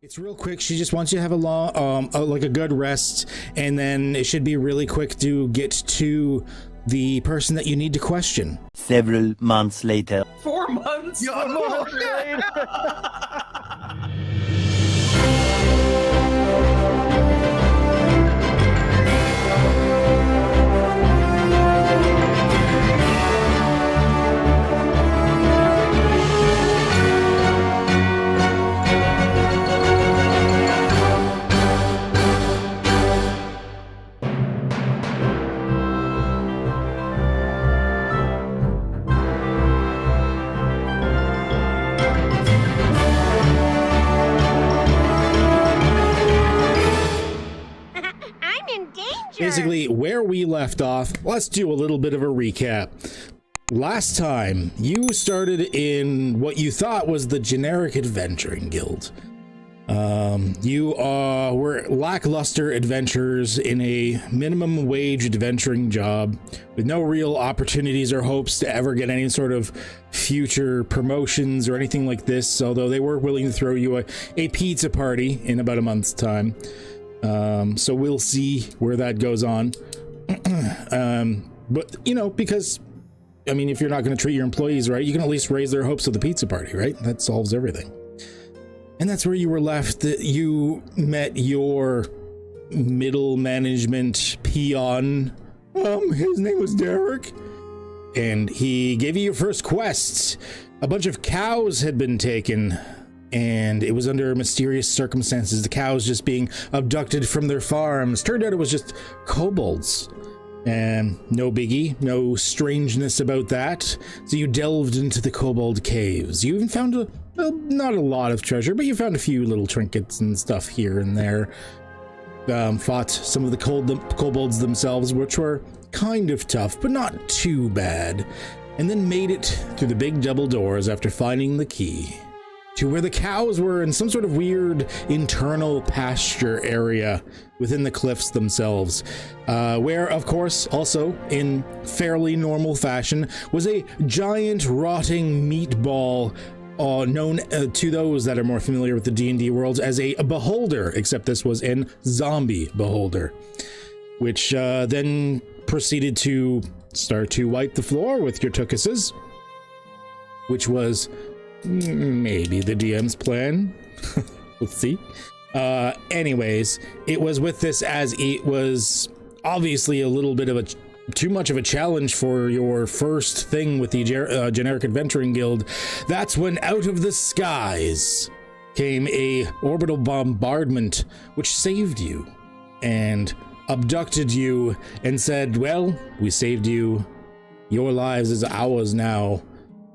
It's real quick. She just wants you to have a long, like a good rest, and then it should be really quick to get to the person that you need to question. Several months later. 4 months? Yo, no. Basically, where we left off, let's do a little bit of a recap. Last time, you started in what you thought was the generic adventuring guild. You were lackluster adventurers in a minimum wage adventuring job with no real opportunities or hopes to ever get any sort of future promotions or anything like this, although they were willing to throw you a pizza party in about a month's time. So we'll see where that goes on. But, you know, because, I mean, if you're not going to treat your employees right, you can at least raise their hopes with the pizza party, right? That solves everything. And that's where you were left. You met your middle management peon. His name was Derek. And he gave you your first quest. A bunch of cows had been taken, and it was under mysterious circumstances. The cows just being abducted from their farms. Turned out it was just kobolds. And no biggie, no strangeness about that. So you delved into the kobold caves. You even found not a lot of treasure, but you found a few little trinkets and stuff here and there. Fought some of the kobolds themselves, which were kind of tough, but not too bad. And then made it through the big double doors after finding the key to where the cows were in some sort of weird internal pasture area within the cliffs themselves, where, of course, also in fairly normal fashion, was a giant rotting meatball known to those that are more familiar with the D&D worlds as a beholder, except this was an zombie beholder, which then proceeded to start to wipe the floor with your tukuses, which was maybe the DM's plan. Let's see. Anyways, it was with this, as it was obviously a little bit of too much of a challenge for your first thing with the generic adventuring guild. That's when out of the skies came a orbital bombardment which saved you and abducted you and said, well, we saved you, your lives is ours now.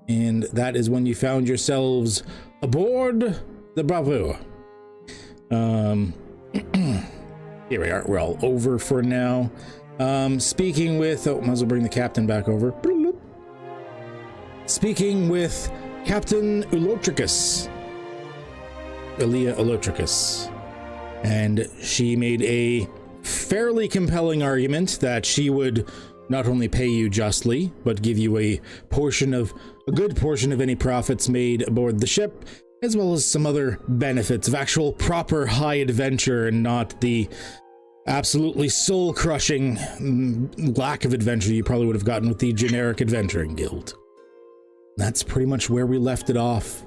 And that is when you found yourselves aboard the Bravo. Here we are. We're all over for now. Speaking with... might as well bring the captain back over. Speaking with Captain Elia Ulotricus. And she made a fairly compelling argument that she would not only pay you justly, but give you a good portion of any profits made aboard the ship, as well as some other benefits of actual proper high adventure and not the absolutely soul-crushing lack of adventure you probably would have gotten with the generic adventuring guild. That's pretty much where we left it off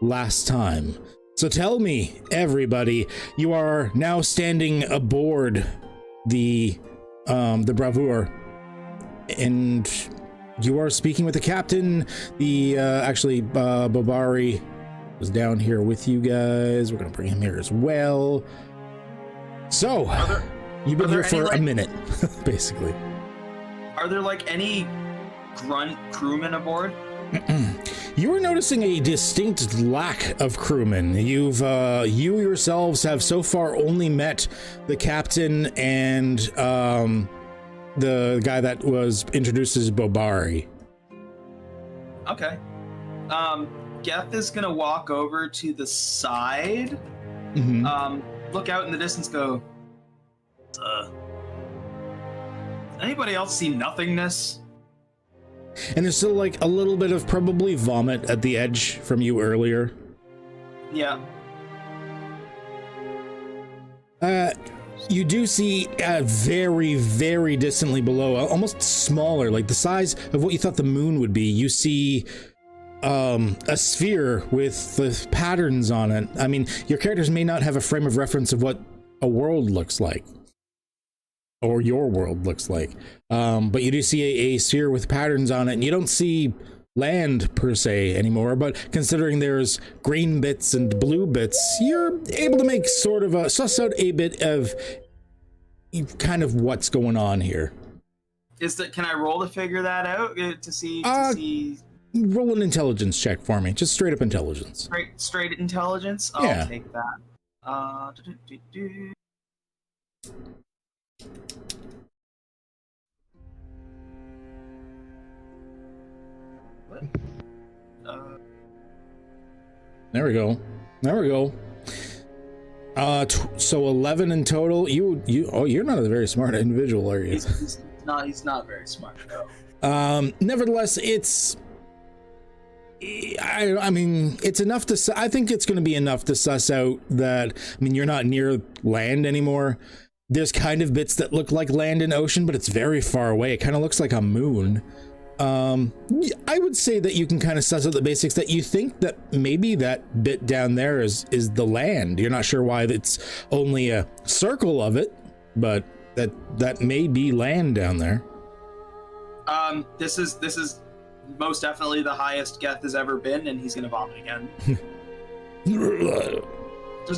last time. So tell me, everybody, you are now standing aboard the Bravure, and you are speaking with the captain. Bobari was down here with you guys. We're gonna bring him here as well. So, you've been here for a minute, basically. Are there any grunt crewmen aboard? You are noticing a distinct lack of crewmen. You yourselves have so far only met the captain and the guy that was introduced as Bobari. Okay. Geth is gonna walk over to the side. Mm-hmm. Look out in the distance, go, anybody else see nothingness? And there's still a little bit of probably vomit at the edge from you earlier. Yeah. You do see very, very distantly below, almost smaller, like the size of what you thought the moon would be. You see a sphere with the patterns on it. I mean, your characters may not have a frame of reference of what a world looks like, or your world looks like, but you do see a sphere with patterns on it, and you don't see land per se anymore, but considering there's green bits and blue bits, you're able to make sort of a suss out a bit of kind of what's going on here. Can I roll to figure that out to see? Roll an intelligence check for me, just straight up intelligence. Straight intelligence. I'll take that. What? There we go. So 11 in total. You're not a very smart individual, are you? He's not very smart, though. Nevertheless, I mean, it's enough to, I think it's going to be enough to suss out that, I mean, you're not near land anymore. There's kind of bits that look like land and ocean, but it's very far away. It kind of looks like a moon. I would say that you can kind of suss out the basics, that you think that maybe that bit down there is the land. You're not sure why it's only a circle of it, but that may be land down there. This is most definitely the highest Geth has ever been, and he's gonna vomit again.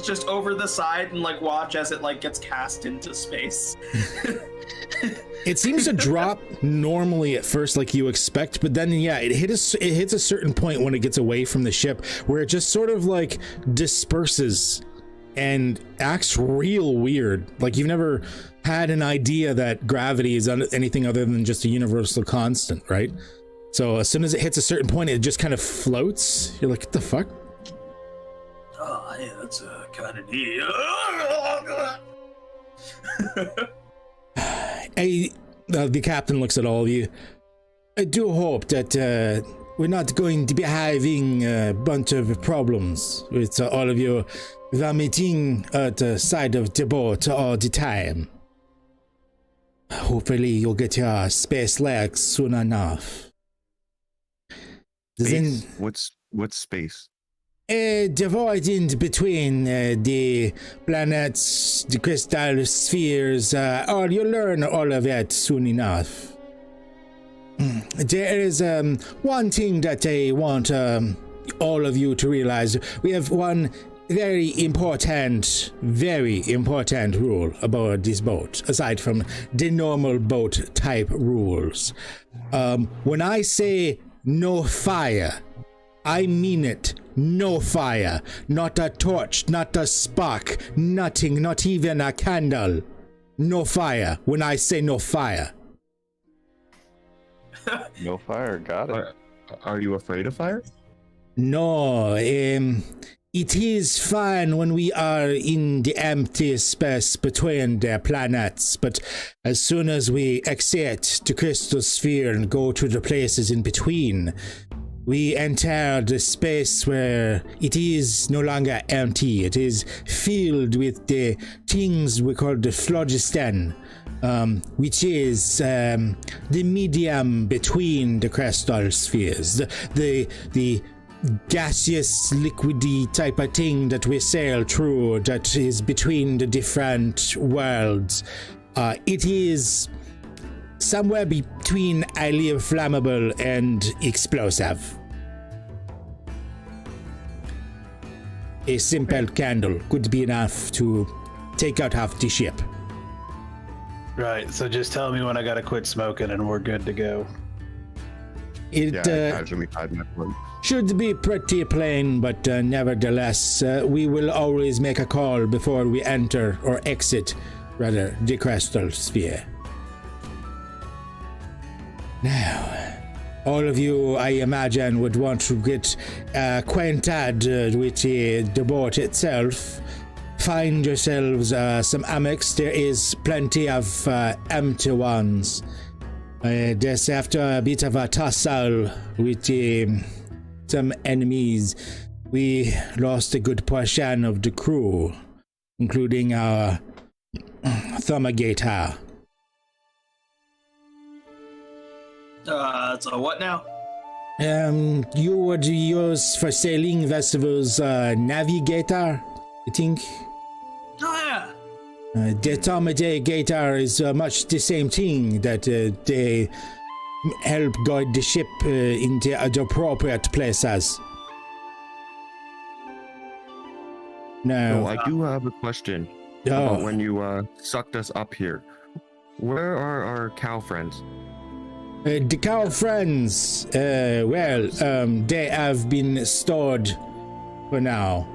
just over the side and like watch as it like gets cast into space. It seems to drop normally at first like you expect, but then it hits a certain point when it gets away from the ship where it just sort of like disperses and acts real weird. Like you've never had an idea that gravity is anything other than just a universal constant, right? So as soon as it hits a certain point, it just kind of floats. You're like, what the fuck? Oh, yeah, that's kind of neat. The captain looks at all of you. I do hope that we're not going to be having a bunch of problems with all of you vomiting at the side of the boat all the time. Hopefully you'll get your space legs soon enough. Space? What's space? Devoid in between the planets, the crystal spheres, you'll learn all of that soon enough. There is one thing that I want all of you to realize. We have one very important rule aboard this boat, aside from the normal boat type rules. When I say no fire, I mean it. No fire. Not a torch, not a spark, nothing, not even a candle. No fire. When I say no fire. No fire, got it. Are you afraid of fire? No, it is fine when we are in the empty space between the planets, but as soon as we exit the crystal sphere and go to the places in between, we enter the space where it is no longer empty. It is filled with the things we call the phlogiston, which is the medium between the crystal spheres, the gaseous, liquidy type of thing that we sail through, that is between the different worlds. It is somewhere between highly flammable and explosive. A simple candle could be enough to take out half the ship. Right, so just tell me when I gotta quit smoking and we're good to go. It casually tied my phone. should be pretty plain, but nevertheless, we will always make a call before we enter, or exit, rather, the crystal sphere. Now, all of you, I imagine, would want to get acquainted with the boat itself. Find yourselves some hammocks. There is plenty of empty ones. Just after a bit of a tussle with some enemies, we lost a good portion of the crew, including our Thumagator. So what now? You would use for sailing vessels, navigator, I think. Oh yeah. Determinator is much the same thing, that they help guide the ship into the appropriate places. Now, So I do have a question about when you sucked us up here. Where are our cow friends? the cow friends, they have been stored for now.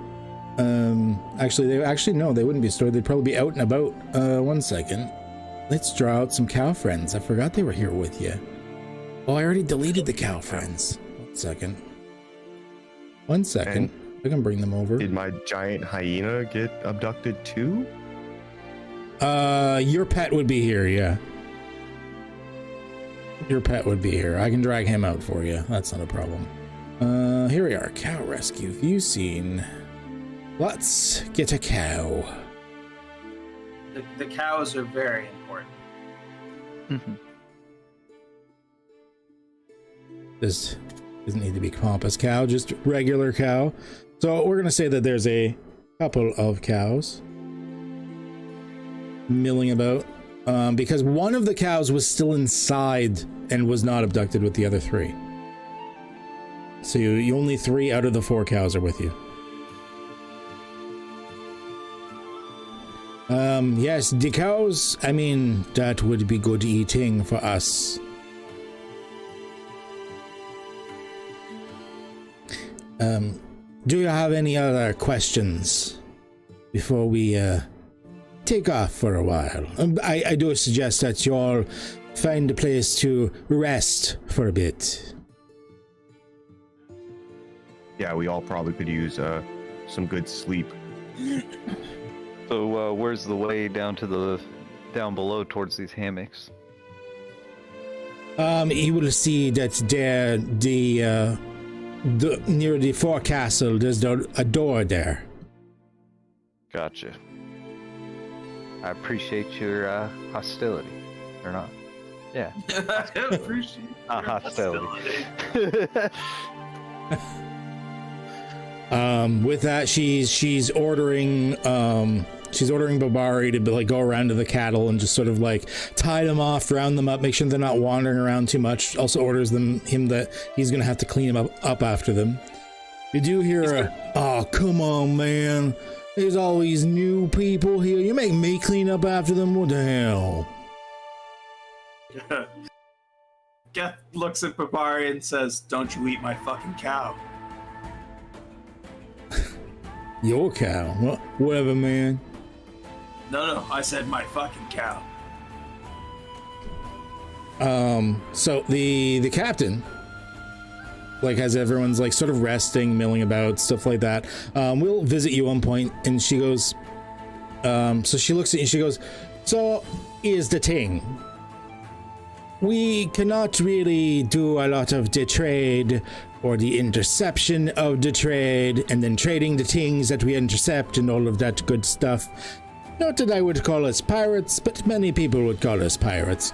No, they wouldn't be stored. They'd probably be out and about. 1 second. Let's draw out some cow friends. I forgot they were here with you. Oh, I already deleted the cow friends. 1 second. 1 second. I can bring them over. Did my giant hyena get abducted too? Your pet would be here, yeah. Your pet would be here. I can drag him out for you. That's not a problem. Here we are. Cow rescue view scene. Let's get a cow. The cows are very important. This doesn't need to be pompous cow, just regular cow. So we're gonna say that there's a couple of cows milling about, because one of the cows was still inside and was not abducted with the other three. So you only 3 out of the 4 cows are with you. Yes, the cows, I mean, that would be good eating for us. Do you have any other questions before we take off for a while? I do suggest that you all find a place to rest for a bit. Yeah, we all probably could use some good sleep. So where's the way down below towards these hammocks? You will see that there, near the forecastle, there's a door there. Gotcha. I appreciate your hostility, or not? Yeah. I appreciate your hostility. With that, she's ordering Babari to like go around to the cattle and just sort of like tie them off, round them up, make sure they're not wandering around too much. Also orders him that he's gonna have to clean them up after them. You do hear oh, come on, man. There's all these new people here. You make me clean up after them? What the hell? Geth looks at Babari and says, "Don't you eat my fucking cow." Your cow? Whatever, man. No, I said my fucking cow. So the captain, like, as everyone's like sort of resting, milling about, stuff like that, we'll visit you one point, and she goes, so she looks at you, she goes, so here's the thing. We cannot really do a lot of the trade or the interception of the trade and then trading the things that we intercept and all of that good stuff. Not that I would call us pirates, but many people would call us pirates.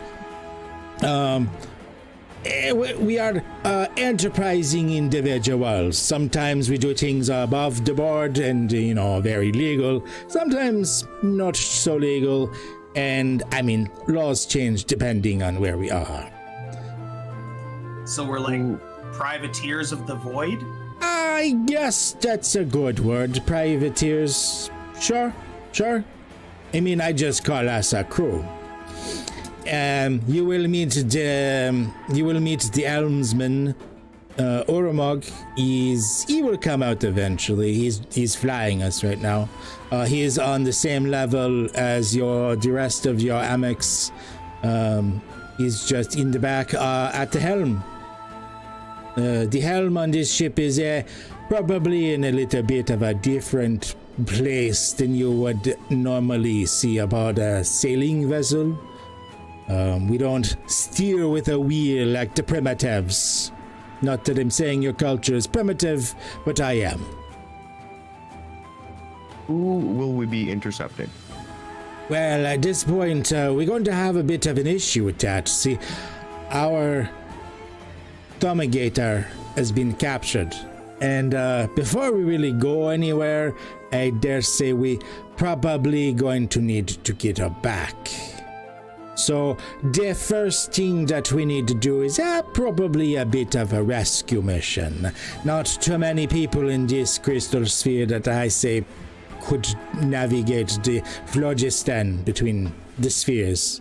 We are enterprising individuals. Sometimes we do things above the board and, very legal. Sometimes not so legal. And, I mean, laws change depending on where we are. So we're like privateers of the void? I guess that's a good word. Privateers. Sure. I mean, I just call us a crew. You will meet the helmsman, Oromog. He will come out eventually. He's flying us right now. He is on the same level as the rest of your Amex. He's just in the back at the helm. The helm on this ship is probably in a little bit of a different place than you would normally see about a sailing vessel. We don't steer with a wheel like the primitives. Not that I'm saying your culture is primitive, but I am. Who will we be intercepting? Well, at this point, we're going to have a bit of an issue with that. See, our Thumigator has been captured. And before we really go anywhere, I dare say we probably going to need to get her back. So the first thing that we need to do is probably a bit of a rescue mission. Not too many people in this crystal sphere that I say could navigate the phlogiston between the spheres.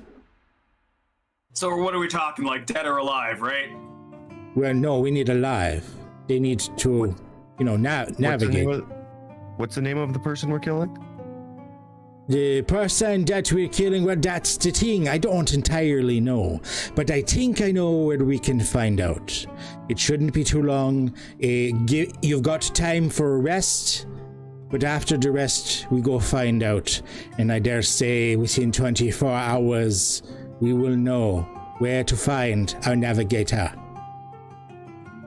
So what are we talking, like dead or alive, right? Well, no, we need alive. They need to, navigate. What's the name of the person we're killing? The person that we're killing, well, that's the thing. I don't entirely know. But I think I know where we can find out. It shouldn't be too long. You've got time for a rest. But after the rest, we go find out. And I dare say within 24 hours, we will know where to find our navigator.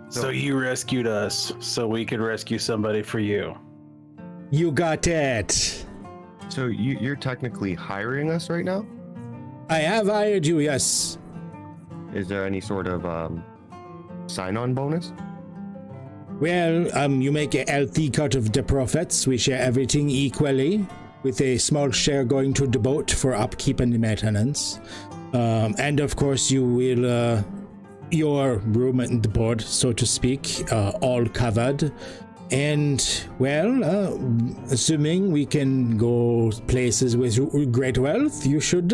So you rescued us, so we could rescue somebody for you. You got it. So you're technically hiring us right now? I have hired you, yes. Is there any sort of sign-on bonus? Well, you make a healthy cut of the profits. We share everything equally, with a small share going to the boat for upkeep and maintenance. And of course, you will, your room and board, so to speak, all covered. And, well, assuming we can go places with great wealth, you should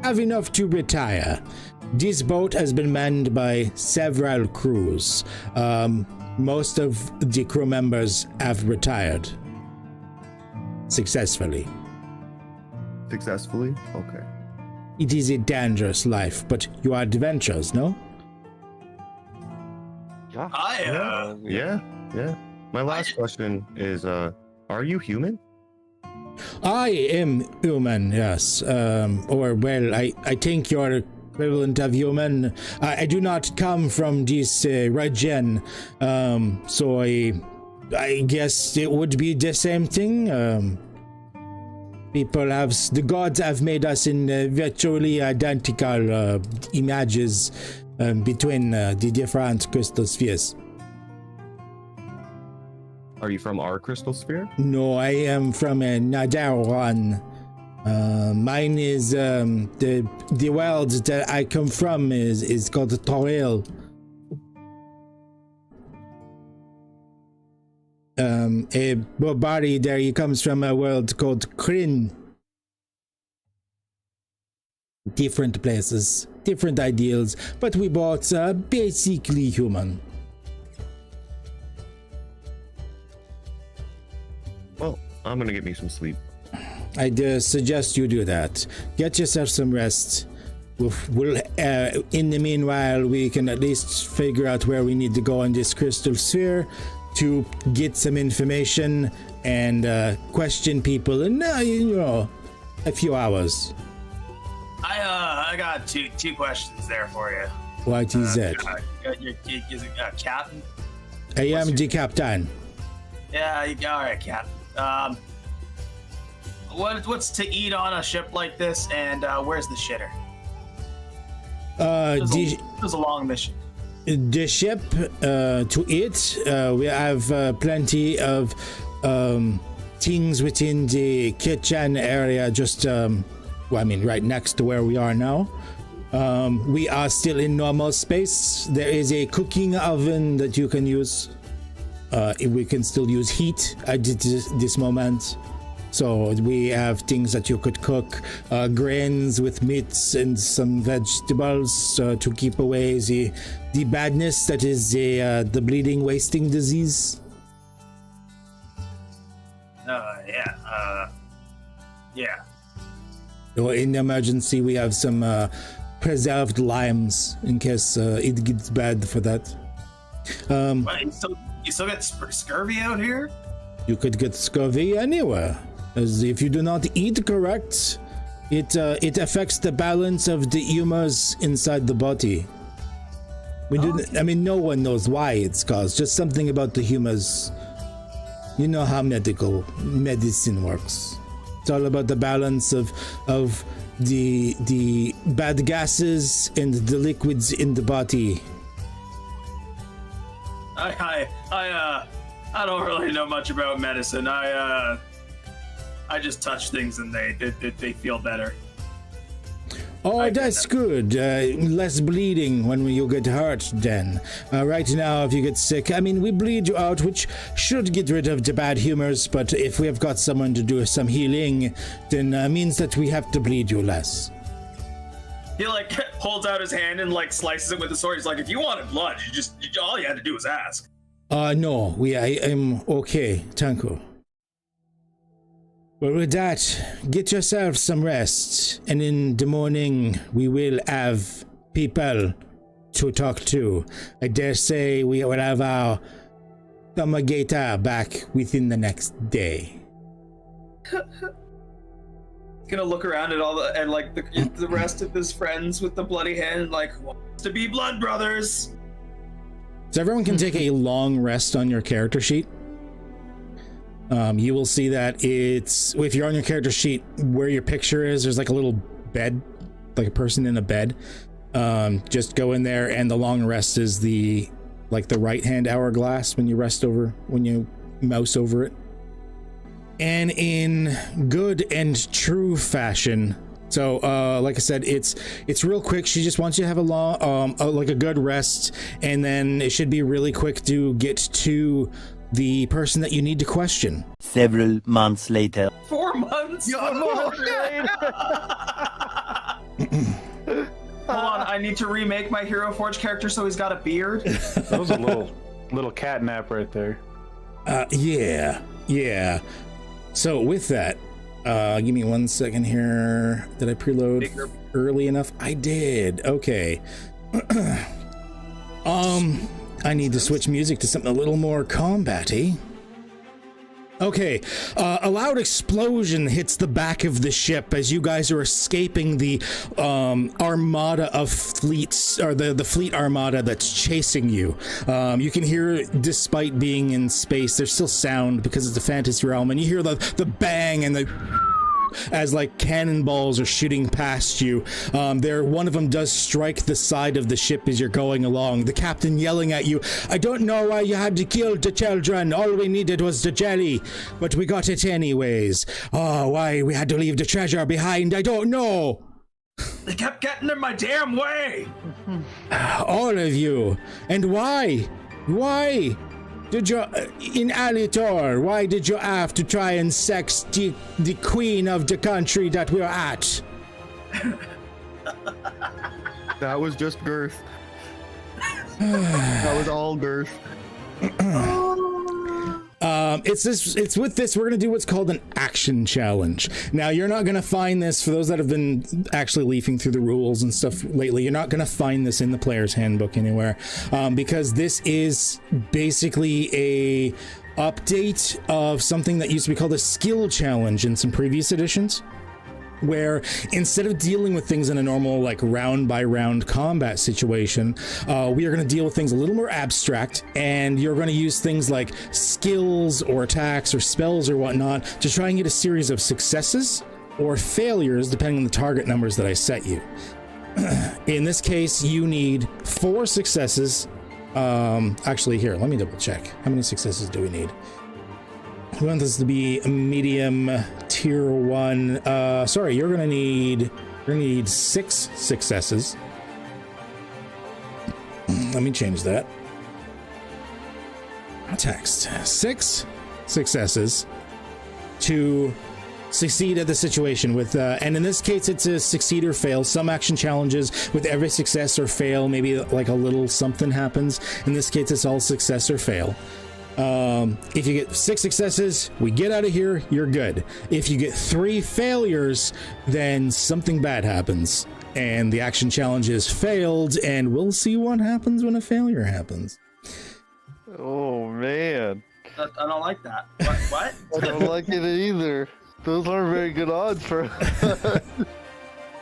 have enough to retire. This boat has been manned by several crews. Most of the crew members have retired. Successfully. Successfully? Okay. It is a dangerous life, but you are adventurous, no? Yeah. My last question is, are you human? I am human, yes. I think you're equivalent of human. I do not come from this region, so I guess it would be the same thing. The gods have made us in virtually identical images between the different crystal spheres. Are you from our crystal sphere? No, I am from Nadaron. Mine is the world that I come from is called Toril. A body there, he comes from a world called Kryn. Different places, different ideals, but we both are basically human. Well, I'm gonna get me some sleep. I suggest you do that. Get yourself some rest. We'll in the meanwhile, we can at least figure out where we need to go in this crystal sphere to get some information and question people in, a few hours. I got two questions there for you. What is that? Is it Captain? I am the captain. Yeah, all right, Captain. What's to eat on a ship like this, and where's the shitter? It was a long mission. The ship to eat, we have plenty of things within the kitchen area, just right next to where we are now. We are still in normal space. There is a cooking oven that you can use. We can still use heat at this moment. So we have things that you could cook, grains with meats and some vegetables to keep away the badness that is the bleeding, wasting disease. Yeah. So in emergency, we have some preserved limes in case it gets bad for that. You still got scurvy out here? You could get scurvy anywhere. As if you do not eat correct, it affects the balance of the humors inside the body. No one knows why it's caused. Just something about the humors. You know how medicine works. It's all about the balance of of the bad gases and the liquids in the body. I don't really know much about medicine. I just touch things and they feel better. Oh, that's good. Less bleeding when you get hurt, then. Right now, if you get sick, I mean, we bleed you out, which should get rid of the bad humors, but if we have got someone to do some healing, then means that we have to bleed you less. He, like, holds out his hand and, like, slices it with the sword. He's like, if you wanted blood, all you had to do was ask. No, I am okay, thank you. Well, with that, get yourself some rest, and in the morning we will have people to talk to. I dare say we will have our Tamagata back within the next day. Gonna look around at all the rest of his friends with the bloody hand, like, wants to be blood brothers. So everyone can take a long rest on your character sheet. You will see that if you're on your character sheet, where your picture is, there's like a little bed, like a person in a bed. Just go in there, and the long rest is the right hand hourglass when you mouse over it. And in good and true fashion, so like I said, it's real quick. She just wants you to have a good rest, and then it should be really quick to get to the person that you need to question. Several months later. 4 months? Hold on, I need to remake my Hero Forge character so he's got a beard. That was a little catnap right there. Yeah. So with that, give me 1 second here. Did I preload early enough? I did. Okay. I need to switch music to something a little more combat-y. Okay, a loud explosion hits the back of the ship as you guys are escaping the armada of fleets, or the fleet armada that's chasing you. You can hear, despite being in space, there's still sound because it's a fantasy realm, and you hear the bang and the as like cannonballs are shooting past you. One of them does strike the side of the ship as you're going along. The captain yelling at you, I don't know why you had to kill the children. All we needed was the jelly, but we got it anyways. Oh, why we had to leave the treasure behind, I don't know. They kept getting in my damn way. All of you. And why? Why? Did you, in Alitor, why did you have to try and sex the queen of the country that we're at? That was just girth. That was all girth. It's with this, we're going to do what's called an action challenge. Now, you're not going to find this, for those that have been actually leafing through the rules and stuff lately, you're not going to find this in the player's handbook anywhere, because this is basically a update of something that used to be called a skill challenge in some previous editions, where instead of dealing with things in a normal like round by round combat situation, we are going to deal with things a little more abstract, and you're going to use things like skills or attacks or spells or whatnot to try and get a series of successes or failures depending on the target numbers that I set you. In this case, you need 4 successes. Actually, here, let me double check. How many successes do we need? We want this to be a medium tier 1. Sorry, you're gonna need 6 successes. Let me change that. Text. 6 successes to succeed at the situation with, and in this case, it's a succeed or fail. Some action challenges with every success or fail, maybe like a little something happens. In this case, it's all success or fail. If you get 6 successes, we get out of here, you're good. If you get 3 failures, then something bad happens, and the action challenge is failed, and we'll see what happens when a failure happens. Oh, man. I don't like that. What? I don't like it either. Those aren't very good odds for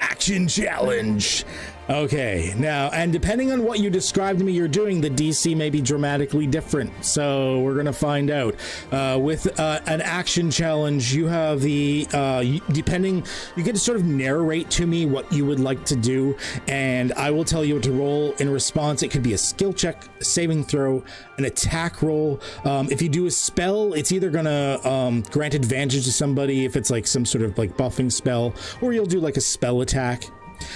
Action challenge. Okay, now, and depending on what you described to me you're doing, the DC may be dramatically different, so we're gonna find out. With an action challenge, you have the, you get to sort of narrate to me what you would like to do, and I will tell you what to roll in response. It could be a skill check, a saving throw, an attack roll. If you do a spell, it's either gonna grant advantage to somebody if it's like some sort of like buffing spell, or you'll do like a spell attack.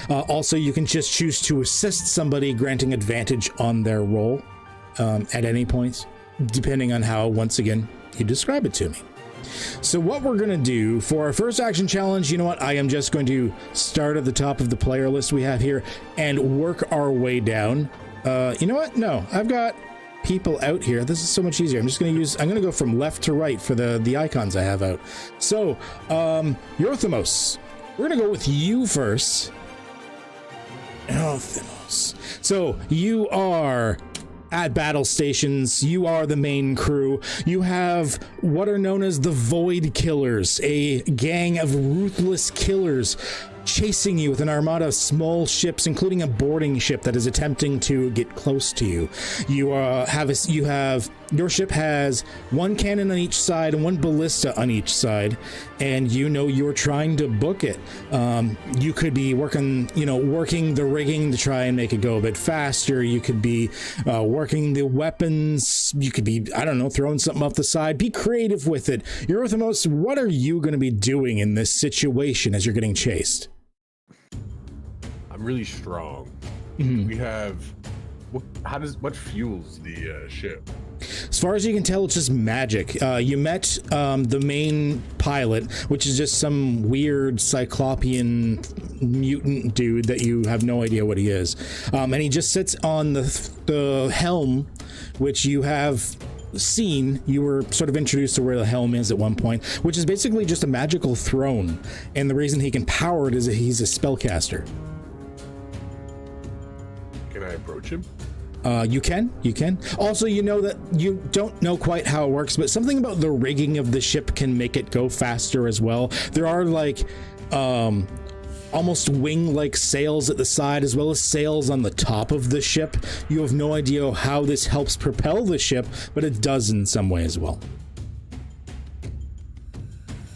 Also, you can just choose to assist somebody, granting advantage on their roll at any point, depending on how, once again, you describe it to me. So what we're going to do for our first action challenge, you know what? I am just going to start at the top of the player list we have here and work our way down. You know what? No, I've got people out here. This is so much easier. I'm going to go from left to right for the icons I have out. So, Yorthamos, we're going to go with you first. So you are at battle stations. You are the main crew. You have what are known as the Void Killers, a gang of ruthless killers chasing you with an armada of small ships, including a boarding ship that is attempting to get close to you. Your ship has one cannon on each side and one ballista on each side, and you know you're trying to book it. You could be working the rigging to try and make it go a bit faster. You could be working the weapons. You could be, I don't know, throwing something off the side. Be creative with it. Yorthamos, what are you going to be doing in this situation as you're getting chased? I'm really strong. Mm-hmm. We have what fuels the ship? As far as you can tell, it's just magic. You met the main pilot, which is just some weird cyclopean mutant dude that you have no idea what he is. And he just sits on the helm, which you have seen. You were sort of introduced to where the helm is at one point, which is basically just a magical throne. And the reason he can power it is that he's a spellcaster. Can I approach him? You can. Also, you know that you don't know quite how it works, but something about the rigging of the ship can make it go faster as well. There are like almost wing-like sails at the side, as well as sails on the top of the ship. You have no idea how this helps propel the ship, but it does in some way as well.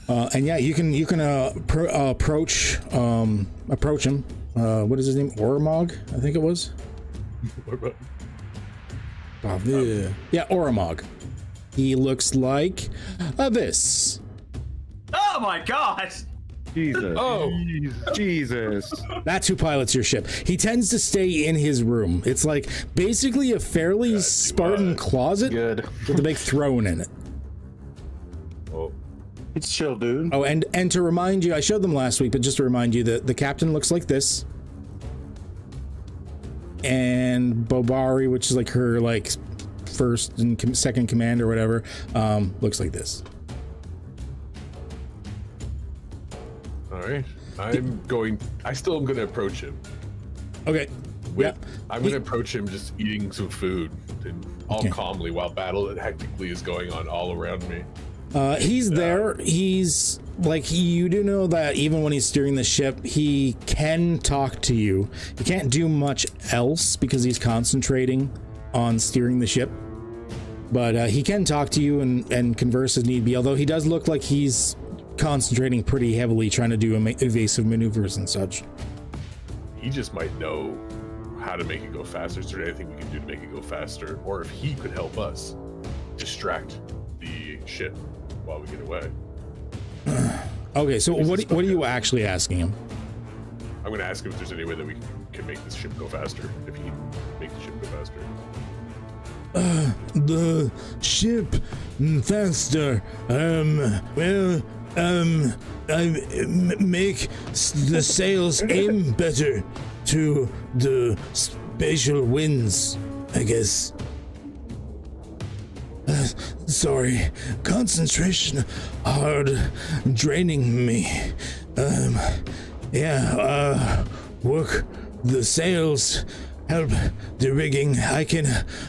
And yeah, you can approach him. What is his name? Ormog, I think it was. Yeah, Ormog. He looks like this. Oh my god! Jesus. Oh, Jesus. That's who pilots your ship. He tends to stay in his room. It's like basically a fairly Spartan closet with a big throne in it. Oh, It's chill, dude. Oh, and to remind you, I showed them last week, but just to remind you that the captain looks like this. And Bobari, which is like her like first and second command or whatever, looks like this. all right. I still am gonna approach him. Okay. I'm gonna approach him just eating some food and all calmly while battle hectically is going on all around me. He's there. He's like, you do know that even when he's steering the ship, he can talk to you. He can't do much else because he's concentrating on steering the ship. But he can talk to you and converse as need be, although he does look like he's concentrating pretty heavily trying to do evasive maneuvers and such. He just might know how to make it go faster. Is there anything we can do to make it go faster? Or if he could help us distract the ship while we get away. Okay, so what are you actually asking him? I'm going to ask him if there's any way that we can make this ship go faster. If he can make the ship go faster. The ship faster. I make the sails aim better to the spatial winds, I guess. Sorry, concentration hard draining me. Work the sails, help the rigging. I can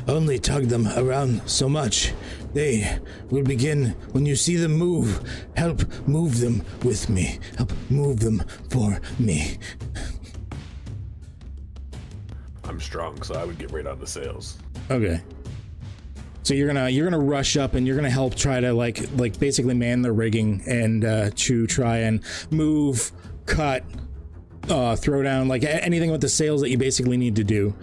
only tug them around so much. They will begin when you see them move. Help move them with me. Help move them for me. I'm strong, so I would get right on the sails. Okay. So you're gonna rush up and you're gonna help try to like basically man the rigging and to try and move, cut, throw down like anything with the sails that you basically need to do.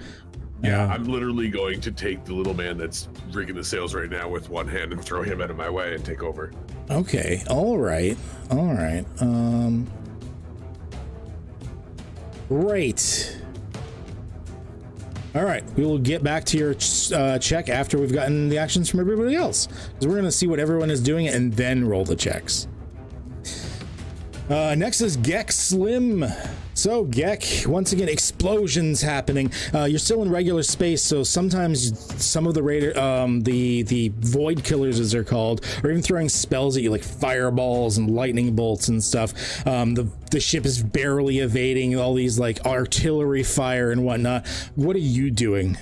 Yeah, I'm literally going to take the little man that's rigging the sails right now with one hand and throw him out of my way and take over. Okay. All right. Great. All right, we will get back to your check after we've gotten the actions from everybody else, because we're going to see what everyone is doing and then roll the checks. Next is Gek Slim. So Gek, once again, explosions happening. You're still in regular space, so sometimes some of the raider, the void killers as they're called, are even throwing spells at you like fireballs and lightning bolts and stuff. The ship is barely evading all these like artillery fire and whatnot. What are you doing?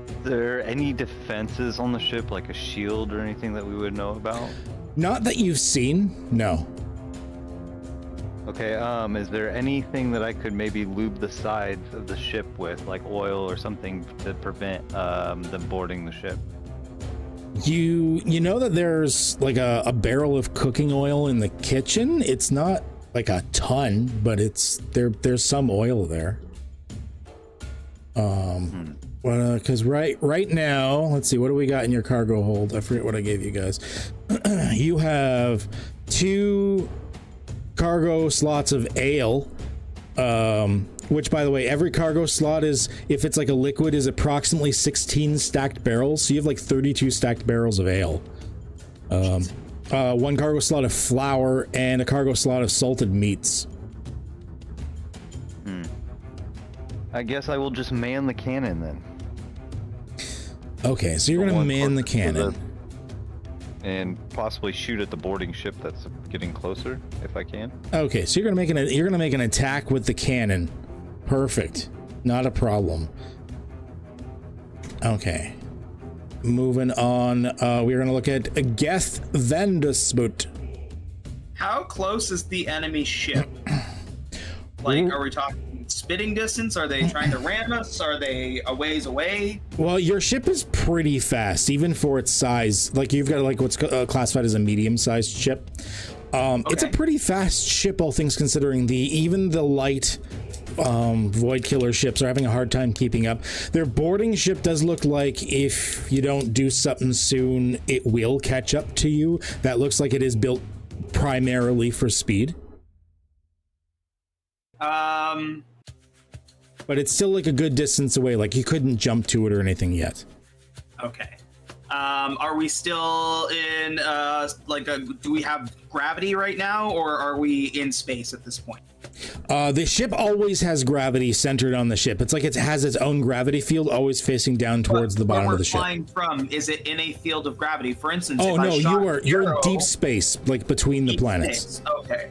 Is there any defenses on the ship, like a shield or anything that we would know about? Not that you've seen, no. Okay, is there anything that I could maybe lube the sides of the ship with, like oil or something to prevent them boarding the ship? You know that there's like a barrel of cooking oil in the kitchen. It's not like a ton, but there's some oil there. Because right now, let's see, what do we got in your cargo hold? I forget what I gave you guys. You have 2 cargo slots of ale, which, by the way, every cargo slot is, if it's like a liquid, is approximately 16 stacked barrels. So you have like 32 stacked barrels of ale. 1 cargo slot of flour and a cargo slot of salted meats. I guess I will just man the cannon then. Okay, so you're gonna man the cannon. And possibly shoot at the boarding ship that's getting closer, if I can. Okay, so you're gonna make an attack with the cannon. Perfect, not a problem. Okay, moving on. We're gonna look at Geth Vandusboot. How close is the enemy ship? Like, are we talking spitting distance? Are they trying to ram us? Are they a ways away? Well, your ship is pretty fast, even for its size. Like, you've got like what's classified as a medium-sized ship. It's a pretty fast ship, all things considering. Even the light void killer ships are having a hard time keeping up. Their boarding ship does look like, if you don't do something soon, it will catch up to you. That looks like it is built primarily for speed. But it's still like a good distance away. Like, you couldn't jump to it or anything yet. Okay. Are we still in do we have gravity right now, or are we in space at this point? The ship always has gravity centered on the ship. It's like it has its own gravity field always facing down towards the bottom of the ship. Where we're flying from, is it in a field of gravity? For instance, oh no, you're in deep space, like between the planets. Space. Okay.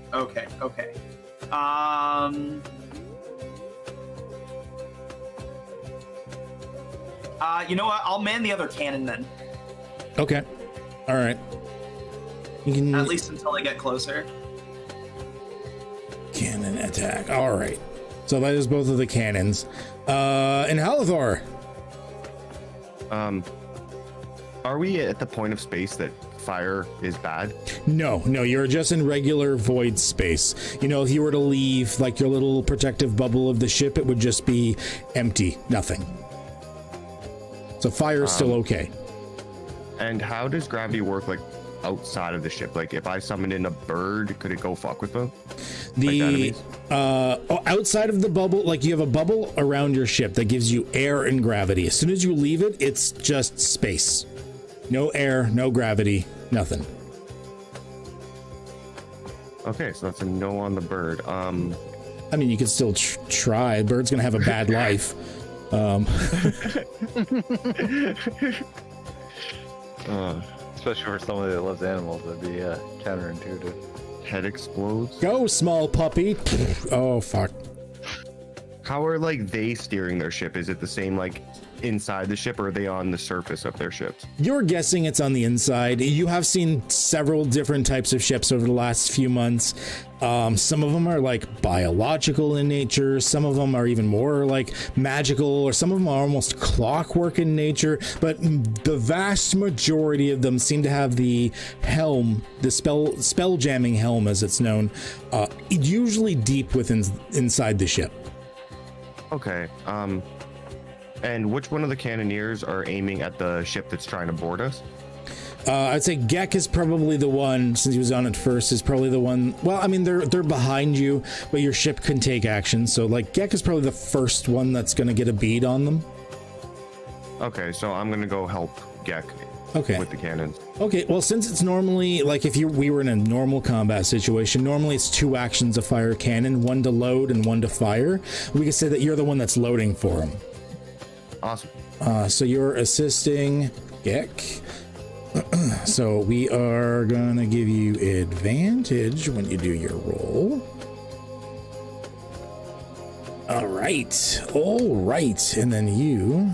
You know what? I'll man the other cannon then. Okay. All right. You can at least until I get closer. Cannon attack. All right. So that is both of the cannons. And Halathor. Are we at the point of space that fire is bad? No, you're just in regular void space. You know, if you were to leave like your little protective bubble of the ship, it would just be empty, nothing. So fire is still okay. And how does gravity work, like, outside of the ship? Like, if I summoned in a bird, could it go fuck with them? Outside of the bubble, like, you have a bubble around your ship that gives you air and gravity. As soon as you leave it, it's just space. No air, no gravity, nothing. Okay, so that's a no on the bird. I mean, you could still try. Bird's gonna have a bad life. Especially for somebody that loves animals, that'd be counterintuitive. Head explodes. Go, small puppy. Oh, fuck. How are, like, they steering their ship? Is it the same, like, inside the ship, or are they on the surface of their ships? You're guessing it's on the inside. You have seen several different types of ships over the last few months. Some of them are like biological in nature. Some of them are even more like magical, or some of them are almost clockwork in nature. But the vast majority of them seem to have the helm, the spell jamming helm, as it's known, usually deep within inside the ship. Okay. And which one of the cannoneers are aiming at the ship that's trying to board us? I'd say Gek is probably the one, since he was on it first, is probably the one. Well, I mean, they're behind you, but your ship can take action. So, like, Gek is probably the first one that's going to get a bead on them. Okay, so I'm going to go help Gek with the cannons. Okay, well, since it's normally, like, if we were in a normal combat situation, normally it's 2 actions to fire a cannon, 1 to load and 1 to fire. We could say that you're the one that's loading for him. Awesome. So you're assisting Gek. So we are gonna give you advantage when you do your roll. All right, and then you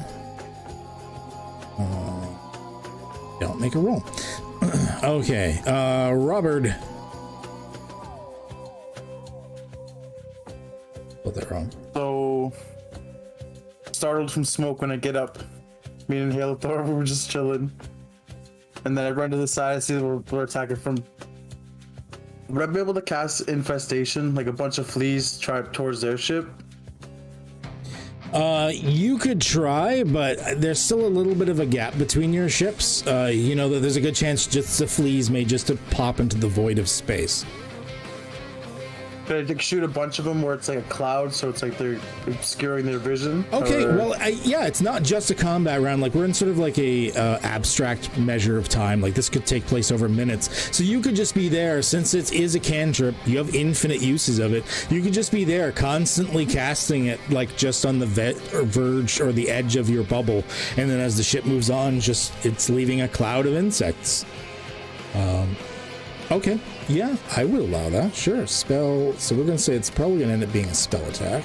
don't make a roll. Okay, Robert. Spelled that wrong. So startled from smoke when I get up. Me and Halothor, we were just chilling. And then I run to the side, I see that we're attacking from. Would I be able to cast Infestation, like a bunch of fleas towards their ship? You could try, but there's still a little bit of a gap between your ships. You know that there's a good chance just the fleas may just pop into the void of space. Could I shoot a bunch of them where it's like a cloud, so it's like they're obscuring their vision? Okay, or... well, yeah, it's not just a combat round. Like, we're in sort of like a abstract measure of time. Like, this could take place over minutes. So you could just be there, since it is a cantrip, you have infinite uses of it. You could just be there constantly casting it, like, just on the verge or the edge of your bubble. And then as the ship moves on, it's leaving a cloud of insects. Okay, yeah, I will allow that. Sure, spell. So we're going to say it's probably going to end up being a spell attack.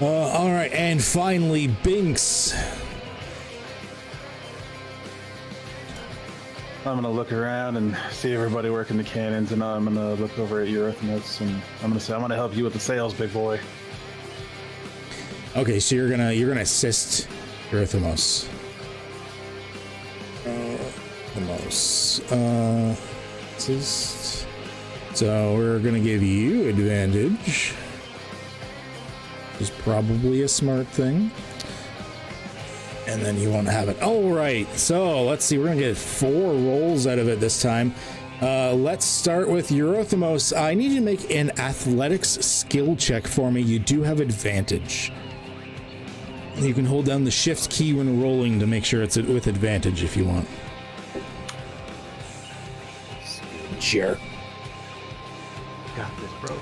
All right, and finally, Binks. I'm gonna look around and see everybody working the cannons, and I'm gonna look over at Eurythmus, and I'm gonna say, I'm gonna help you with the sails, big boy. Okay, so you're gonna assist Eurythmus. Assist. So we're gonna give you advantage. Is probably a smart thing. And then you won't have it. All right, so let's see. We're gonna get 4 rolls out of it this time. Let's start with Eurythmus. I need you to make an athletics skill check for me. You do have advantage. You can hold down the shift key when rolling to make sure it's with advantage if you want. Sure. Got this, bro.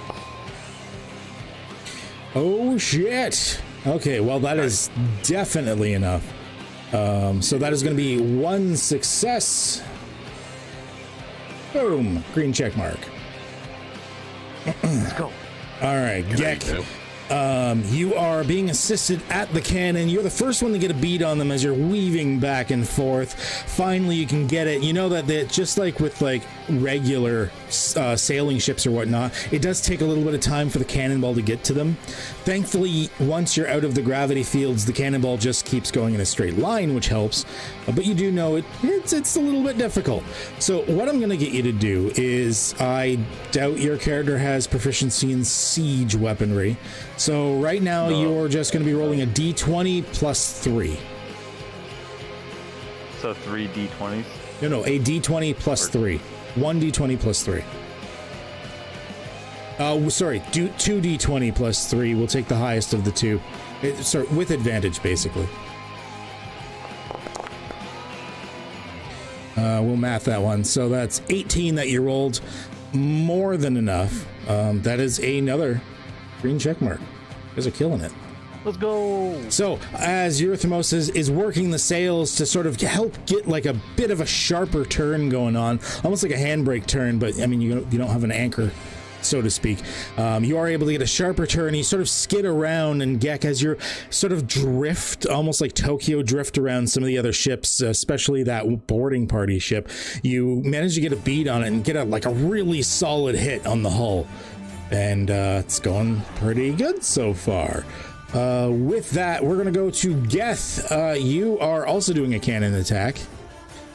Oh shit. Okay, well that is definitely enough. So that is going to be 1 success. Boom, green check mark. Let's go. All right, Gek. You are being assisted at the cannon. You're the first one to get a bead on them as you're weaving back and forth. Finally, you can get it. You know that just like with like regular sailing ships or whatnot, it does take a little bit of time for the cannonball to get to them. Thankfully, once you're out of the gravity fields, the cannonball just keeps going in a straight line, which helps. But you do know it's a little bit difficult. So what I'm going to get you to do is, I doubt your character has proficiency in siege weaponry. So right now you're just going to be rolling a d20 plus 3. So 3 d20s? No, a d20 plus 3. 1 d20 plus 3. Sorry, 2 d20 plus 3. We'll take the highest of the 2. Sorry, with advantage, basically. We'll math that one. So that's 18 that you rolled. More than enough. That is another green check mark. You guys are killing it. Let's go. So as Eurythmus is working the sails to sort of help get like a bit of a sharper turn going on, almost like a handbrake turn, but I mean you don't have an anchor. so to speak. You are able to get a sharper turn. You sort of skid around, and Gek, as you're sort of drift, almost like Tokyo drift around some of the other ships, especially that boarding party ship, you manage to get a bead on it and get a really solid hit on the hull. And it's going pretty good so far. With that, we're going to go to Geth. You are also doing a cannon attack.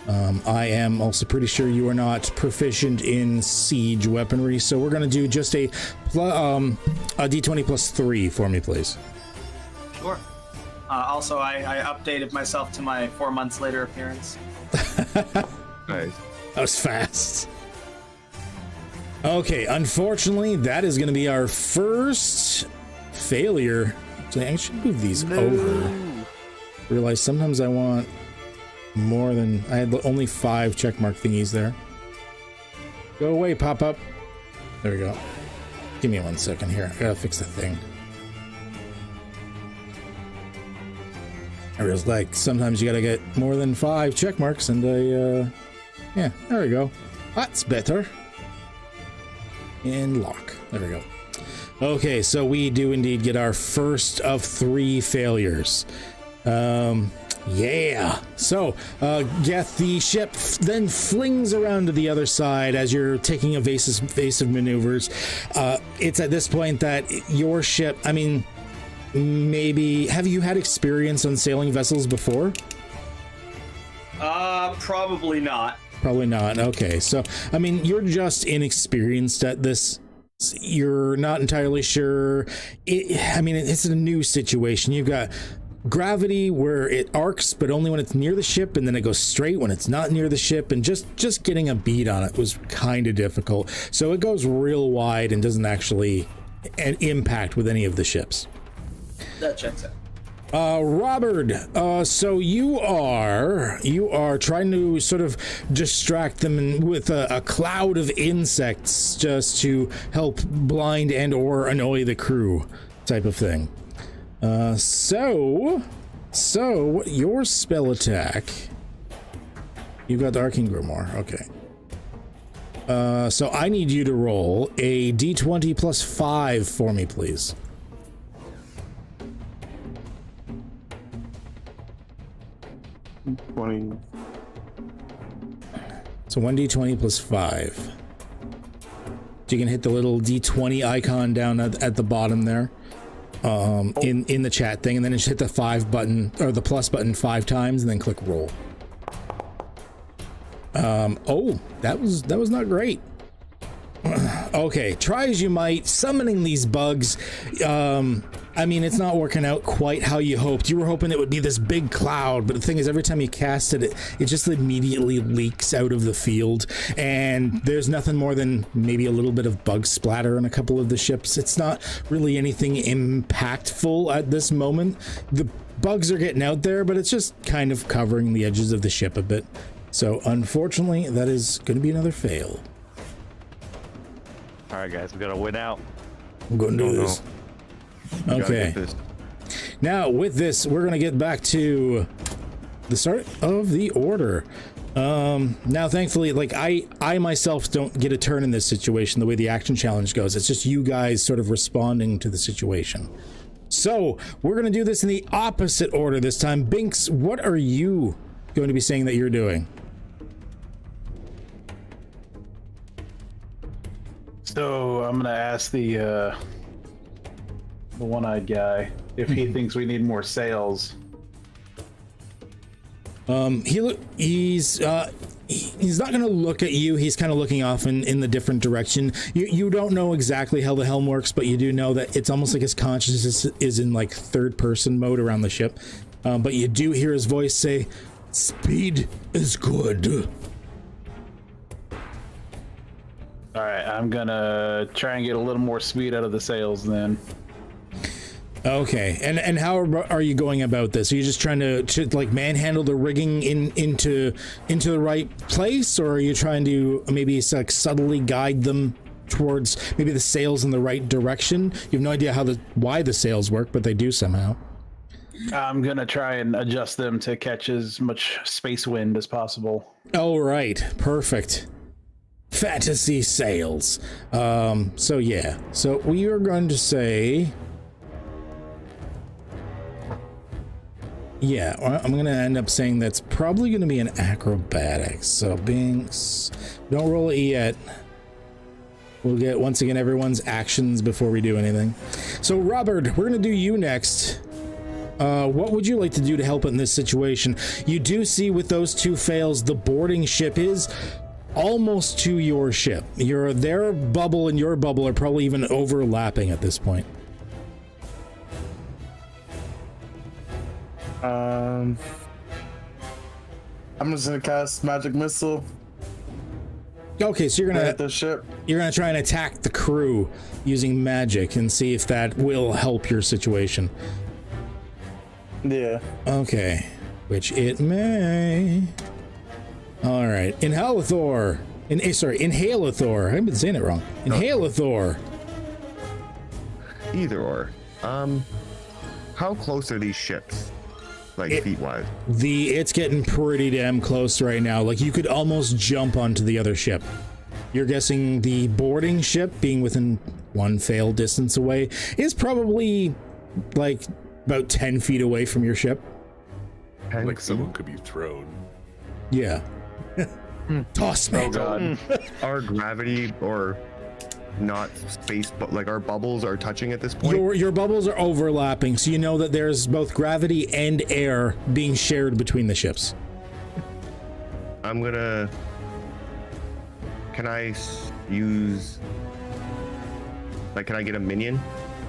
I am also pretty sure you are not proficient in siege weaponry, so we're going to do just a d20 plus 3 for me, please. Sure. Also, I updated myself to my 4 months later appearance. Nice. That was fast. Okay, unfortunately, that is going to be our first failure. So I should move these over. Realize sometimes I want more than... I had only 5 checkmark thingies there. Go away, pop-up. There we go. Give me 1 second here. I gotta fix the thing. I realize, like, sometimes you gotta get more than 5 checkmarks, and yeah, there we go. That's better. And lock. There we go. Okay, so we do indeed get our first of 3 failures. Yeah. So, Geth, the ship then flings around to the other side as you're taking evasive maneuvers. It's at this point that your ship, I mean, maybe, have you had experience on sailing vessels before? Probably not. Probably not. Okay, so, I mean, you're just inexperienced at this. You're not entirely sure. It's a new situation. You've got gravity where it arcs, but only when it's near the ship, and then it goes straight when it's not near the ship, and just getting a bead on it was kind of difficult. So it goes real wide and doesn't actually impact with any of the ships. That checks out. Robert, so you are trying to sort of distract them with a cloud of insects just to help blind and or annoy the crew type of thing. So your spell attack, you've got the Arcane Grimoire, okay. So I need you to roll a d20 plus 5 for me, please. So 1d20 plus 5. So you can hit the little d20 icon down at the bottom there, in the chat thing, and then just hit the 5 button or the plus button 5 times, and then click roll. Oh, that was not great. Okay, try as you might, summoning these bugs, it's not working out quite how you hoped. You were hoping it would be this big cloud, but the thing is, every time you cast it, it just immediately leaks out of the field, and there's nothing more than maybe a little bit of bug splatter on a couple of the ships. It's not really anything impactful at this moment. The bugs are getting out there, but it's just kind of covering the edges of the ship a bit. So, unfortunately, that is going to be another fail. All right, guys, we gotta win out. I'm going to do this. Okay. Now, with this, we're going to get back to the start of the order. Now, thankfully, like, I myself don't get a turn in this situation the way the action challenge goes. It's just you guys sort of responding to the situation. So, we're going to do this in the opposite order this time. Binks, what are you going to be saying that you're doing? So I'm gonna ask the one-eyed guy if he thinks we need more sails. He's not gonna look at you. He's kind of looking off in the different direction. You don't know exactly how the helm works, but you do know that it's almost like his consciousness is in like third-person mode around the ship. But you do hear his voice say, "Speed is good." All right, I'm gonna try and get a little more speed out of the sails then. Okay, and how are you going about this? Are you just trying to like manhandle the rigging into the right place, or are you trying to maybe like subtly guide them towards maybe the sails in the right direction? You have no idea why the sails work, but they do somehow. I'm gonna try and adjust them to catch as much space wind as possible. Oh, right, perfect. fantasy sails. So yeah. So we are going to say, yeah, I'm going to end up saying that's probably going to be an acrobatics. So don't roll it yet. We'll get, once again, everyone's actions before we do anything. So Robert, we're going to do you next. What would you like to do to help in this situation? You do see with those 2 fails, the boarding ship is almost to your ship. Their bubble and your bubble are probably even overlapping at this point. I'm just gonna cast magic missile. Okay, so you're gonna at the ship. You're gonna try and attack the crew using magic and see if that will help your situation. Yeah. Okay, which it may. All right, Inhalathor. Inhalathor. I've been saying it wrong. Inhalathor. Either or. How close are these ships? Like feet wise? It's getting pretty damn close right now. Like you could almost jump onto the other ship. You're guessing the boarding ship, being within 1 fail distance away, is probably like about 10 feet away from your ship. Like someone could be thrown. Yeah. Toss me. Oh god. Our gravity or not space, but like our bubbles are touching at this point. Your bubbles are overlapping, so you know that there's both gravity and air being shared between the ships. Can I use, like, can I get a minion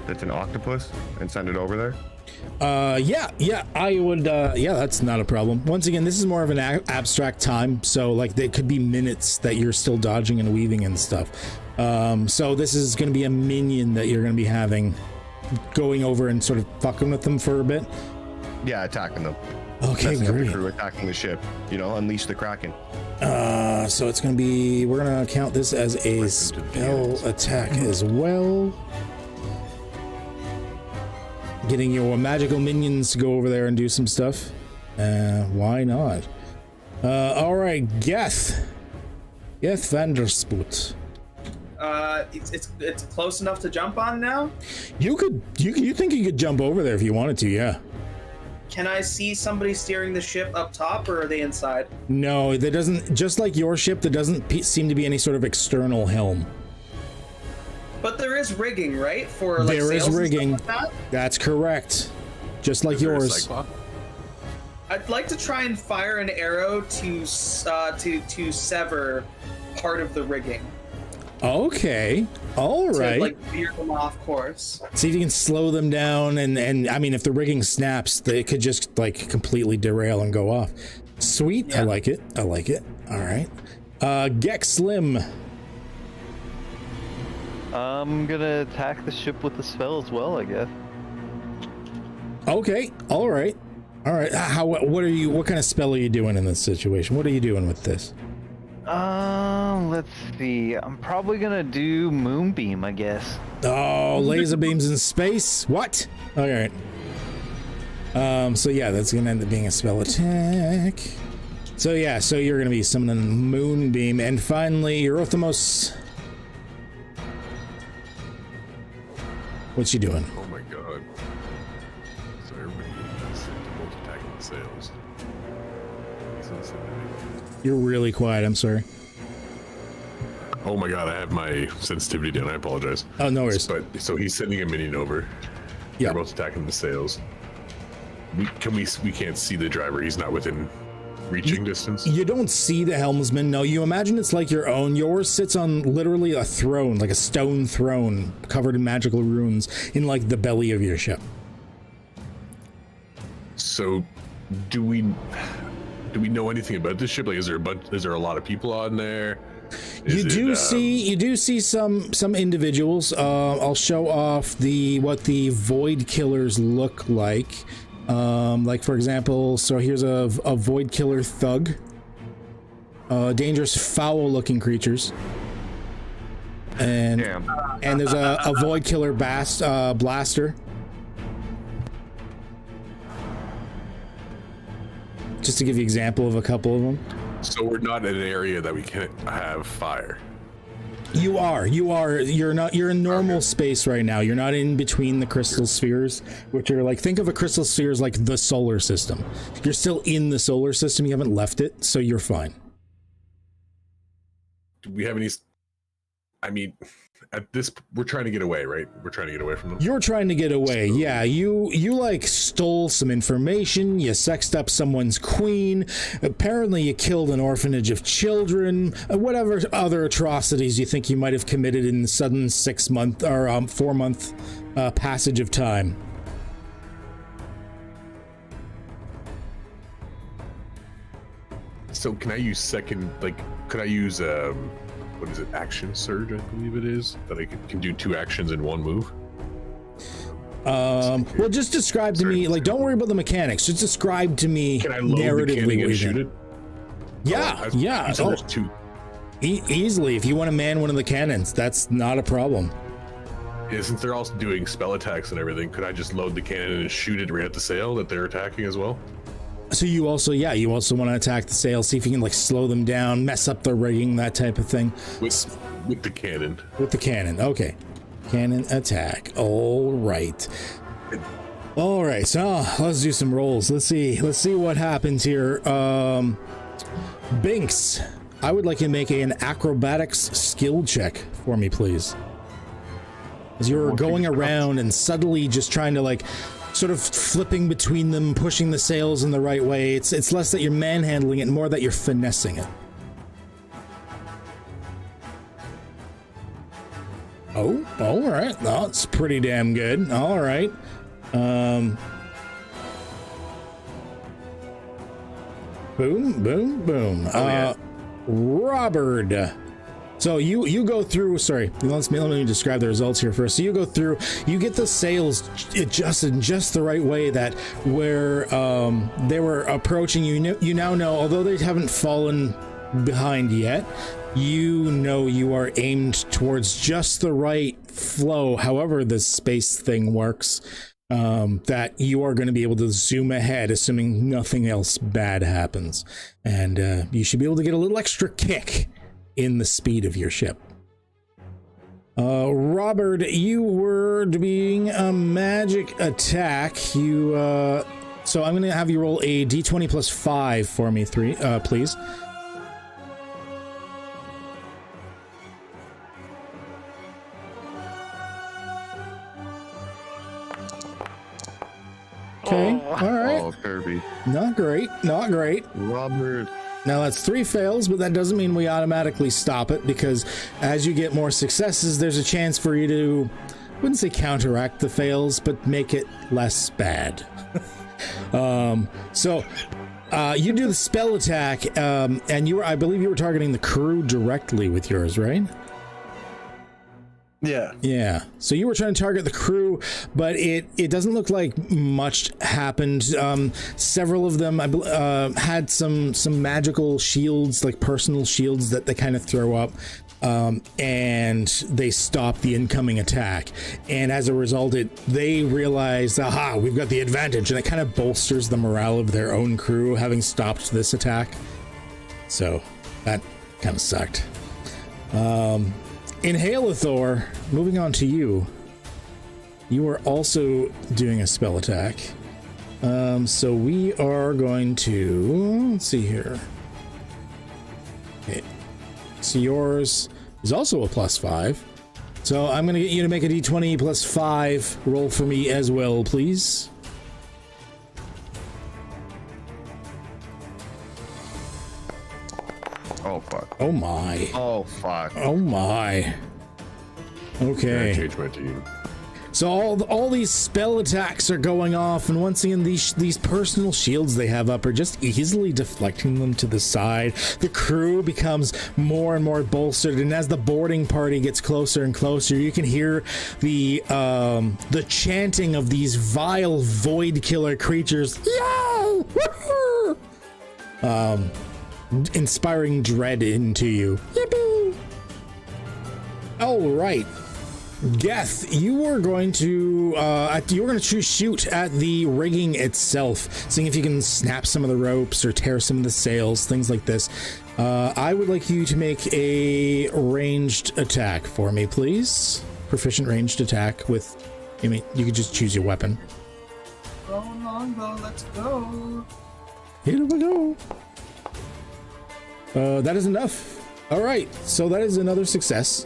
that's an octopus and send it over there? Yeah, I would, yeah, that's not a problem. Once again, this is more of an abstract time, so like there could be minutes that you're still dodging and weaving and stuff. So this is going to be a minion that you're going to be having going over and sort of fucking with them for a bit. Yeah, attacking them. Okay, Messing up great. the crew, attacking the ship, unleash the Kraken. So it's going to be, we're going to count this as a spell attack as well. Getting your magical minions to go over there and do some stuff. Why not? All right, Geth Vanderspoot. It's close enough to jump on now. You think you could jump over there if you wanted to? Yeah. Can I see somebody steering the ship up top, or are they inside? No, there doesn't. Just like your ship, there doesn't seem to be any sort of external helm. But there is rigging, right? For like there is sails rigging. and stuff like that? That's correct. Just like Is there a yours. Cyclops? I'd like to try and fire an arrow to sever part of the rigging. Okay. All right. To like veer them off course. See if you can slow them down, and I mean, if the rigging snaps, it could just like completely derail and go off. Sweet. Yeah. I like it. All right. Gex Slim. I'm gonna attack the ship with the spell as well, I guess. Okay. All right. What kind of spell are you doing in this situation? What are you doing with this? Let's see. I'm probably gonna do Moonbeam, I guess. Oh, laser beams in space. What? All right. So yeah, that's gonna end up being a spell attack. So yeah, so you're gonna be summoning Moonbeam, and finally, Eurothemos. What's she doing? Oh my god. So everybody is both attacking the sails. You're really quiet, I'm sorry. Oh my god, I have my sensitivity down, I apologize. Oh, no worries. But so he's sending a minion over. Yeah. They're both attacking the sails. We can't see the driver, he's not within reaching distance. You don't see the helmsman, no. You imagine it's like your own. Yours sits on literally a throne, like a stone throne, covered in magical runes, in like the belly of your ship. So, do we know anything about this ship? Like, is there a lot of people on there? You do see some individuals. I'll show off what the Void Killers look like. Like for example, so here's a Void Killer thug. Dangerous, foul-looking creatures. And there's a Void Killer blaster. Just to give you an example of a couple of them. So we're not in an area that we can't have fire. You're not. You're in normal space right now. You're not in between the crystal spheres, which are like, think of a crystal sphere as like the solar system. You're still in the solar system. You haven't left it, so you're fine. Do we have any? I mean, at this, we're trying to get away, right? We're trying to get away from them. You're trying to get away. Yeah, you like stole some information. You sexed up someone's queen. Apparently, you killed an orphanage of children. Whatever other atrocities you think you might have committed in the sudden 6 month or 4 month passage of time. So can I use could I use what is it, action surge, I believe it is, that I can do 2 actions in 1 move? Well, just describe to me, like, don't worry about the mechanics, just describe to me Can I load the narratively cannon what and you're shoot doing. it? Yeah, Oh, yeah. So there's 2. Easily, if you want to man one of the cannons, that's not a problem. Yeah, since they're also doing spell attacks and everything, could I just load the cannon and shoot it right at the sail that they're attacking as well? So you also want to attack the sail, see if you can like slow them down, mess up the rigging, that type of thing. With the cannon. With the cannon, okay. Cannon attack. All right. So let's do some rolls. Let's see what happens here. Binks, I would like you to make an acrobatics skill check for me, please. As you're going around and subtly just trying to like sort of flipping between them, pushing the sails in the right way. It's less that you're manhandling it, more that you're finessing it. Oh, all right. That's pretty damn good. All right. Boom, boom, boom. yeah. Robert. So you go through, sorry, let me describe the results here first. So you go through, you get the sails adjusted in just the right way that where they were approaching you. You now know, although they haven't fallen behind yet, you know you are aimed towards just the right flow, however this space thing works, that you are going to be able to zoom ahead, assuming nothing else bad happens. And you should be able to get a little extra kick in the speed of your ship. Robert, you were doing a magic attack. So I'm going to have you roll a d20 plus 5 for me, please. Okay, all right. Oh, Kirby. Not great, not great. Robert. Now that's 3 fails, but that doesn't mean we automatically stop it, because as you get more successes, there's a chance for you to, I wouldn't say counteract the fails, but make it less bad. You do the spell attack, and I believe you were targeting the crew directly with yours, right? Yeah. So you were trying to target the crew, but it doesn't look like much happened. Several of them had some magical shields, like personal shields that they kind of throw up, and they stop the incoming attack. And as a result, they realize, aha, we've got the advantage, and it kind of bolsters the morale of their own crew having stopped this attack. So that kind of sucked. Inhalathor, moving on to you. You are also doing a spell attack. So we are going to, let's see here. Okay. So yours is also a plus 5. So I'm going to get you to make a d20 plus 5 roll for me as well, please. Oh, fuck. Oh my. Oh, fuck. Oh my. I Okay. changed my team. So all these spell attacks are going off, and once again, these personal shields they have up are just easily deflecting them to the side. The crew becomes more and more bolstered, and as the boarding party gets closer and closer, you can hear the chanting of these vile void killer creatures. Yay! Woohoo! Inspiring dread into you. Yippee! All right. Geth, you are going to shoot at the rigging itself, seeing if you can snap some of the ropes or tear some of the sails, things like this. I would like you to make a ranged attack for me, please. Proficient ranged attack with, I mean, you can just choose your weapon. Going longbow, let's go. Here we go. That is enough. All right, so that is another success.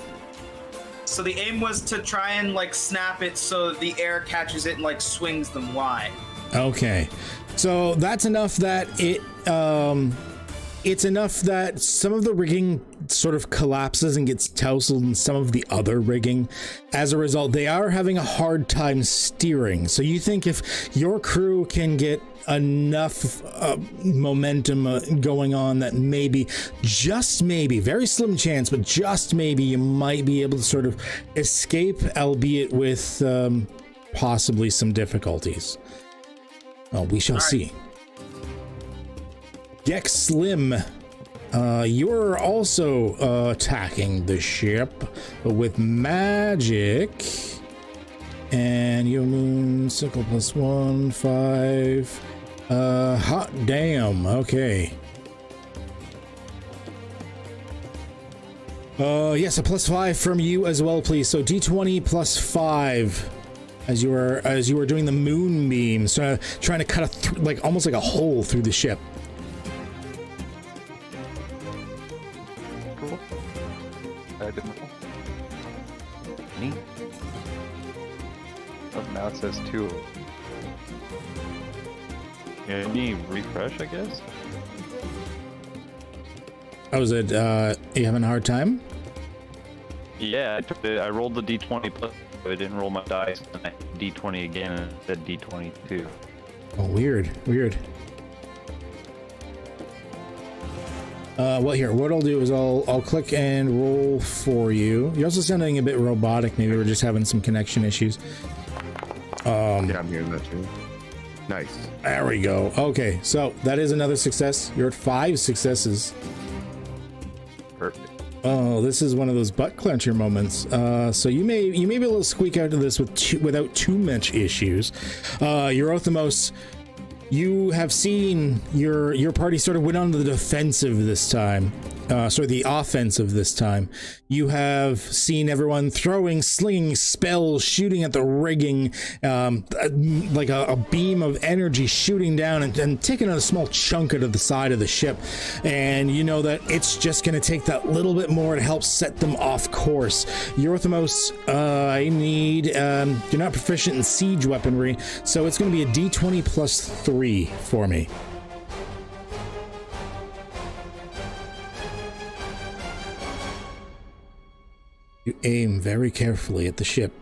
So the aim was to try and like snap it so the air catches it and like swings them wide. Okay, so that's enough that it's enough that some of the rigging sort of collapses and gets tousled in some of the other rigging. As a result, they are having a hard time steering. So you think if your crew can get enough momentum going on that maybe, just maybe, very slim chance, but just maybe you might be able to sort of escape, albeit with possibly some difficulties. Oh, we shall see. Gex Slim, you're also attacking the ship, but with magic. And your moon sickle +1, 5. Hot damn. Okay. Yes, a +5 from you as well, please. So D20 +5 as you were doing the moonbeam, so trying to cut like almost like a hole through the ship. Cool. I didn't know. Neat. Oh, now it says 2. Yeah, any refresh, I guess? Oh, is it, you having a hard time? Yeah, I rolled the D20 plus, but I didn't roll my dice, and I D20 again, and it said D22. Oh, weird. Well, here, what I'll do is I'll click and roll for you. You're also sounding a bit robotic. Maybe we're just having some connection issues. Yeah, I'm hearing that too. Nice. There we go. Okay, so that is another success. You're at 5 successes. Perfect. Oh, this is one of those butt clencher moments. So you may be able to squeak out of this without too much issues. Eurothemos, you have seen your party sort of went on the defensive this time. The offensive this time. You have seen everyone throwing, slinging spells, shooting at the rigging, like a beam of energy shooting down and taking a small chunk out of the side of the ship. And you know that it's just going to take that little bit more to help set them off course. Eurothemos, I need, you're not proficient in siege weaponry, so it's going to be a D20 +3 for me. You aim very carefully at the ship,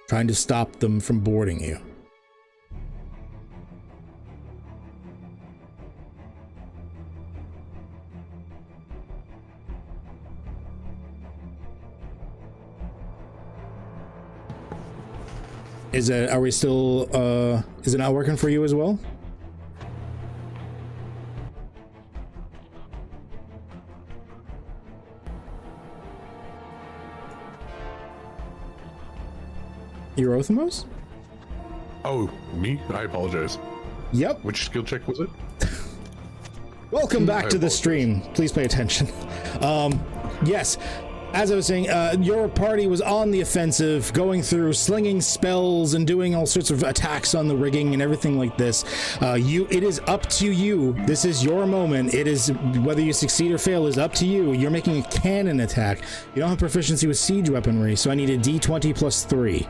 trying to stop them from boarding you. Is it not working for you as well? Eurothemos? Oh, me? I apologize. Yep. Which skill check was it? Welcome back to the stream. Please pay attention. Yes, as I was saying, your party was on the offensive, going through, slinging spells and doing all sorts of attacks on the rigging and everything like this. It is up to you. This is your moment. It is, whether you succeed or fail is up to you. You're making a cannon attack. You don't have proficiency with siege weaponry, so I need a D20 +3.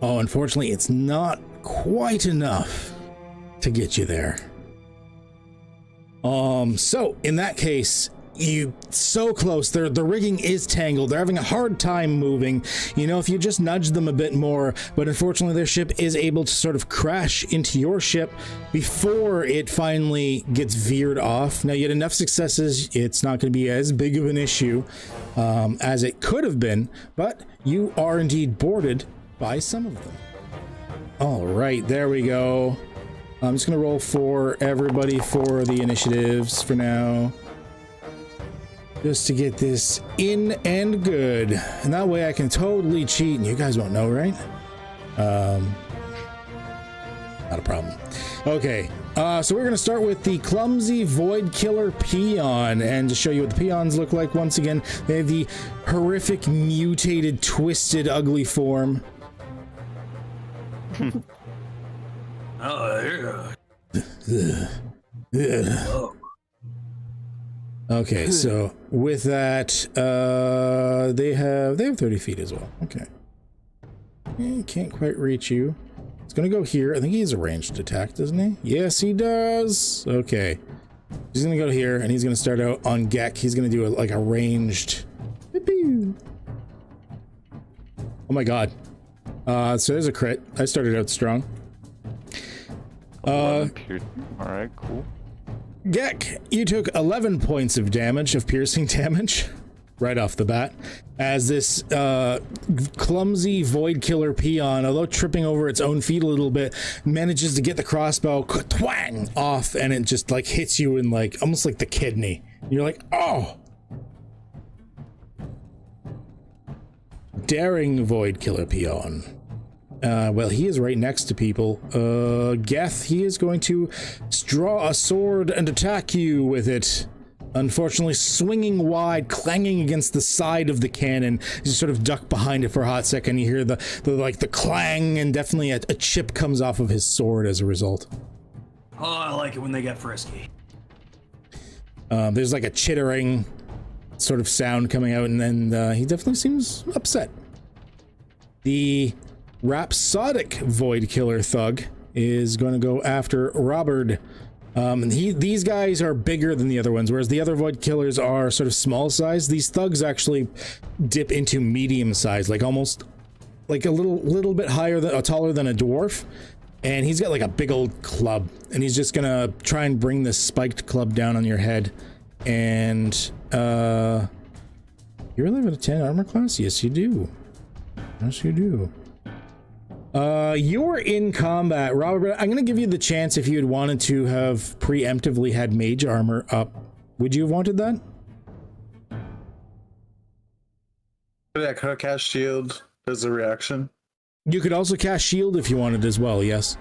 Oh, unfortunately, it's not quite enough to get you there. So in that case, so close. The rigging is tangled. They're having a hard time moving. You know, if you just nudge them a bit more, but unfortunately their ship is able to sort of crash into your ship before it finally gets veered off. Now, you had enough successes. It's not going to be as big of an issue as it could have been, but you are indeed boarded by some of them. All right, there we go. I'm just gonna roll for everybody for the initiatives for now. Just to get this in and good. And that way I can totally cheat and you guys won't know, right? Not a problem. Okay, so we're gonna start with the clumsy void killer peon, and to show you what the peons look like once again, they have the horrific, mutated, twisted, ugly form. Okay, so with that, they have 30 feet as well. Okay, can't quite reach you. It's gonna go here. I think he has a ranged attack, doesn't he? Yes, he does. Okay, he's gonna go here, and he's gonna start out on Gek. He's gonna do like a ranged. Oh my god! So there's a crit. I started out strong. All right, cool. Gek, you took 11 points of damage, of piercing damage, right off the bat, as this clumsy void killer peon, although tripping over its own feet a little bit, manages to get the crossbow twang off, and it just like hits you in like almost like the kidney. You're like, oh. Daring void killer peon. Well, he is right next to people. Geth, he is going to draw a sword and attack you with it. Unfortunately, swinging wide, clanging against the side of the cannon. You sort of duck behind it for a hot second. You hear the clang, and definitely a chip comes off of his sword as a result. Oh, I like it when they get frisky. There's like a chittering sort of sound coming out, and then he definitely seems upset. The Rhapsodic Void Killer Thug is going to go after Robert. And these guys are bigger than the other ones, whereas the other Void Killers are sort of small size. These thugs actually dip into medium size, like almost like a little bit higher than taller than a dwarf. And he's got like a big old club, and he's just gonna try and bring this spiked club down on your head. And you really have a 10 armor class? Yes, you do. Yes, you do. You're in combat, Robert. I'm gonna give you the chance if you had wanted to have preemptively had mage armor up. Would you have wanted that? Yeah, could I cast shield as a reaction? You could also cast shield if you wanted as well, yes.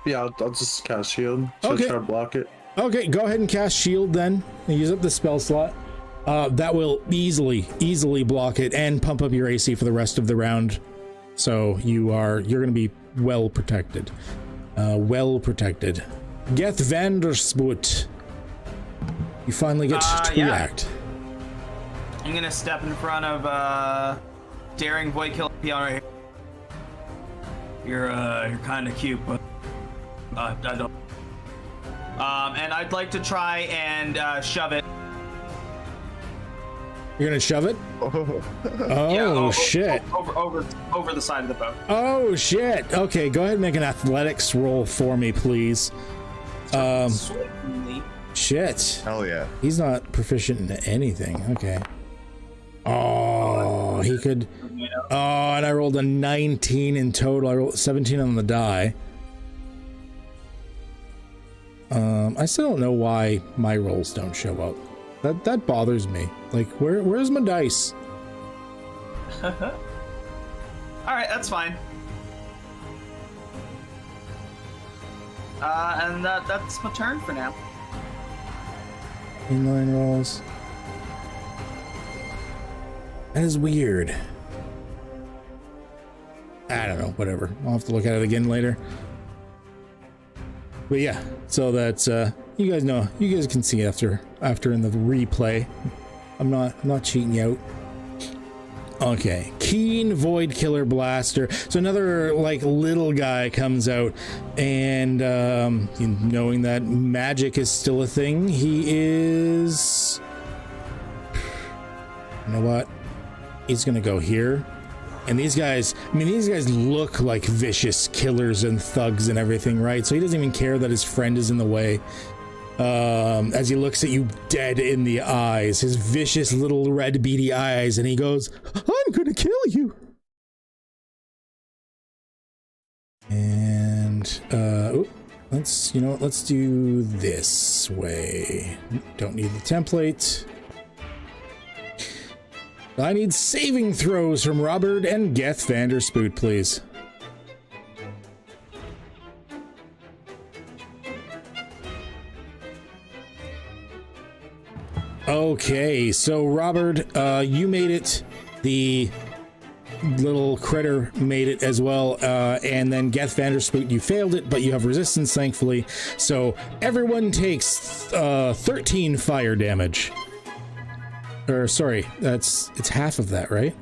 Yeah, I'll just cast shield. So Okay. try to block it. Okay, go ahead and cast shield then. And use up the spell slot. That will easily block it and pump up your AC for the rest of the round. So you're gonna be well protected. Well protected. Geth Vanderspoot. You finally get to react. I'm gonna step in front of Daring Void Killer Peon right here. You're kind of cute, but I don't. And I'd like to try and shove it. You're gonna shove it? Oh, Shit. Over the side of the boat. Oh shit. Okay, go ahead and make an athletics roll for me, please. Shit. hell yeah. He's not proficient in anything. Okay. Oh, he could. Oh, and I rolled a 19 in total. I rolled 17 on the die. I still don't know why my rolls don't show up. That bothers me. Like, where's my dice? All right, that's fine. And that's my turn for now. Inline rolls. That is weird. I don't know, whatever. I'll have to look at it again later. But yeah, so that's you guys know, you guys can see after in the replay. I'm not cheating you out. Okay, Keen Void Killer Blaster. So another like little guy comes out, and knowing that magic is still a thing, he is. You know what? He's gonna go here. And these guys, I mean, these guys look like vicious killers and thugs and everything, right? So he doesn't even care that his friend is in the way. As he looks at you dead in the eyes, his vicious little red beady eyes, and he goes, "I'm gonna kill you." And let's let's do this way. Don't need the template. I need saving throws from Robert and Geth Vanderspoot, please. Okay, so Robert, you made it. The little critter made it as well, and then Geth Vanderspoot, you failed it, but you have resistance, thankfully. So everyone takes 13 fire damage. Or sorry, it's half of that, right?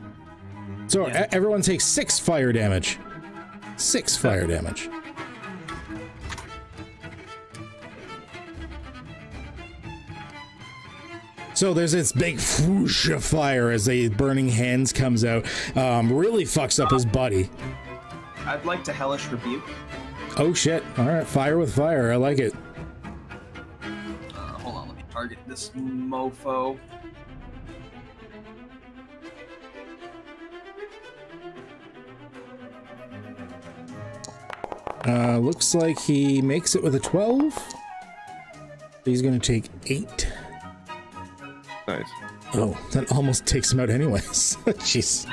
So everyone takes 6 fire damage. 6 fire damage. So there's this big whoosh of fire as the burning hands comes out. Really fucks up his buddy. I'd like to hellish rebuke. Oh shit! All right, fire with fire. I like it. Hold on, let me target this mofo. Looks like he makes it with a 12. He's gonna take 8. Nice. Oh, that almost takes him out anyways. Jeez.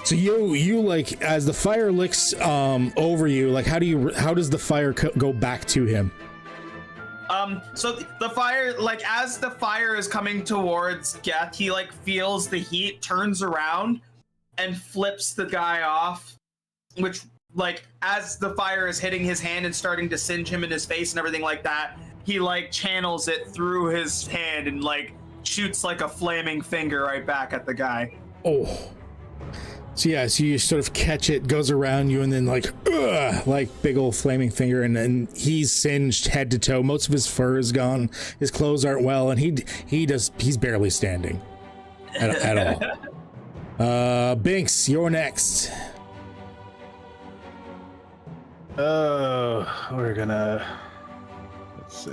So you like, as the fire licks over you, like how does the fire go back to him? So the fire, like as the fire is coming towards Geth, he like feels the heat, turns around, and flips the guy off, which like as the fire is hitting his hand and starting to singe him in his face and everything like that, he like channels it through his hand and like shoots like a flaming finger right back at the guy. Oh. So yeah, so you sort of catch it, goes around you, and then like big old flaming finger, and then he's singed head to toe. Most of his fur is gone. His clothes aren't well, and he's barely standing at all. Binks, you're next. Oh, we're gonna, let's see.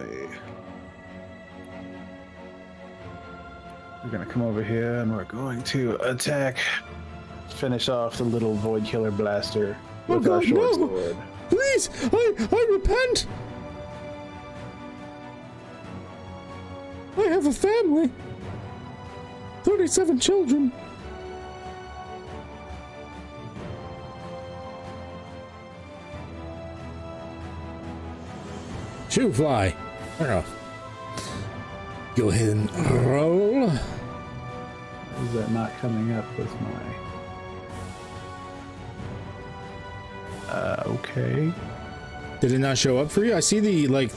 We're gonna come over here and we're going to attack, finish off the little Void Killer Blaster with our short sword. Please, I repent. I have a family. 37 children. Shoe fly. Go ahead and roll. Is that not coming up with my... okay. Did it not show up for you? I see the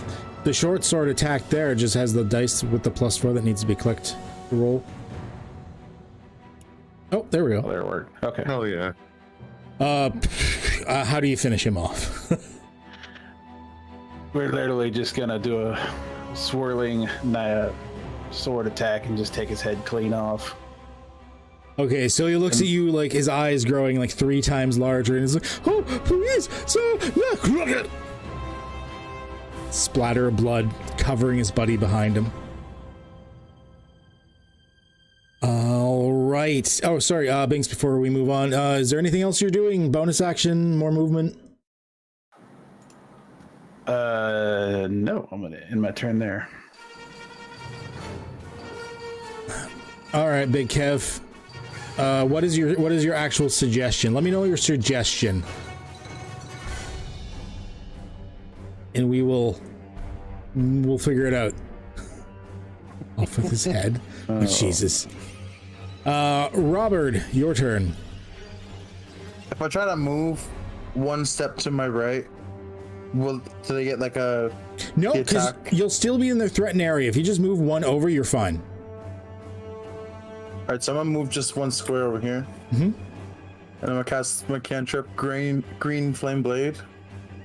short sword attack there. It just has the dice with the +4 that needs to be clicked to roll. Oh, there we go. Oh, there it worked. Okay. Hell yeah. How do you finish him off? We're literally just gonna do a swirling sword attack and just take his head clean off. Okay, so he looks at you like his eyes growing like 3 times larger, and he's like, "Oh, please, sir, look at it!" Splatter of blood covering his buddy behind him. All right. Oh, sorry, Binks. Before we move on, is there anything else you're doing? Bonus action, more movement? No, I'm gonna end my turn there. All right, Big Kev. What is your actual suggestion? Let me know your suggestion, and we'll figure it out. Off with his head. Oh, Jesus. Robert, your turn. If I try to move 1 step to my right, do they get like a... No, because you'll still be in their threatened area. If you just move 1 over, you're fine. Alright, so I'm gonna move just 1 square over here. Mm-hmm. And I'm gonna cast my cantrip, green flame blade.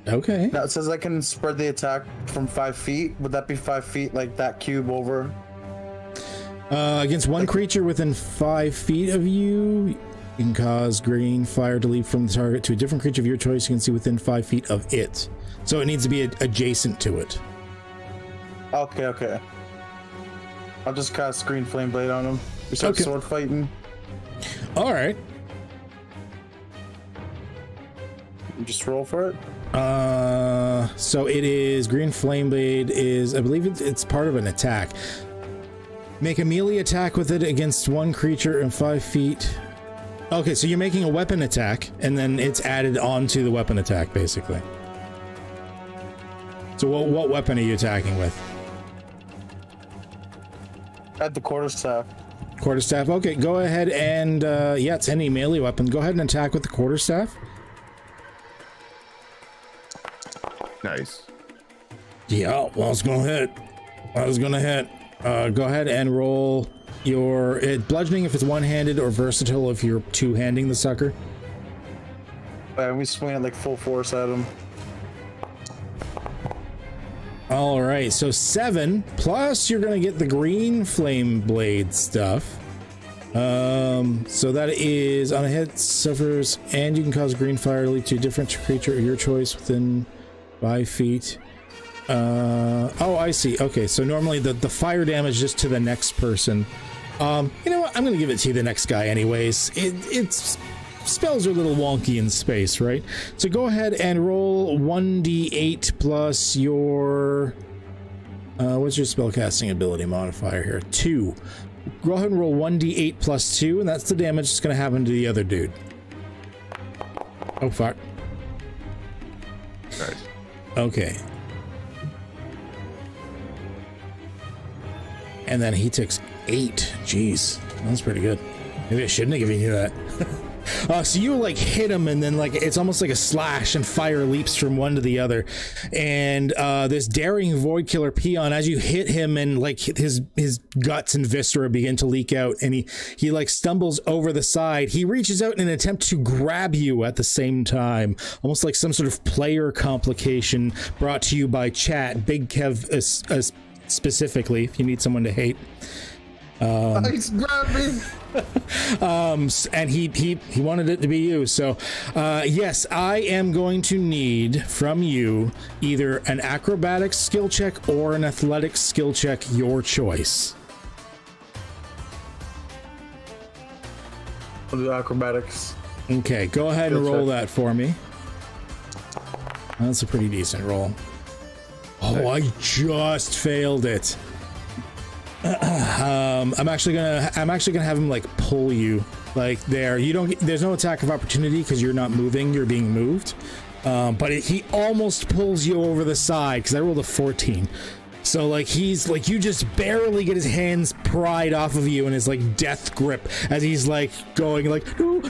Okay. Now it says I can spread the attack from 5 feet. Would that be 5 feet, like that cube over? Against one creature within 5 feet of you, you can cause green fire to leap from the target to a different creature of your choice you can see within 5 feet of it. So it needs to be adjacent to it. Okay. I'll just cast green flame blade on him. We start sword fighting. All right. Just roll for it. So it is green flame blade is, I believe it's part of an attack. Make a melee attack with it against one creature in 5 feet. Okay, so you're making a weapon attack, and then it's added onto the weapon attack, basically. So what weapon are you attacking with? At the quarterstaff. Quarterstaff. Okay, go ahead and yeah, it's any melee weapon. Go ahead and attack with the quarterstaff. Nice. Yeah, well, it's gonna hit. I was gonna hit. Go ahead and roll your bludgeoning if it's one-handed, or versatile if you're two-handing the sucker. And we swing it like full force at him. All right, so 7 plus you're gonna get the green flame blade stuff. So that is on a hit, suffers, and you can cause green fire to lead to a different creature of your choice within 5 feet. Oh, I see. Okay, so normally the fire damage is to the next person. You know what? I'm gonna give it to the next guy anyways. It's spells are a little wonky in space, right? So go ahead and roll 1d8 plus your what's your spellcasting ability modifier here? 2. Go ahead and roll 1d8 plus 2, and that's the damage that's gonna happen to the other dude. Oh fuck. Nice. Okay. And then he takes 8. Jeez, that's pretty good. Maybe I shouldn't have given you that. So you like hit him, and then like it's almost like a slash, and fire leaps from one to the other. And this daring void killer peon, as you hit him, and like his guts and viscera begin to leak out, and he like stumbles over the side. He reaches out in an attempt to grab you at the same time, almost like some sort of player complication brought to you by chat. Big Kev specifically, if you need someone to hate. He's grabbed me. And he wanted it to be you. So yes, I am going to need from you either an acrobatics skill check or an athletics skill check, your choice. I'll do acrobatics. Okay, go ahead and roll that for me. That's a pretty decent roll. Oh, I just failed it. I'm actually gonna have him like pull you like there. There's no attack of opportunity because you're not moving, you're being moved. But he almost pulls you over the side because I rolled a 14. So like he's like, you just barely get his hands pried off of you in his like death grip as he's like going like no,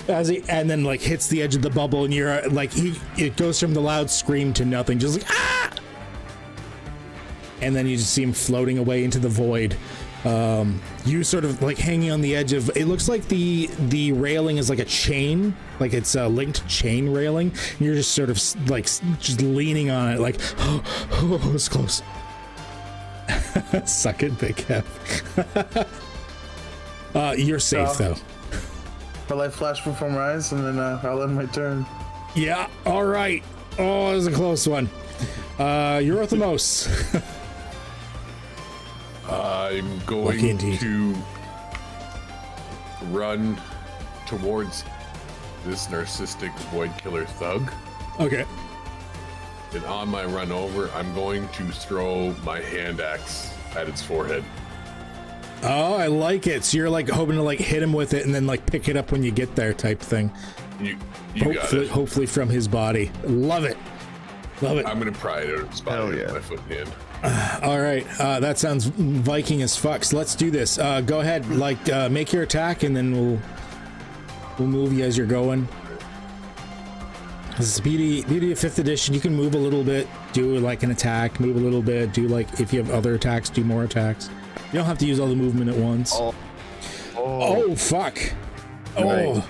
as he, and then like hits the edge of the bubble, and you're like it goes from the loud scream to nothing, just like ah! And then you just see him floating away into the void. You sort of like hanging on the edge of, it looks like the railing is like a chain, like it's a linked chain railing. And you're just sort of like just leaning on it like, oh, it's close. Suck it, Big Kev. You're safe though. Will I flash from rise, and then I'll end my turn. Yeah, all right. Oh, it was a close one. Eurythmos. I'm going to run towards this narcissistic void killer thug. Okay. And on my run over, I'm going to throw my hand axe at its forehead. Oh, I like it. So you're like hoping to like hit him with it and then like pick it up when you get there type thing. You got it. Hopefully from his body. Love it. Love it. I'm going to pry it out of his body with my foot and hand. All right, that sounds Viking as fuck. So let's do this. Go ahead, like make your attack, and then we'll move you as you're going. This is the beauty of 5th edition. You can move a little bit, do like an attack, move a little bit, do like if you have other attacks, do more attacks. You don't have to use all the movement at once. Oh fuck! Oh,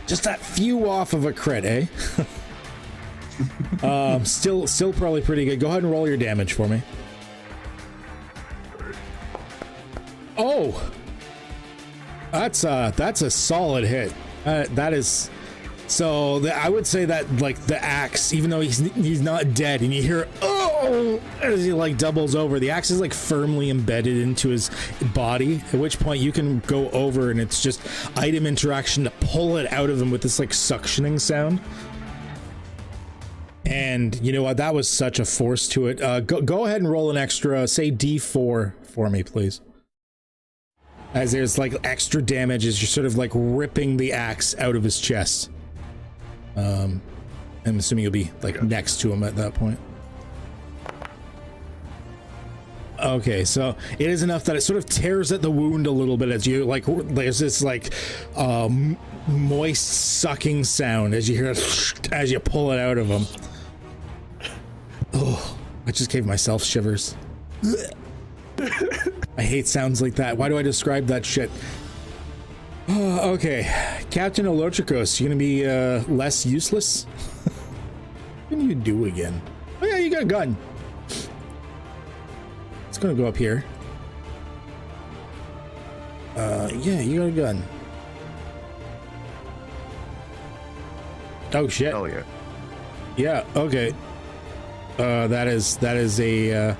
just that few off of a crit, eh? Still probably pretty good. Go ahead and roll your damage for me. Oh, that's a solid hit. That is, so I would say that like the axe, even though he's not dead, and you hear oh, as he like doubles over. The axe is like firmly embedded into his body, at which point you can go over and it's just item interaction to pull it out of him with this like suctioning sound. And you know what? That was such a force to it. Go ahead and roll an extra, say D4 for me, please. As there's like extra damage as you're sort of like ripping the axe out of his chest. I'm assuming you'll be like next to him at that point. Okay, so it is enough that it sort of tears at the wound a little bit as you like, there's this like moist sucking sound as you hear it as you pull it out of him. Oh, I just gave myself shivers. I hate sounds like that. Why do I describe that shit? Okay, Captain Olotrikos, you gonna be less useless? What can you do again? Oh yeah, you got a gun. It's gonna go up here. Yeah, you got a gun. Oh shit. Hell yeah. Yeah, okay. That is a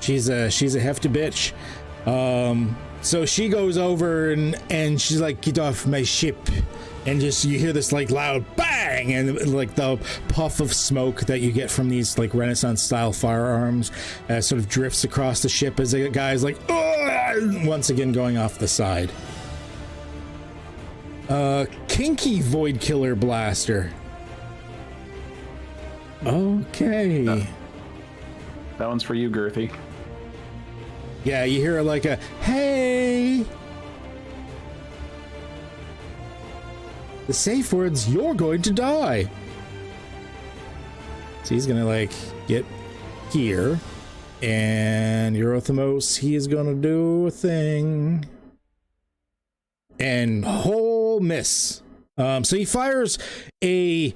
she's a hefty bitch. So she goes over and she's like, get off my ship, and just you hear this like loud bang and like the puff of smoke that you get from these like Renaissance style firearms sort of drifts across the ship as the guy's like, ugh, once again going off the side. Kinky Void Killer Blaster. Okay. That one's for you, Girthy. Yeah, you hear like a, hey! The safe word's, you're going to die. So he's gonna like get here, and Eurothemos, he is gonna do a thing. And whole miss. So he fires a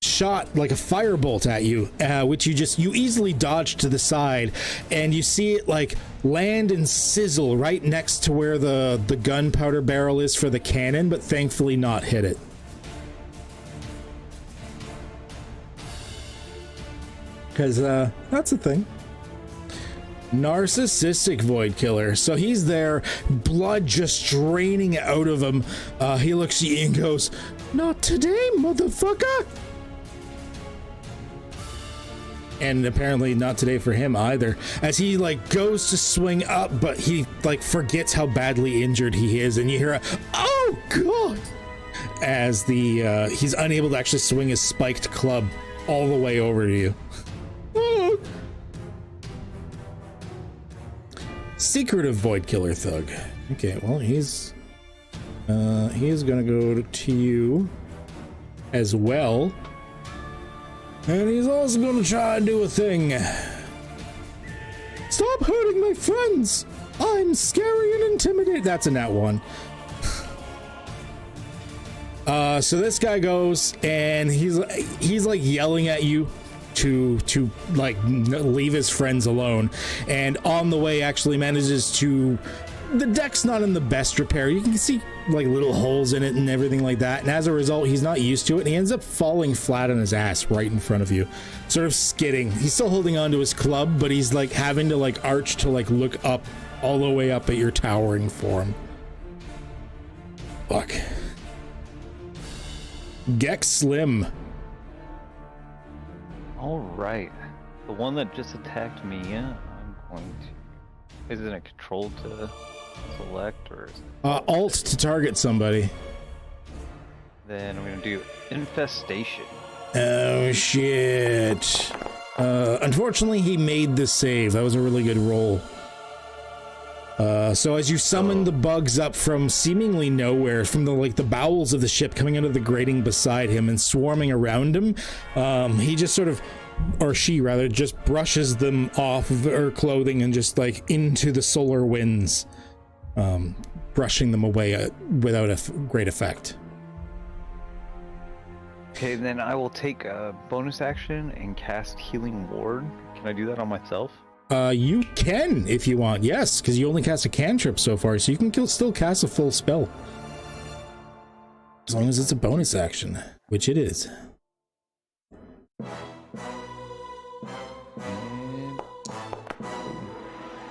shot like a firebolt at you, which you easily dodge to the side, and you see it like land and sizzle right next to where the gunpowder barrel is for the cannon, but thankfully not hit it. Because that's a thing. Narcissistic Void Killer. So he's there, blood just draining out of him. He looks at you and goes, "Not today, motherfucker!" And apparently not today for him either, as he like goes to swing up, but he like forgets how badly injured he is, and you hear a, "Oh god!" as the he's unable to actually swing his spiked club all the way over to you. Secretive Void Killer Thug. Okay, well he's gonna go to you as well, and he's also gonna try and do a thing. Stop hurting my friends! I'm scary and intimidating. That's a nat 1. So this guy goes and he's like yelling at you to like leave his friends alone, and on the way actually manages to, the deck's not in the best repair, you can see like little holes in it and everything like that, and as a result he's not used to it and he ends up falling flat on his ass right in front of you, sort of skidding. He's still holding on to his club, but he's like having to like arch to like look up all the way up at your towering form. Fuck. Gex Slim. All right, the one that just attacked me, I'm going to. Is it a control to select, or is it... Alt to target somebody. Then I'm gonna do infestation. Oh shit! Unfortunately, he made the save. That was a really good roll. So as you summon the bugs up from seemingly nowhere, from the bowels of the ship, coming out of the grating beside him and swarming around him, he just sort of, or she rather, just brushes them off of her clothing and just like into the solar winds, brushing them away without a great effect. Okay, then I will take a bonus action and cast Healing Ward. Can I do that on myself? You can if you want, yes, because you only cast a cantrip so far, so you can still cast a full spell. As long as it's a bonus action, which it is.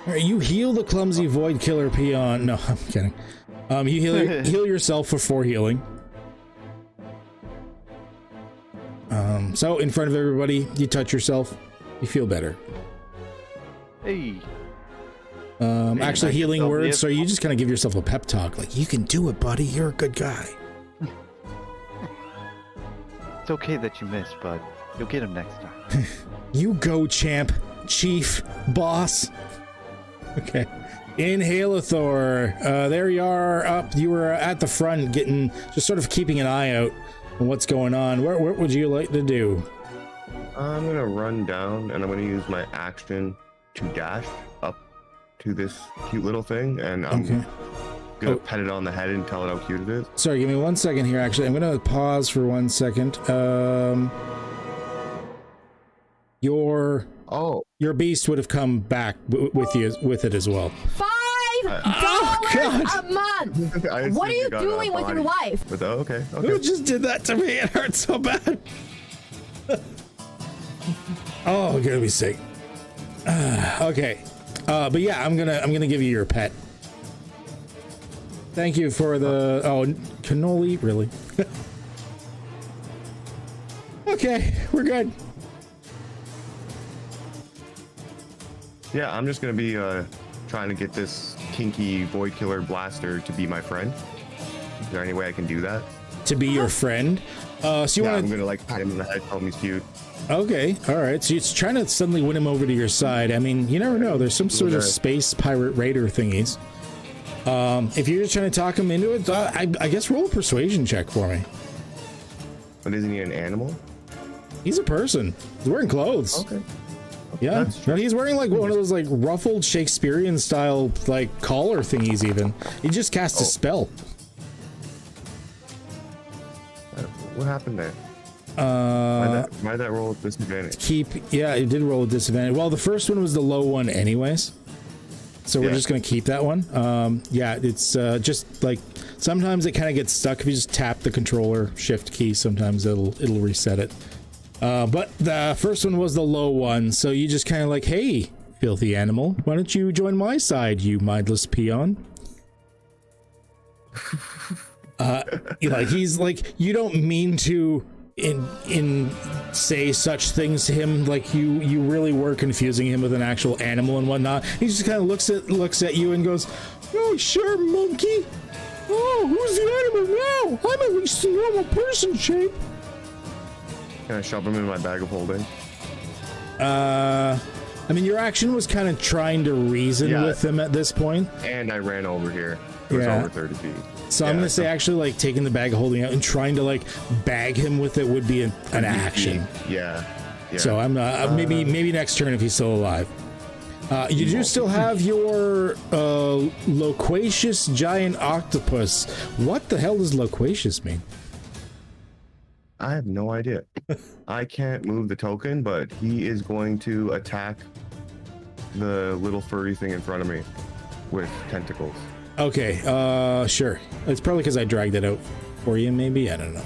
All right, you heal the clumsy void killer peon. No, I'm kidding. You heal yourself for 4 healing. So in front of everybody, you touch yourself. You feel better. Hey. Actually, healing words. So you just kind of give yourself a pep talk, like you can do it, buddy. You're a good guy. It's okay that you missed, bud. You'll get him next time. You go, champ, chief, boss. Okay. Inhalathor. There you are up. You were at the front just sort of keeping an eye out on what's going on. What would you like to do? I'm gonna run down and I'm gonna use my action to dash up to this cute little thing, and I'm gonna pet it on the head and tell it how cute it is. Sorry, give me 1 second here. Actually, I'm gonna pause for 1 second. Your beast would have come back with it as well. $5 a month. What are you doing with your wife? But, okay. Who just did that to me? It hurts so bad. Oh, I'm gonna be sick. Okay, but yeah, I'm gonna give you your pet. Thank you for the cannoli, really. Okay, we're good. Yeah, I'm just gonna be trying to get this kinky void killer blaster to be my friend. Is there any way I can do that? To be your friend? So you want to? I'm gonna like pat him in the head, tell him he's cute. Okay, all right. So you're trying to suddenly win him over to your side. I mean, you never know. There's some sort of space pirate raider thingies. If you're just trying to talk him into it, I guess roll a persuasion check for me. But isn't he an animal? He's a person. He's wearing clothes. Okay. Yeah, no, he's wearing like one of those like ruffled Shakespearean style like collar thingies. Even he just cast a spell. What happened there? Why that roll at disadvantage? Yeah, it did roll a disadvantage. Well, the first one was the low one, anyways. So we're just gonna keep that one. Yeah, it's just like sometimes it kind of gets stuck if you just tap the controller shift key. Sometimes it'll reset it. But the first one was the low one, so you just kind of like, hey, filthy animal, why don't you join my side, you mindless peon? He's like, you don't mean to say such things to him, like you really were confusing him with an actual animal and whatnot. He just kind of looks at you and goes, oh sure, monkey. Oh, who's the animal now? I'm at least a normal person shape. Can I shove him in my bag of holding? I mean, your action was kind of trying to reason with him at this point. And I ran over here. It was over 30 feet. So I'm gonna say actually like taking the bag of holding out and trying to like bag him with it would be an action. Yeah. So I'm maybe next turn if he's still alive. You do still have your loquacious giant octopus. What the hell does loquacious mean? I have no idea. I can't move the token, but he is going to attack the little furry thing in front of me with tentacles. Okay, sure. It's probably because I dragged it out for you, maybe? I don't know.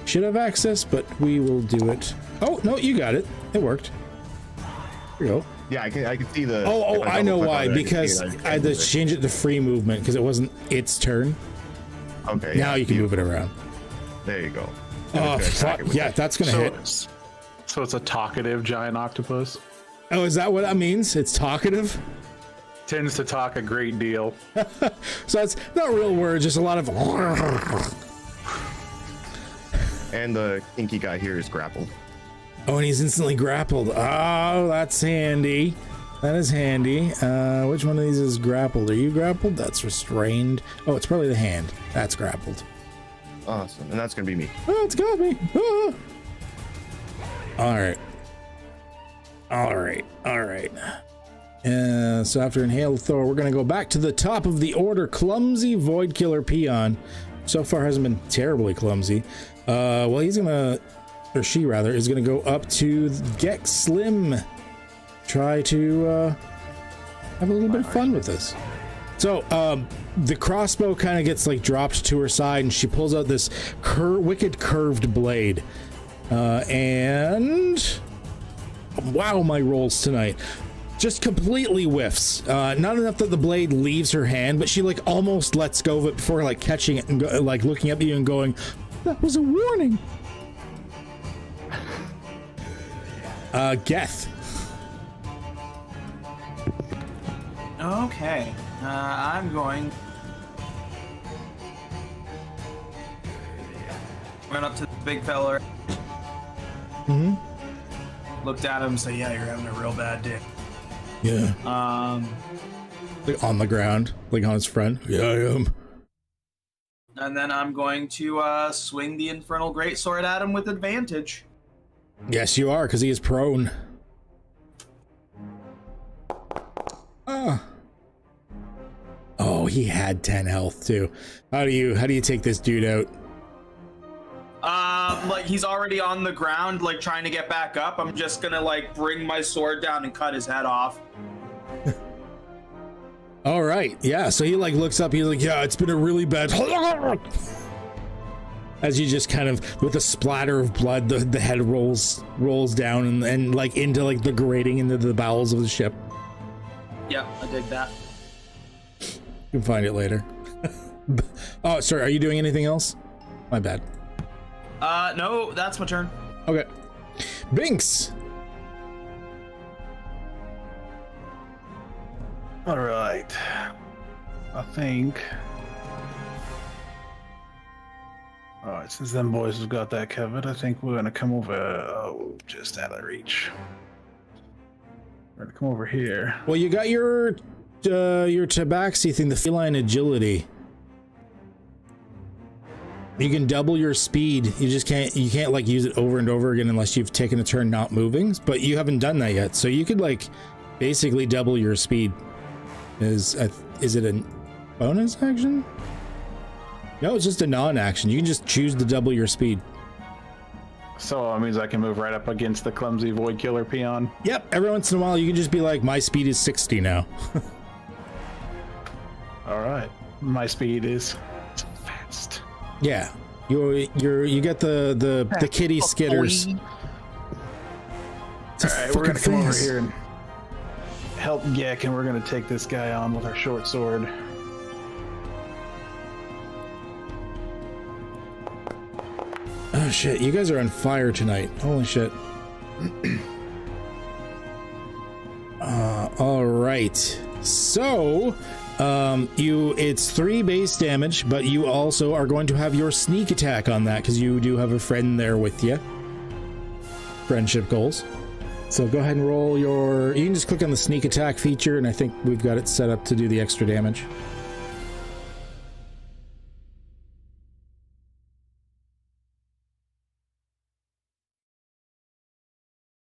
Should have access, but we will do it. Oh, no, you got it. It worked. Here you go. Yeah, I can see the... Oh, I know why. Because I had to change it to free movement because it wasn't its turn. Okay. Now you can move it around. There you go. Oh, fuck. Yeah, that's going to hit. So it's a talkative giant octopus? Oh, is that what that means? It's talkative? Tends to talk a great deal. So it's not real words, just a lot of... And the kinky guy here is grappled. Oh, and he's instantly grappled. Oh, that's handy. That is handy. Which one of these is grappled? Are you grappled? That's restrained. Oh, it's probably the hand. That's grappled. Awesome. And that's going to be me. Oh, it's got me. Oh. All right. So after Inhale Thor, we're going to go back to the top of the order. Clumsy Void Killer Peon. So far hasn't been terribly clumsy. Well, he's going to, or she rather, is going to go up to Gex Slim. Try to have a little bit of fun with this. So, the crossbow kind of gets like dropped to her side and she pulls out this wicked curved blade. And wow, my rolls tonight. just completely whiffs. Not enough that the blade leaves her hand, but she like almost lets go of it before like catching it and like looking up at you and going, "That was a warning." Geth. Okay. I'm going. Run up to the big fella. Mm-hmm. Looked at him and say, "Yeah, you're having a real bad day." Yeah. Like on the ground, like on his friend. Yeah, I am. And then I'm going to swing the infernal greatsword at him with advantage. Yes, you are, because he is prone. Oh, he had 10 health too. How do you take this dude out? Like he's already on the ground, like trying to get back up. I'm just gonna like bring my sword down and cut his head off. All right, yeah. So he like looks up. He's like, "Yeah, it's been a really bad." As you just kind of, with a splatter of blood, the head rolls down and like into like the grating into the bowels of the ship. Yep, I dig that. You can find it later. Oh, sorry. Are you doing anything else? My bad. No, that's my turn. Okay. Binks. All right. I think. All right, since them boys have got that covered, I think we're gonna come over. Just out of reach. We're gonna come over here. Well, you got your tabaxi thing, the feline agility. You can double your speed. You can't like use it over and over again unless you've taken a turn not moving, but you haven't done that yet. So you could like basically double your speed. Is it a bonus action? No, it's just a non-action. You can just choose to double your speed. So it means I can move right up against the clumsy void killer peon. Yep, every once in a while you can just be like, my speed is 60 now. All right, my speed is fast. Yeah, you get the kitty skitters. All right, we're gonna come over here and help Gek, and we're gonna take this guy on with our short sword. Oh shit, you guys are on fire tonight. Holy shit. All right. So, it's 3 base damage, but you also are going to have your sneak attack on that because you do have a friend there with you. Friendship goals. So go ahead and roll you can just click on the sneak attack feature, and I think we've got it set up to do the extra damage.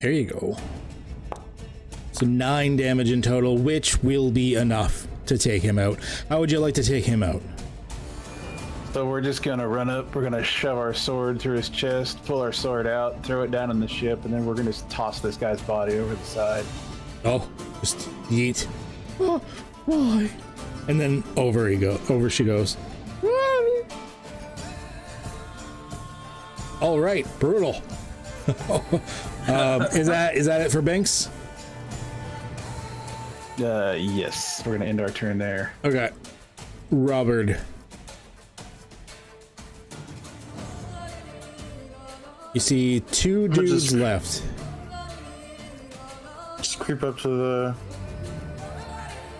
There you go. So 9 damage in total, which will be enough to take him out. How would you like to take him out? So we're just gonna run up, we're gonna shove our sword through his chest, pull our sword out, throw it down on the ship, and then we're gonna just toss this guy's body over the side. Oh, just yeet. Oh, why? And then over she goes. All right, brutal. Is that it for Binks? Yes, we're gonna end our turn there. Okay, Robert. You see 2 dudes left. Just creep up to the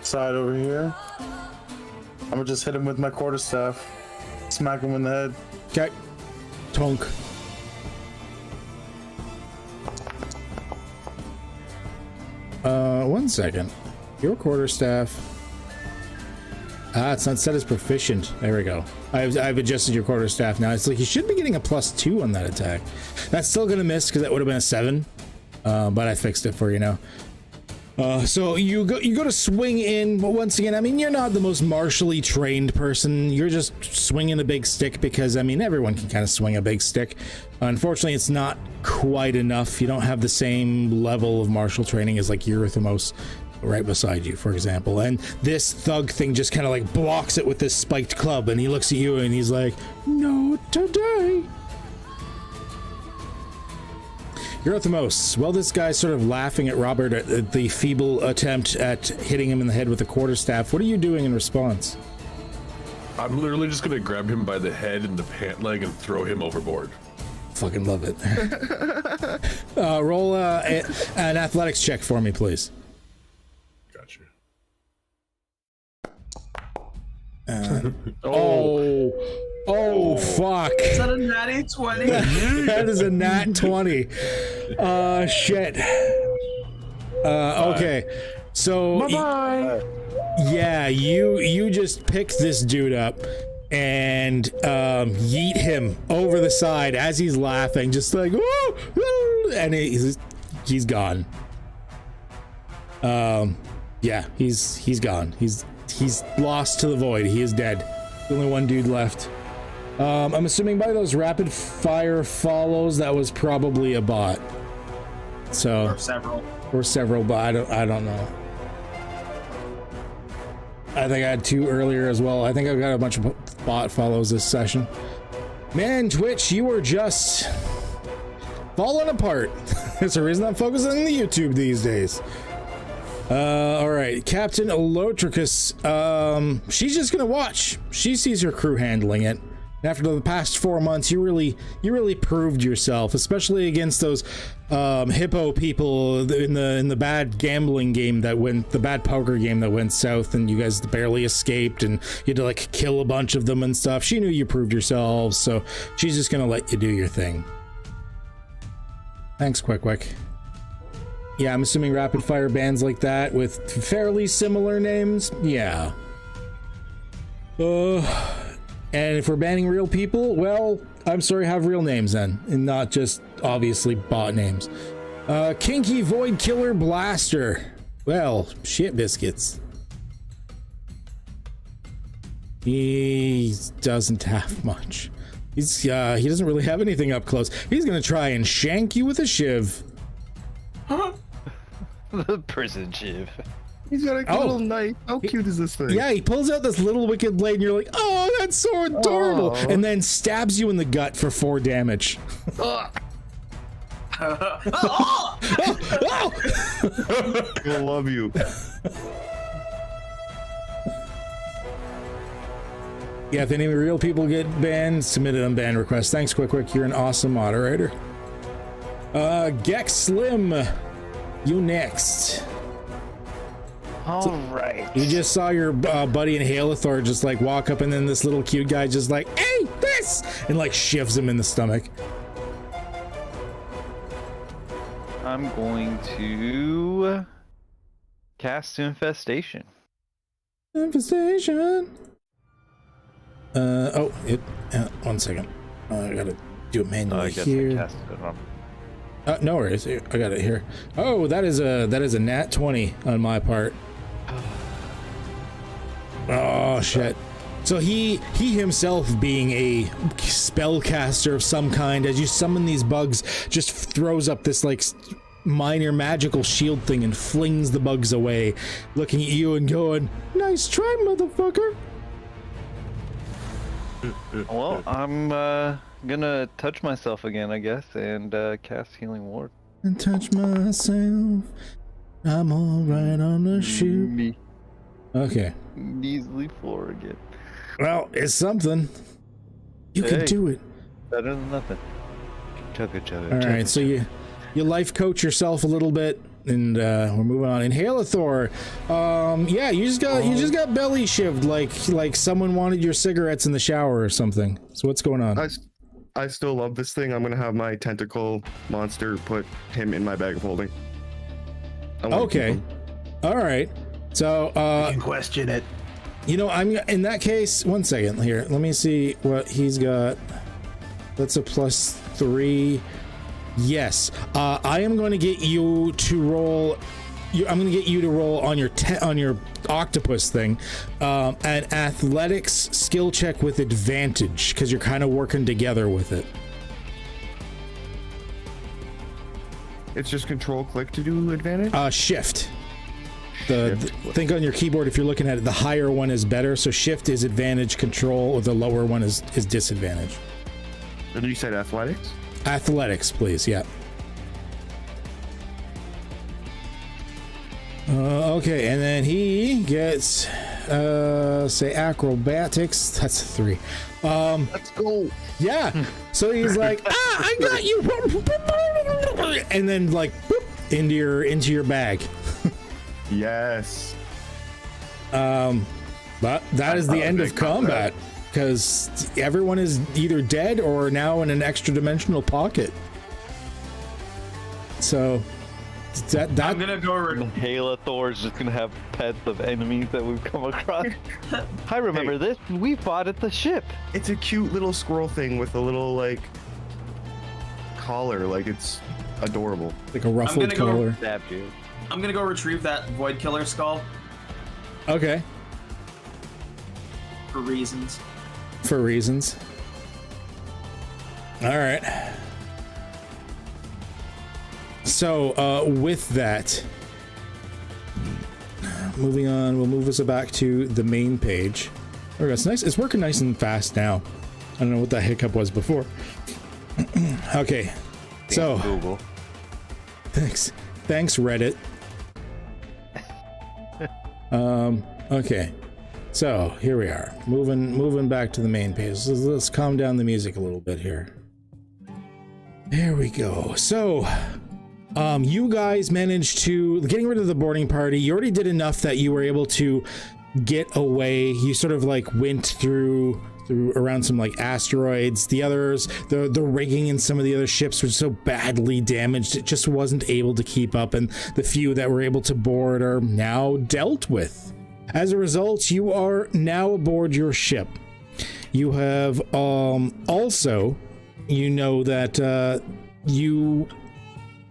side over here. I'm gonna just hit him with my quarterstaff. Smack him in the head. Okay. Tonk. One second. Your quarterstaff. It's not set as proficient. There we go. I've adjusted your quarterstaff now. It's like you should be getting a +2 on that attack. That's still gonna miss because that would have been a 7. But I fixed it for you now. So you go to swing in, but once again, I mean, you're not the most martially trained person. You're just swinging a big stick because, I mean, everyone can kind of swing a big stick. Unfortunately, it's not quite enough. You don't have the same level of martial training as like Eurythmos right beside you, for example. And this thug thing just kind of like blocks it with this spiked club, and he looks at you and he's like, "No today." Eurythmos, well, this guy's sort of laughing at Robert at the feeble attempt at hitting him in the head with a quarterstaff. What are you doing in response? I'm literally just gonna grab him by the head and the pant leg and throw him overboard. Fucking love it. Roll an athletics check for me, please. Gotcha. Oh, fuck. Is that a natty 20? That is a nat 20. Shit. Okay. So Bye-bye. yeah, you just pick this dude up and yeet him over the side as he's laughing, just like woo, woo, and he's gone. Yeah, he's gone. He's lost to the void. He is dead. There's only one dude left. I'm assuming by those rapid fire follows that was probably a bot. So or several, but I don't know. I think I had 2 earlier as well. I think I've got a bunch of bot follows this session. Man, Twitch, you are just falling apart. There's a reason I'm focusing on the YouTube these days. All right, Captain Elotricus. She's just gonna watch. She sees her crew handling it. After the past 4 months, you really proved yourself, especially against those hippo people in the bad gambling game that went, the bad poker game that went south, and you guys barely escaped, and you had to like kill a bunch of them and stuff. She knew you proved yourselves, so she's just gonna let you do your thing. Thanks, Quick. Yeah, I'm assuming rapid fire bands like that with fairly similar names. Yeah. And if we're banning real people, well, I'm sorry, have real names then, and not just obviously bot names. Kinky Void Killer Blaster. Well, shit biscuits. He doesn't have much. He doesn't really have anything up close. He's gonna try and shank you with a shiv. The prison shiv. He's got a little knife. How cute is this thing? Yeah, he pulls out this little wicked blade and you're like, oh, that's so adorable. Aww. And then stabs you in the gut for 4 damage. I love you. Yeah, if any real people get banned, submit an unbanned request. Thanks, Quick. You're an awesome moderator. Gex Slim, you next. All right. You just saw your buddy in Halethor just like walk up, and then this little cute guy just like, hey, this, and like shivs him in the stomach. I'm going to cast Infestation. Infestation. One second. I gotta do it manually I guess here. I cast it on. No worries. I got it here. Oh, that is a nat 20 on my part. Oh shit. So he himself, being a spellcaster of some kind, as you summon these bugs, just throws up this like minor magical shield thing and flings the bugs away, looking at you and going, nice try, motherfucker. Well, I'm gonna touch myself again, I guess, and cast Healing Ward. And touch myself. I'm all right on the shoe. Me. Okay. Easily 4 again. Well, it's something. You can Hey. do it. Better than nothing. Chugga. All right, so you life coach yourself a little bit, and we're moving on. In Halethor, yeah, you just got belly shivved like someone wanted your cigarettes in the shower or something. So what's going on? I still love this thing. I'm gonna have my tentacle monster put him in my bag of holding. I wanna keep Okay. him. All right. So You can question it. you know, I'm in that case. 1 second here. Let me see what he's got. That's a +3. Yes, I am going to get you to roll. I'm going to get you to roll on your octopus thing, an athletics skill check with advantage, because you're kind of working together with it. It's just control click to do advantage. Shift. Think on your keyboard, if you're looking at it, the higher one is better. So shift is advantage, control, or the lower one is disadvantage. And you said athletics. Athletics, please. Yeah. Okay, and then he gets, say acrobatics. That's a 3. Let's go. Yeah. So he's like, I got you. And then like, boop, into your bag. Yes. But that is the end of combat because everyone is either dead or now in an extra dimensional pocket. So I'm gonna go. Halo Thor's just gonna have pets of enemies that we've come across. I remember this. We fought at the ship. It's a cute little squirrel thing with a little like collar. Like it's adorable. Like a ruffled collar. I'm gonna go retrieve that Void Killer skull. Okay. For reasons. All right. So, with that, moving on, we'll move us back to the main page. There we go. It's nice. It's working nice and fast now. I don't know what that hiccup was before. Okay. So, Google. Thanks, Reddit. Okay. So here we are, moving back to the main page. Let's calm down the music a little bit here. There we go. So, you guys managed to getting rid of the boarding party. You already did enough that you were able to get away. You sort of like went through around some like asteroids. The others, the rigging in some of the other ships was so badly damaged it just wasn't able to keep up, and the few that were able to board are now dealt with. As a result, you are now aboard your ship. You have also, you know that you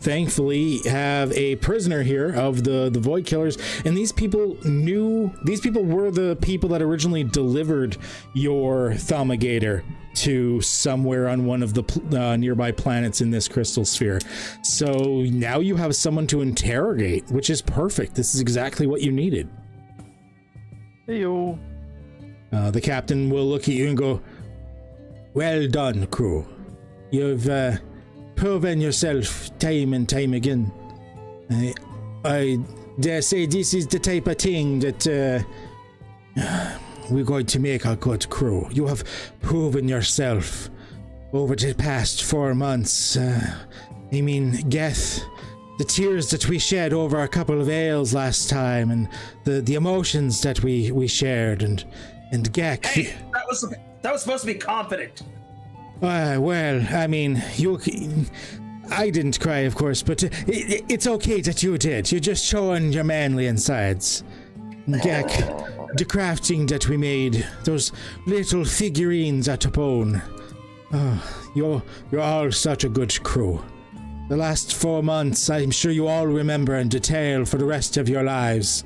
thankfully have a prisoner here of the Void Killers, and these people were the people that originally delivered your Thaumagator to somewhere on one of the nearby planets in this crystal sphere. So now you have someone to interrogate, which is perfect. This is exactly what you needed. Heyo. The captain will look at you and go, "Well done, crew. You've proven yourself time and time again. I dare say this is the type of thing that we're going to make a good crew. You have proven yourself over the past 4 months. I mean, Geth, the tears that we shed over a couple of ales last time, and the emotions that we shared, and Gek. Hey, that was supposed to be confident. Well, I mean, I didn't cry, of course, but it's okay that you did. You're just showing your manly insides. Gek, the crafting that we made, those little figurines at the bone. You're all such a good crew. The last 4 months, I'm sure you all remember in detail for the rest of your lives,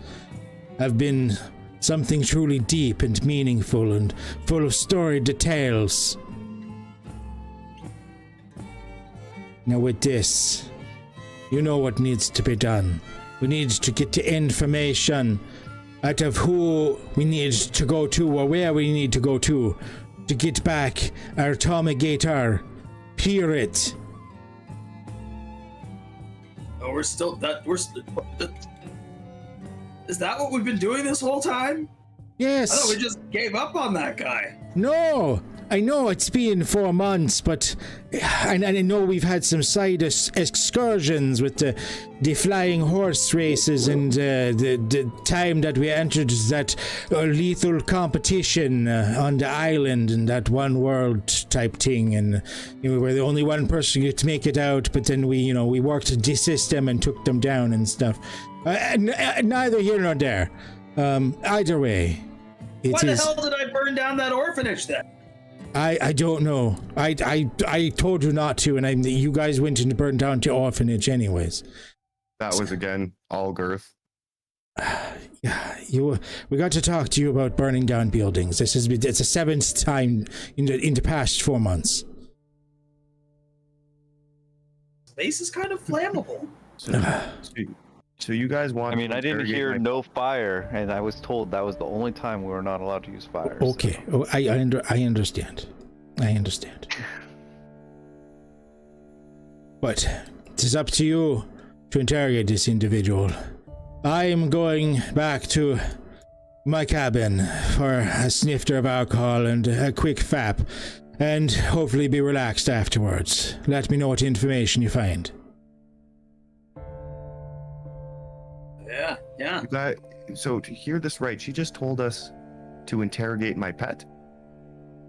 have been something truly deep and meaningful and full of storied details. Now with this, you know what needs to be done. We need to get the information out of who we need to go to or where we need to go to get back our Thaumagator. Period. Oh, is that what we've been doing this whole time? Yes. I thought we just gave up on that guy. No, I know it's been 4 months, but I know we've had some side excursions with the flying horse races and the time that we entered that lethal competition on the island and that one world type thing, and we were the only one person to make it out, but then we worked the system and took them down and stuff. Neither here nor there. Either way, why the hell did I burn down that orphanage then? I don't know. I told you not to, and you guys went and burned down the orphanage anyways. That was again all girth. Yeah, we got to talk to you about burning down buildings. It's the 7th time in the past 4 months. Space is kind of flammable. So you guys want? I mean, I didn't hear no fire, and I was told that was the only time we were not allowed to use fire. Okay, so. I understand. I understand. But it is up to you to interrogate this individual. I am going back to my cabin for a snifter of alcohol and a quick fap, and hopefully be relaxed afterwards. Let me know what information you find. Yeah. So to hear this right, she just told us to interrogate my pet.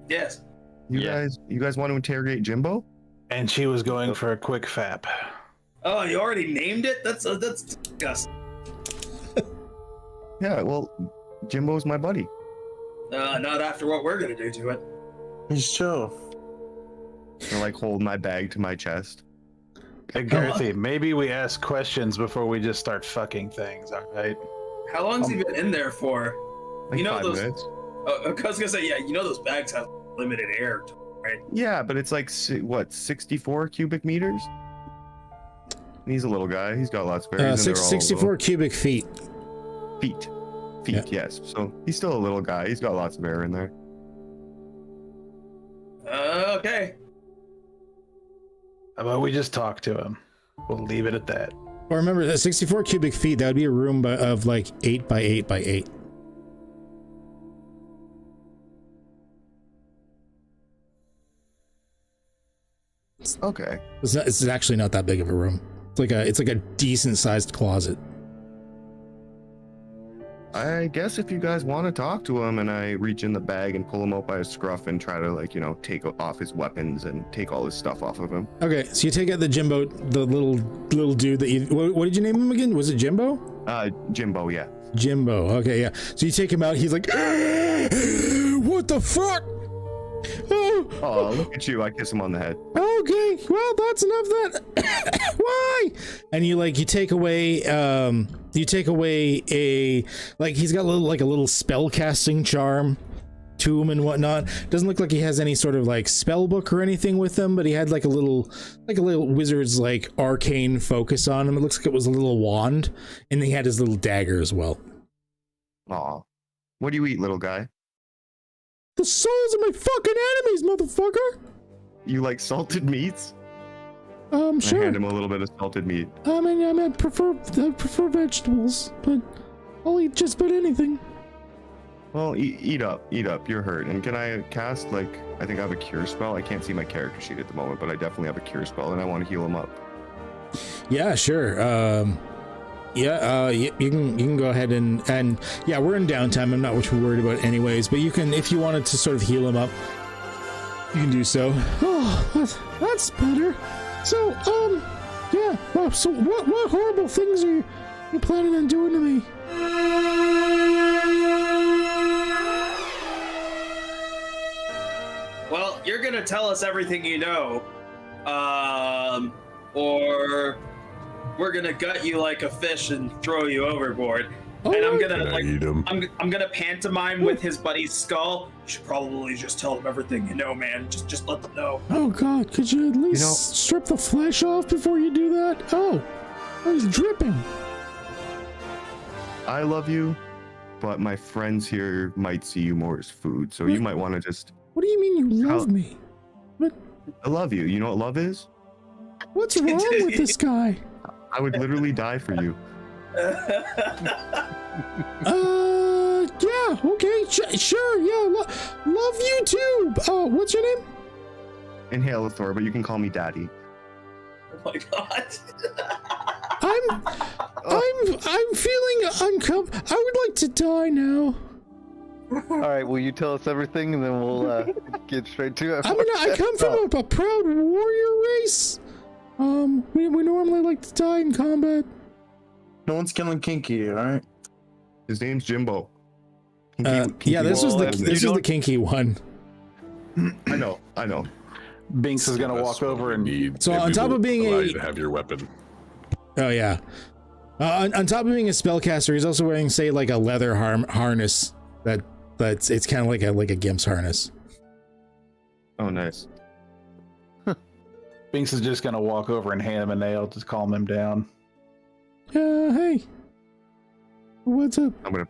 Yes. You guys want to interrogate Jimbo? And she was going for a quick fap. Oh, you already named it? That's disgusting. Yeah, well, Jimbo's my buddy. Not after what we're gonna do to it. He's chill. I like hold my bag to my chest. Hey, Girthy, maybe we ask questions before we just start fucking things, alright? How long's he been in there for? Like You know 5 those- minutes. I was gonna say, yeah, you know those bags have limited air, right? Yeah, but it's like 64 cubic meters. And he's a little guy. He's got lots of air. 64 cubic feet. Feet, Yeah. yes. So he's still a little guy. He's got lots of air in there. Okay. How about we just talk to him? We'll leave it at that. Well, remember that 64 cubic feet, that would be a room of like 8 by 8 by 8. Okay. It's actually not that big of a room. It's like a decent sized closet. I guess if you guys want to talk to him, and I reach in the bag and pull him out by his scruff and try to, take off his weapons and take all his stuff off of him. Okay, so you take out the Jimbo, the little dude that you. What did you name him again? Was it Jimbo? Jimbo, yeah. Jimbo. Okay, yeah. So you take him out. He's like, what the fuck? Oh, look at you. I kiss him on the head. Okay, well, that's enough of that. Why? And you take away he's got a little spell casting charm to him and whatnot. Doesn't look like he has any sort of like spell book or anything with him, but he had like a little wizard's like arcane focus on him. It looks like it was a little wand, and he had his little dagger as well. Aw. What do you eat, little guy? The souls of my fucking enemies, motherfucker! You like salted meats? Sure. I hand him a little bit of salted meat. I prefer vegetables, but I'll eat just about anything. Well, eat up. You're hurt. And can I cast, I think I have a cure spell? I can't see my character sheet at the moment, but I definitely have a cure spell, and I want to heal him up. Yeah, sure. You can go ahead and yeah, we're in downtime. I'm not too worried about it anyways, but you can, if you wanted to sort of heal him up, you can do so. Oh, that's better. So, yeah. Well, so what horrible things are you planning on doing to me? Well, you're gonna tell us everything you know, or we're gonna gut you like a fish and throw you overboard. And I'm gonna eat him. I'm gonna pantomime with his buddy's skull. You should probably just tell them everything you know, man. Just let them know. Oh God, could you at least strip the flesh off before you do that? Oh, he's dripping. I love you, but my friends here might see you more as food, so you might want to just... What do you mean you love me? What? I love you. You know what love is? What's wrong with this guy? I would literally die for you. Yeah, okay, sure, yeah, love you too. What's your name? Inhale, Thor, but you can call me Daddy. Oh my God. I'm feeling uncomfortable. I would like to die now. All right, will you tell us everything, and then we'll get straight to it. I come from a proud warrior race. We normally like to die in combat. No one's killing Kinky, alright? His name's Jimbo. Yeah, this was the kinky one. I know. Binks is gonna walk over and So on top of being allow you to have your weapon. Oh yeah, on top of being a spellcaster, he's also wearing, say, like a leather harness that's it's kind of like a gimp's harness. Oh, nice. Binks is just gonna walk over and hand him a nail to calm him down. Hey, what's up? I'm gonna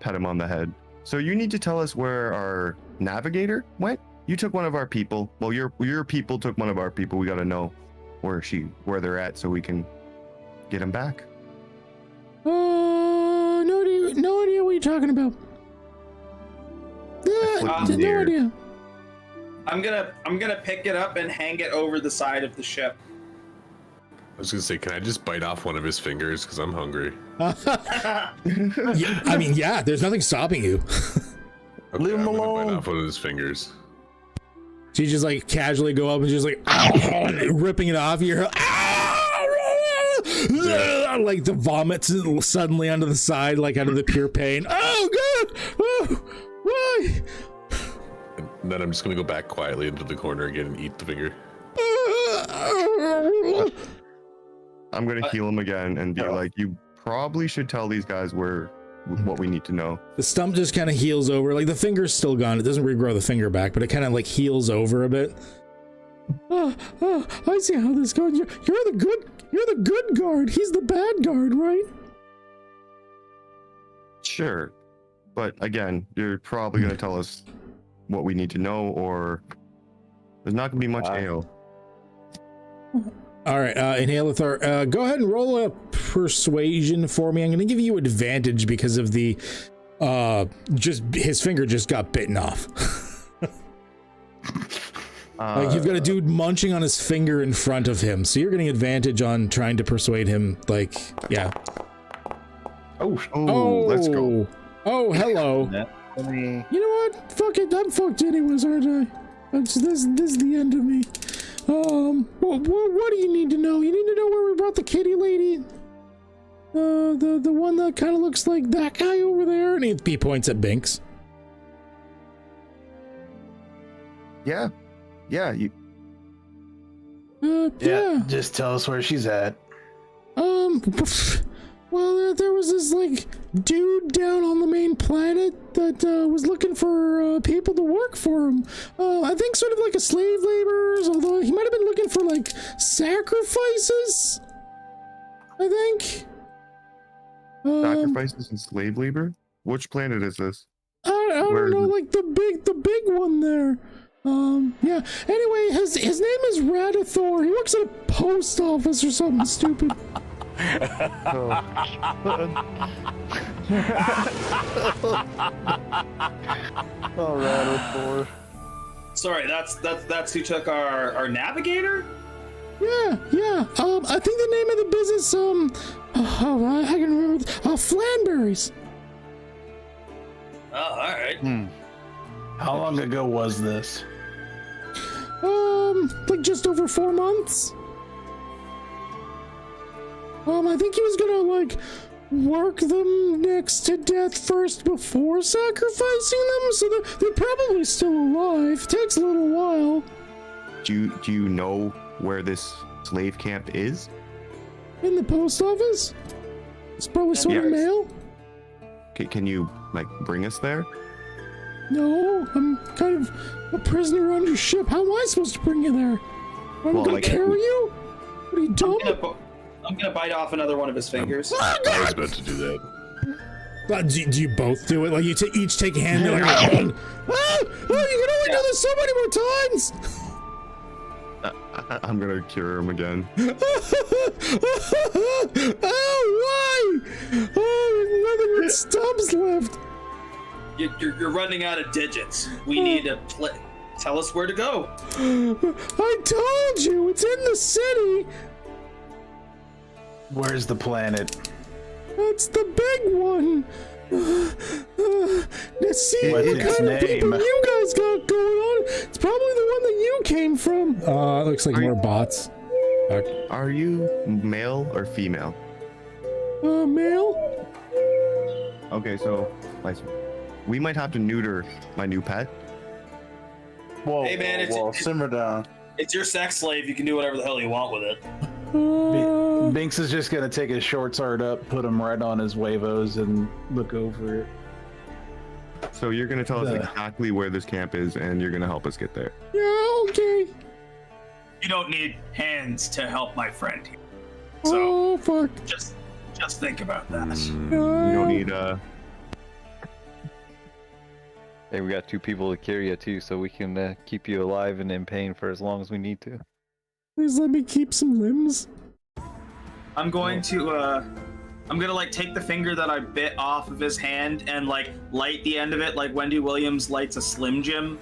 pat him on the head. So you need to tell us where our navigator went? You took one of our people. Well, your people took one of our people. We gotta know where they're at so we can get him back. no idea what you're talking about. Yeah, no idea. I'm gonna pick it up and hang it over the side of the ship. I was gonna say, can I just bite off one of his fingers because I'm hungry? Yeah, I mean, yeah. There's nothing stopping you. Okay, Leave him I'm gonna alone. Bite off one of his fingers. So you just like casually go up and just like ripping it off your. Like the vomits suddenly onto the side, like out of the pure pain. Oh god! Oh, why? And then I'm just gonna go back quietly into the corner again and eat the finger. I'm gonna heal him again and be like, you probably should tell these guys what we need to know. The stump just kind of heals over. Like the finger's still gone. It doesn't regrow the finger back, but it kind of like heals over a bit. I see how this goes. You're the good guard. He's the bad guard, right? Sure, but again, you're probably gonna tell us what we need to know, or there's not gonna be much ale. All right, Inhalathor, go ahead and roll a persuasion for me. I'm going to give you advantage because of the just his finger just got bitten off. Like you've got a dude munching on his finger in front of him, so you're getting advantage on trying to persuade him. Like, yeah. Oh, let's go. Oh, hello. You You know what? Fuck it. I'm fucked anyways, aren't I? This is the end of me. What do you need to know? You need to know where we brought the kitty lady. The one that kind of looks like that guy over there, and he points at Binks. Yeah. You. Yeah. Just tell us where she's at. Well, there was this like dude down on the main planet that was looking for people to work for him. I think sort of like a slave laborers, although he might have been looking for like sacrifices. I think. Sacrifices and slave labor? Which planet is this? I don't know, like the big one there. Yeah. Anyway, his name is Radithor. He works at a post office or something stupid. All right, Sorry, that's who took our navigator? Yeah. I think the name of the business, I can remember. Flanberries. Oh, all right. How long ago was this? Like just over 4 months. I think he was gonna like work them next to death first before sacrificing them, so they're probably still alive. It takes a little while. Do you know where this slave camp is? In the post office? It's probably sorting mail. Can you like bring us there? No, I'm kind of a prisoner on your ship. How am I supposed to bring you there? I'm gonna carry you? What are you dumb? I'm gonna bite off another one of his fingers. I was about to do that. Do you both do it? Like you each take a hand and like, you can only do this so many more times! I'm gonna cure him again. Why? There's nothing but stubs left. You're running out of digits. We need to tell us where to go. I told you, it's in the city. Where's the planet? That's the big one. See What's what its kind of people name? you guys got going on. It's probably the one that you came from. It looks like more bots. Are you male or female? Male. Okay, so we might have to neuter my new pet. Whoa, Hey, man, simmer down. It's your sex slave. You can do whatever the hell you want with it. Binks is just gonna take his short sword up, put him right on his huevos, and look over it. So you're gonna tell us exactly where this camp is, and you're gonna help us get there. Yeah, okay. You don't need hands to help my friend here. So fuck. Just think about that. You don't need Hey, we got 2 people to carry you too, so we can keep you alive and in pain for as long as we need to. Please let me keep some limbs. I'm going to I'm gonna like take the finger that I bit off of his hand and like light the end of it like Wendy Williams lights a Slim Jim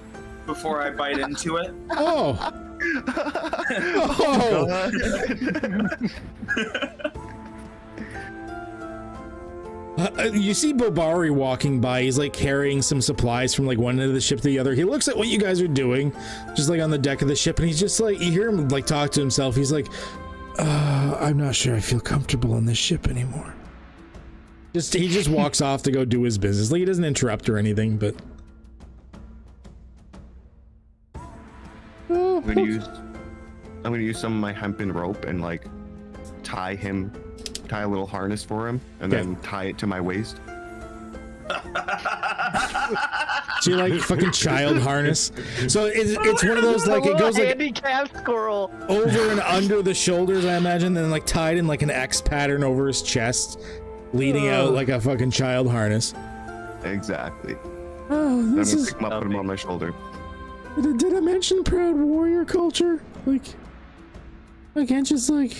before I bite into it. Oh. You see Bobari walking by. He's like carrying some supplies from like one end of the ship to the other. He looks at what you guys are doing, just like on the deck of the ship, and he's just like, you hear him like talk to himself. He's like, I'm not sure I feel comfortable on this ship anymore. He just walks off to go do his business. Like, he doesn't interrupt or anything, but I'm gonna use some of my hempen rope and like tie a little harness for him, and then tie it to my waist. So you like fucking child harness. So it's one of those like it goes like handicapped squirrel over and under the shoulders, I imagine, then like tied in like an X pattern over his chest, leading out like a fucking child harness. Exactly. Oh, Then I'm gonna pick him up, put him on my shoulder. Did I mention proud warrior culture? Like, I can't just like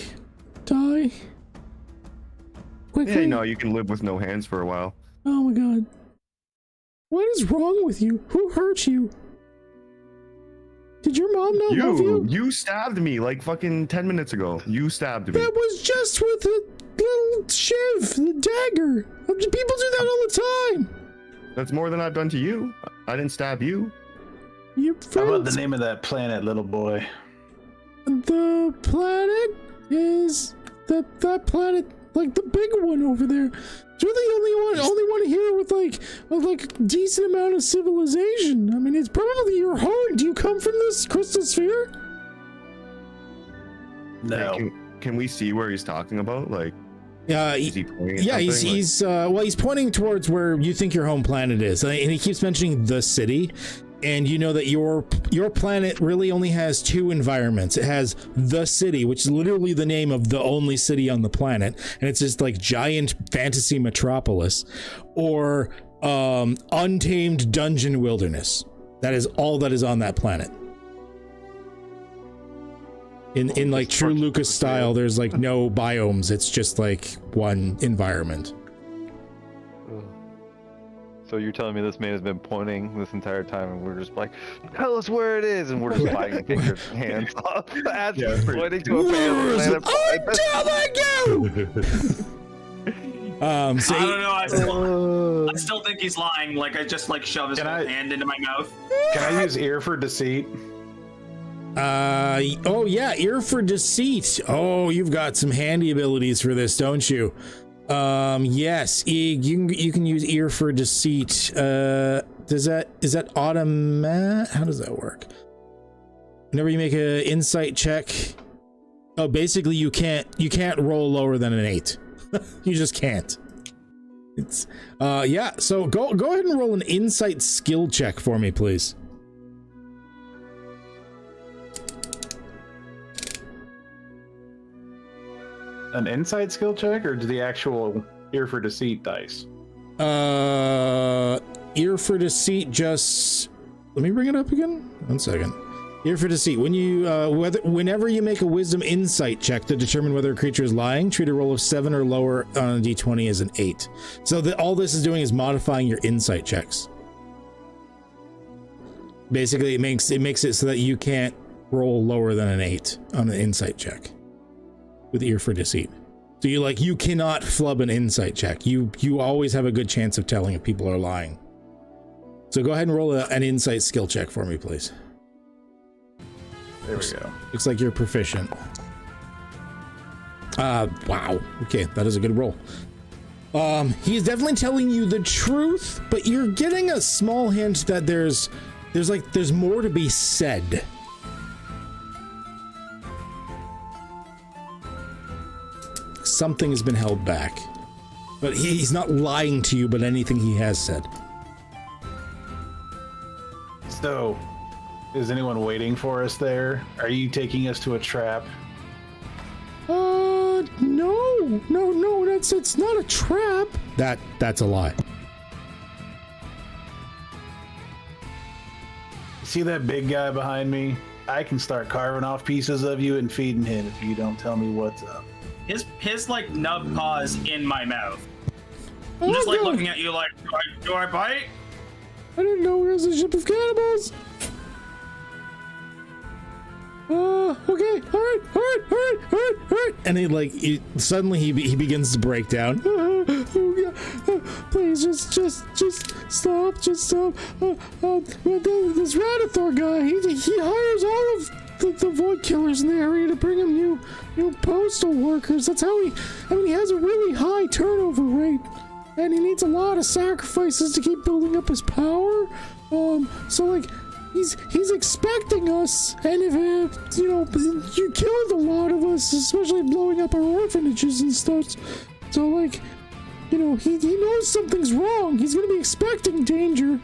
die quickly. Yeah, no, you can live with no hands for a while. Oh my god. What is wrong with you? Who hurt you? Did your mom not love you? You stabbed me like fucking 10 minutes ago. You stabbed me. That was just with a little shiv, the dagger. People do that all the time. That's more than I've done to you. I didn't stab you. Your How about the friends. name of that planet, little boy? The planet is that planet, like the big one over there. You're the only one here with like a decent amount of civilization. I mean, it's probably your home. Do you come from this crystal sphere? No. Hey, can we see where he's talking about? Like, is he pointing at yeah, something? he's pointing towards where you think your home planet is, and he keeps mentioning the city. And you know that your planet really only has two environments. It has the city, which is literally the name of the only city on the planet, and it's this like giant fantasy metropolis, or untamed dungeon wilderness. That is all that is on that planet. In like true Lucas style, there's like no biomes. It's just like one environment. So you're telling me this man has been pointing this entire time, and we're just like, tell us where it is, and we're just biting fingers and hands off as he's pointing to a planet. I'm telling you! So I don't know. I still think he's lying. Like I just like shove his hand into my mouth. Can I use ear for deceit? Oh yeah, ear for deceit. Oh, you've got some handy abilities for this, don't you? Yes, you can use ear for deceit. Is that automatic? How does that work? Whenever you make an insight check, oh, basically you can't roll lower than an 8. You just can't. It's yeah. So go ahead and roll an insight skill check for me, please. An insight skill check, or the actual ear for deceit dice? Ear for deceit. Just let me bring it up again. 1 second. Ear for deceit. When you whenever you make a wisdom insight check to determine whether a creature is lying, treat a roll of 7 or lower on a d20 as an 8. So all this is doing is modifying your insight checks. Basically, it makes it so that you can't roll lower than an 8 on an insight check with ear for deceit. So you cannot flub an insight check. You always have a good chance of telling if people are lying. So go ahead and roll an insight skill check for me, please. There we go. Looks like you're proficient. Wow. Okay, that is a good roll. He's definitely telling you the truth, but you're getting a small hint that there's more to be said. Something has been held back. But he's not lying to you, but anything he has said. So, is anyone waiting for us there? Are you taking us to a trap? No, it's not a trap. That's a lie. See that big guy behind me? I can start carving off pieces of you and feeding him if you don't tell me what's up. his like nub paw is in my mouth. I'm just like looking at you like, do I bite? I didn't know it was a ship of cannibals. Okay, all right. And suddenly he begins to break down. Please, just stop, This Radithor guy, he hires all of the void killers in the area to bring him new postal workers. That's how he has a really high turnover rate, and he needs a lot of sacrifices to keep building up his power. So like, he's expecting us, and if you killed a lot of us, especially blowing up our orphanages and stuff. So like, he knows something's wrong. He's gonna be expecting danger.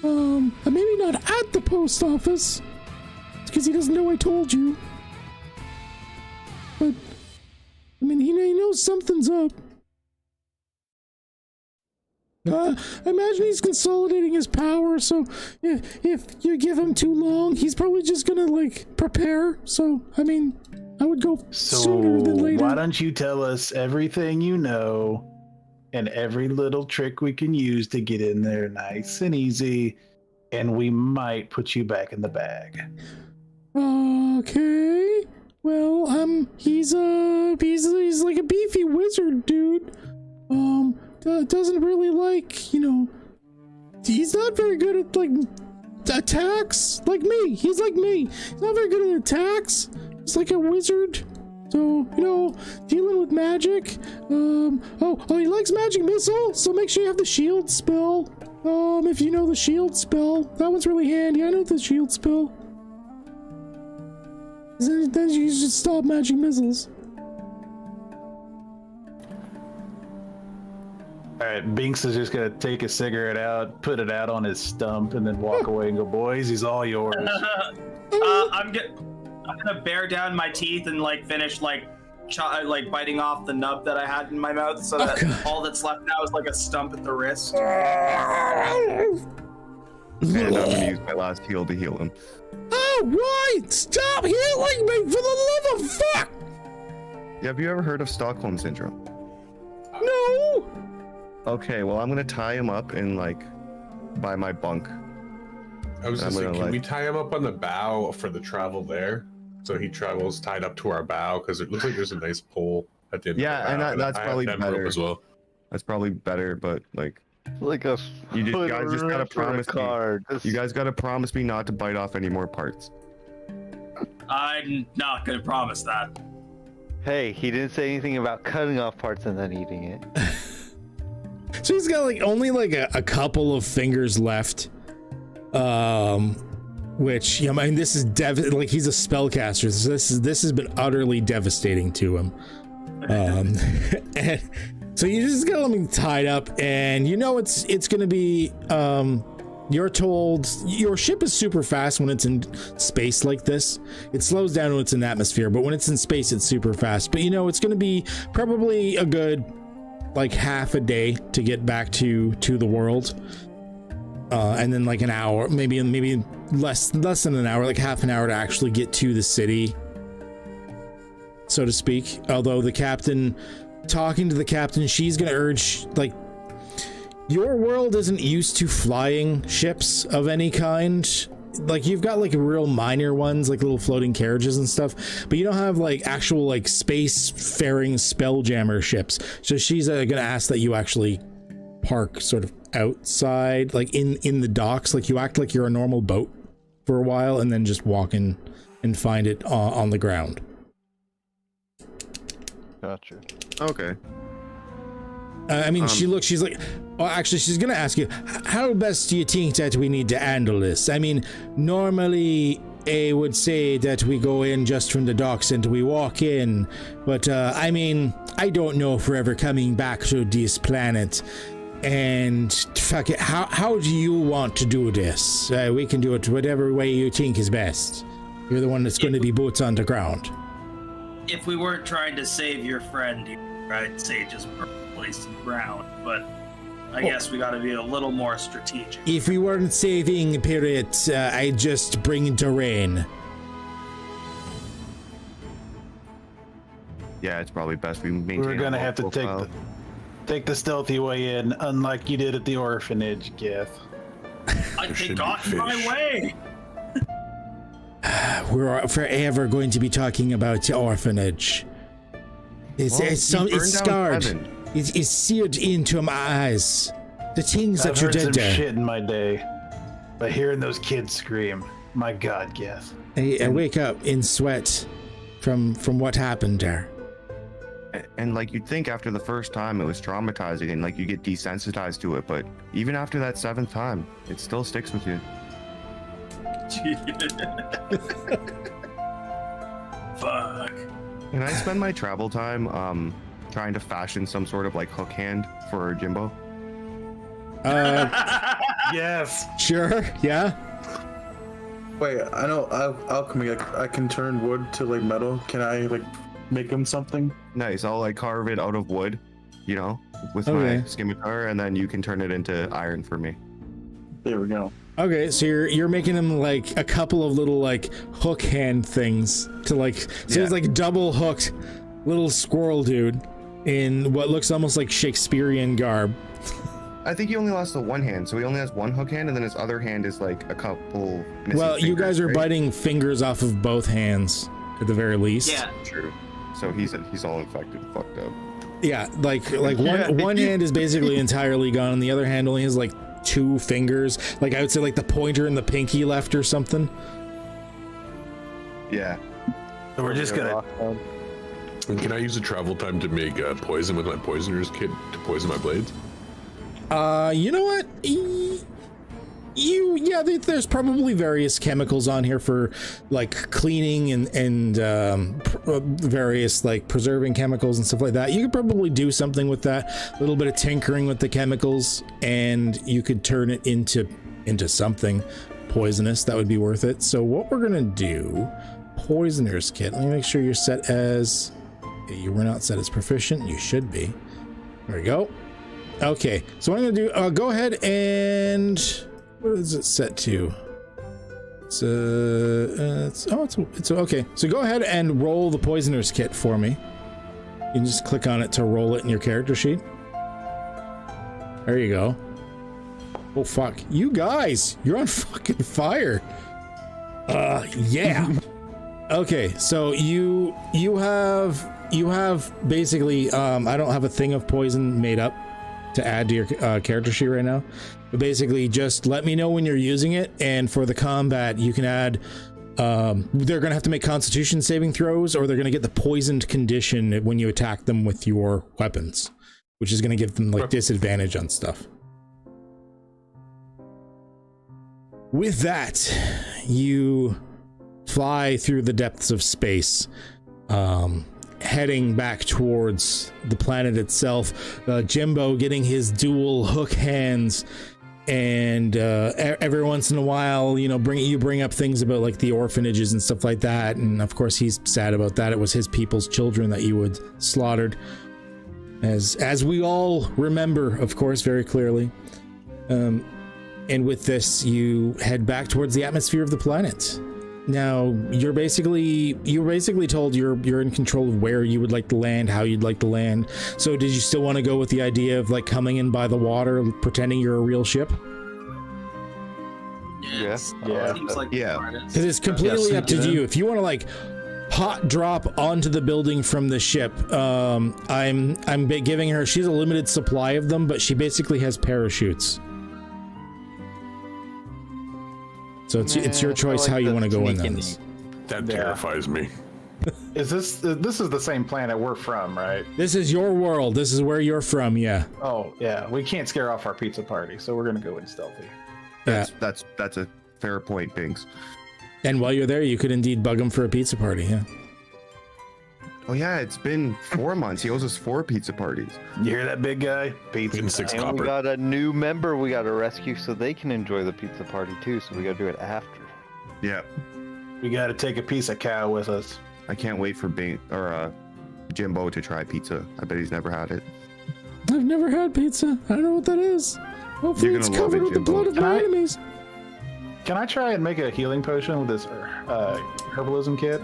And maybe not at the post office, because he doesn't know I told you. But he knows something's up. I imagine he's consolidating his power, so if you give him too long, he's probably just gonna prepare. So I would go sooner than later. Why don't you tell us everything you know and every little trick we can use to get in there nice and easy, and we might put you back in the bag. Okay. Well, he's like a beefy wizard dude. Doesn't really he's not very good at attacks like me. He's like me. He's not very good at attacks. He's like a wizard. So, dealing with magic. He likes magic missile, so make sure you have the shield spell. If you know the shield spell, that one's really handy. I know the shield spell. Then you should stop magic missiles. Alright, Binks is just gonna take a cigarette out, put it out on his stump, and then walk away and go, boys, he's all yours. I'm gonna bear down my teeth and finish biting off the nub that I had in my mouth, so that all that's left now is a stump at the wrist. And I'm gonna use my last heal to heal him. Oh, why? Stop healing me, for the love of fuck! Yeah, have you ever heard of Stockholm Syndrome? No! Okay, well, I'm gonna tie him up in by my bunk. I was just thinking, can we tie him up on the bow for the travel there? So he travels tied up to our bow, because it looks like there's a nice pole at the end of the bow. And that's probably better as well. That's probably better, but like a you guys just gotta promise card. me. You guys gotta promise me not to bite off any more parts. I'm not gonna promise that. Hey, he didn't say anything about cutting off parts and then eating it. So he's got only a couple of fingers left, which this is he's a spellcaster. So this has been utterly devastating to him. And so you just got him tied up, and it's gonna be you're told your ship is super fast when it's in space like this. It slows down when it's in atmosphere, but when it's in space it's super fast. But it's gonna be probably a good half a day to get back to the world, and then an hour, maybe less than an hour, half an hour to actually get to the city, so to speak. Although talking to the captain, she's gonna urge your world isn't used to flying ships of any kind. You've got real minor ones, little floating carriages and stuff, but you don't have actual space faring spelljammer ships. So she's gonna ask that you actually park sort of outside, in the docks, you act like you're a normal boat for a while, and then just walk in and find it on the ground. Gotcha. Okay. She's actually, she's gonna ask you, how best do you think that we need to handle this? Normally I would say that we go in just from the docks and we walk in, but I don't know if we're ever coming back to this planet, and fuck it, how do you want to do this? We can do it whatever way you think is best. You're the one that's going to be boots on the ground. If we weren't trying to save your friend, I'd say just place the ground, but I guess we gotta be a little more strategic. If we weren't saving pirates, I'd just bring the rain. Yeah, it's probably best we maintain. We're gonna have to take the stealthy way in, unlike you did at the orphanage, Geth. They got in my way. We're forever going to be talking about the orphanage. It's scarred. It's seared into my eyes. The things that you did there. I've heard some shit in my day, but hearing those kids scream, my God, Geth. I wake up in sweat from what happened there. And like you'd think after the first time it was traumatizing and like you get desensitized to it, but even after that 7th time, it still sticks with you. Fuck. Can I spend my travel time trying to fashion some sort of like hook hand for Jimbo? Yes. Sure. Yeah. Wait, I know alchemy. I can turn wood to like metal. Can I like make him something? Nice. I'll like carve it out of wood, you know, with my scimitar, and then you can turn it into iron for me. There we go. Okay, so you're making him like a couple of little like hook hand things to like, so he's like double hooked little squirrel dude in what looks almost like Shakespearean garb. I think he only lost the one hand, so he only has one hook hand, and then his other hand is like a couple. Well, you guys are biting fingers off of both hands at the very least. Yeah, true. So he's all infected, fucked up. Yeah, like one hand is basically entirely gone, and the other hand only has like 2 fingers. Like I would say, like the pointer and the pinky left or something. Yeah. So we're just gonna. And can I use the travel time to make poison with my poisoner's kit to poison my blades? You know what? There's probably various chemicals on here for like cleaning and various like preserving chemicals and stuff like that. You could probably do something with that, a little bit of tinkering with the chemicals, and you could turn it into something poisonous that would be worth it. So what we're gonna do, poisoner's kit. Let me make sure you're set as, you were not set as proficient. You should be. There we go. Okay, so what I'm gonna do, go ahead and, what is it set to? It's okay. So go ahead and roll the poisoner's kit for me. You can just click on it to roll it in your character sheet. There you go. Oh fuck, you guys, you're on fucking fire. Yeah. Okay, so you have basically, I don't have a thing of poison made up to add to your character sheet right now, but basically just let me know when you're using it, and for the combat you can add, they're gonna have to make constitution saving throws, or they're gonna get the poisoned condition when you attack them with your weapons, which is gonna give them like disadvantage on stuff. With that, you fly through the depths of space, heading back towards the planet itself. Jimbo getting his dual hook hands, and every once in a while, you know, bring up things about like the orphanages and stuff like that. And of course, he's sad about that. It was his people's children that you had slaughtered, as we all remember, of course, very clearly. And with this, you head back towards the atmosphere of the planet. Now, you're basically told you're in control of where you would like to land, how you'd like to land. So did you still want to go with the idea of like coming in by the water, pretending you're a real ship? Yes. Yeah. Seems like Because it's completely up to you. If you want to like hot drop onto the building from the ship, I'm giving her, she's a limited supply of them, but she basically has parachutes. So it's your choice how you want to go in this. That terrifies me. This is the same planet we're from, right? This is your world. This is where you're from, yeah. Oh, yeah. We can't scare off our pizza party, so we're gonna go in stealthy. Yeah. That's a fair point, Binks. And while you're there, you could indeed bug him for a pizza party, yeah. Oh yeah, it's been 4 months. He owes us 4 pizza parties. You hear that, big guy? Pizza. And 6 And copper. we got a new member we got to rescue so they can enjoy the pizza party too. So we got to do it after. Yeah. We gotta take a piece of cow with us. I can't wait for Jimbo to try pizza. I bet he's never had it. I've never had pizza. I don't know what that is. Hopefully You're it's gonna love covered it, with the Jimbo. blood of my enemies. Can I try and make a healing potion with this herbalism kit?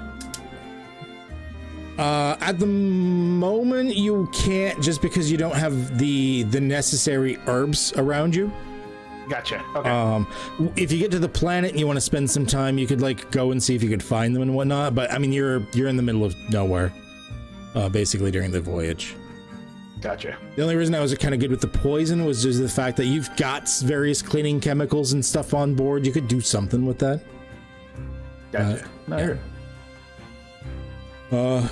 At the moment, you can't, just because you don't have the necessary herbs around you. Gotcha. Okay. If you get to the planet and you want to spend some time, you could like go and see if you could find them and whatnot. But I mean, you're in the middle of nowhere, basically during the voyage. Gotcha. The only reason I was kind of good with the poison was just the fact that you've got various cleaning chemicals and stuff on board. You could do something with that. Gotcha.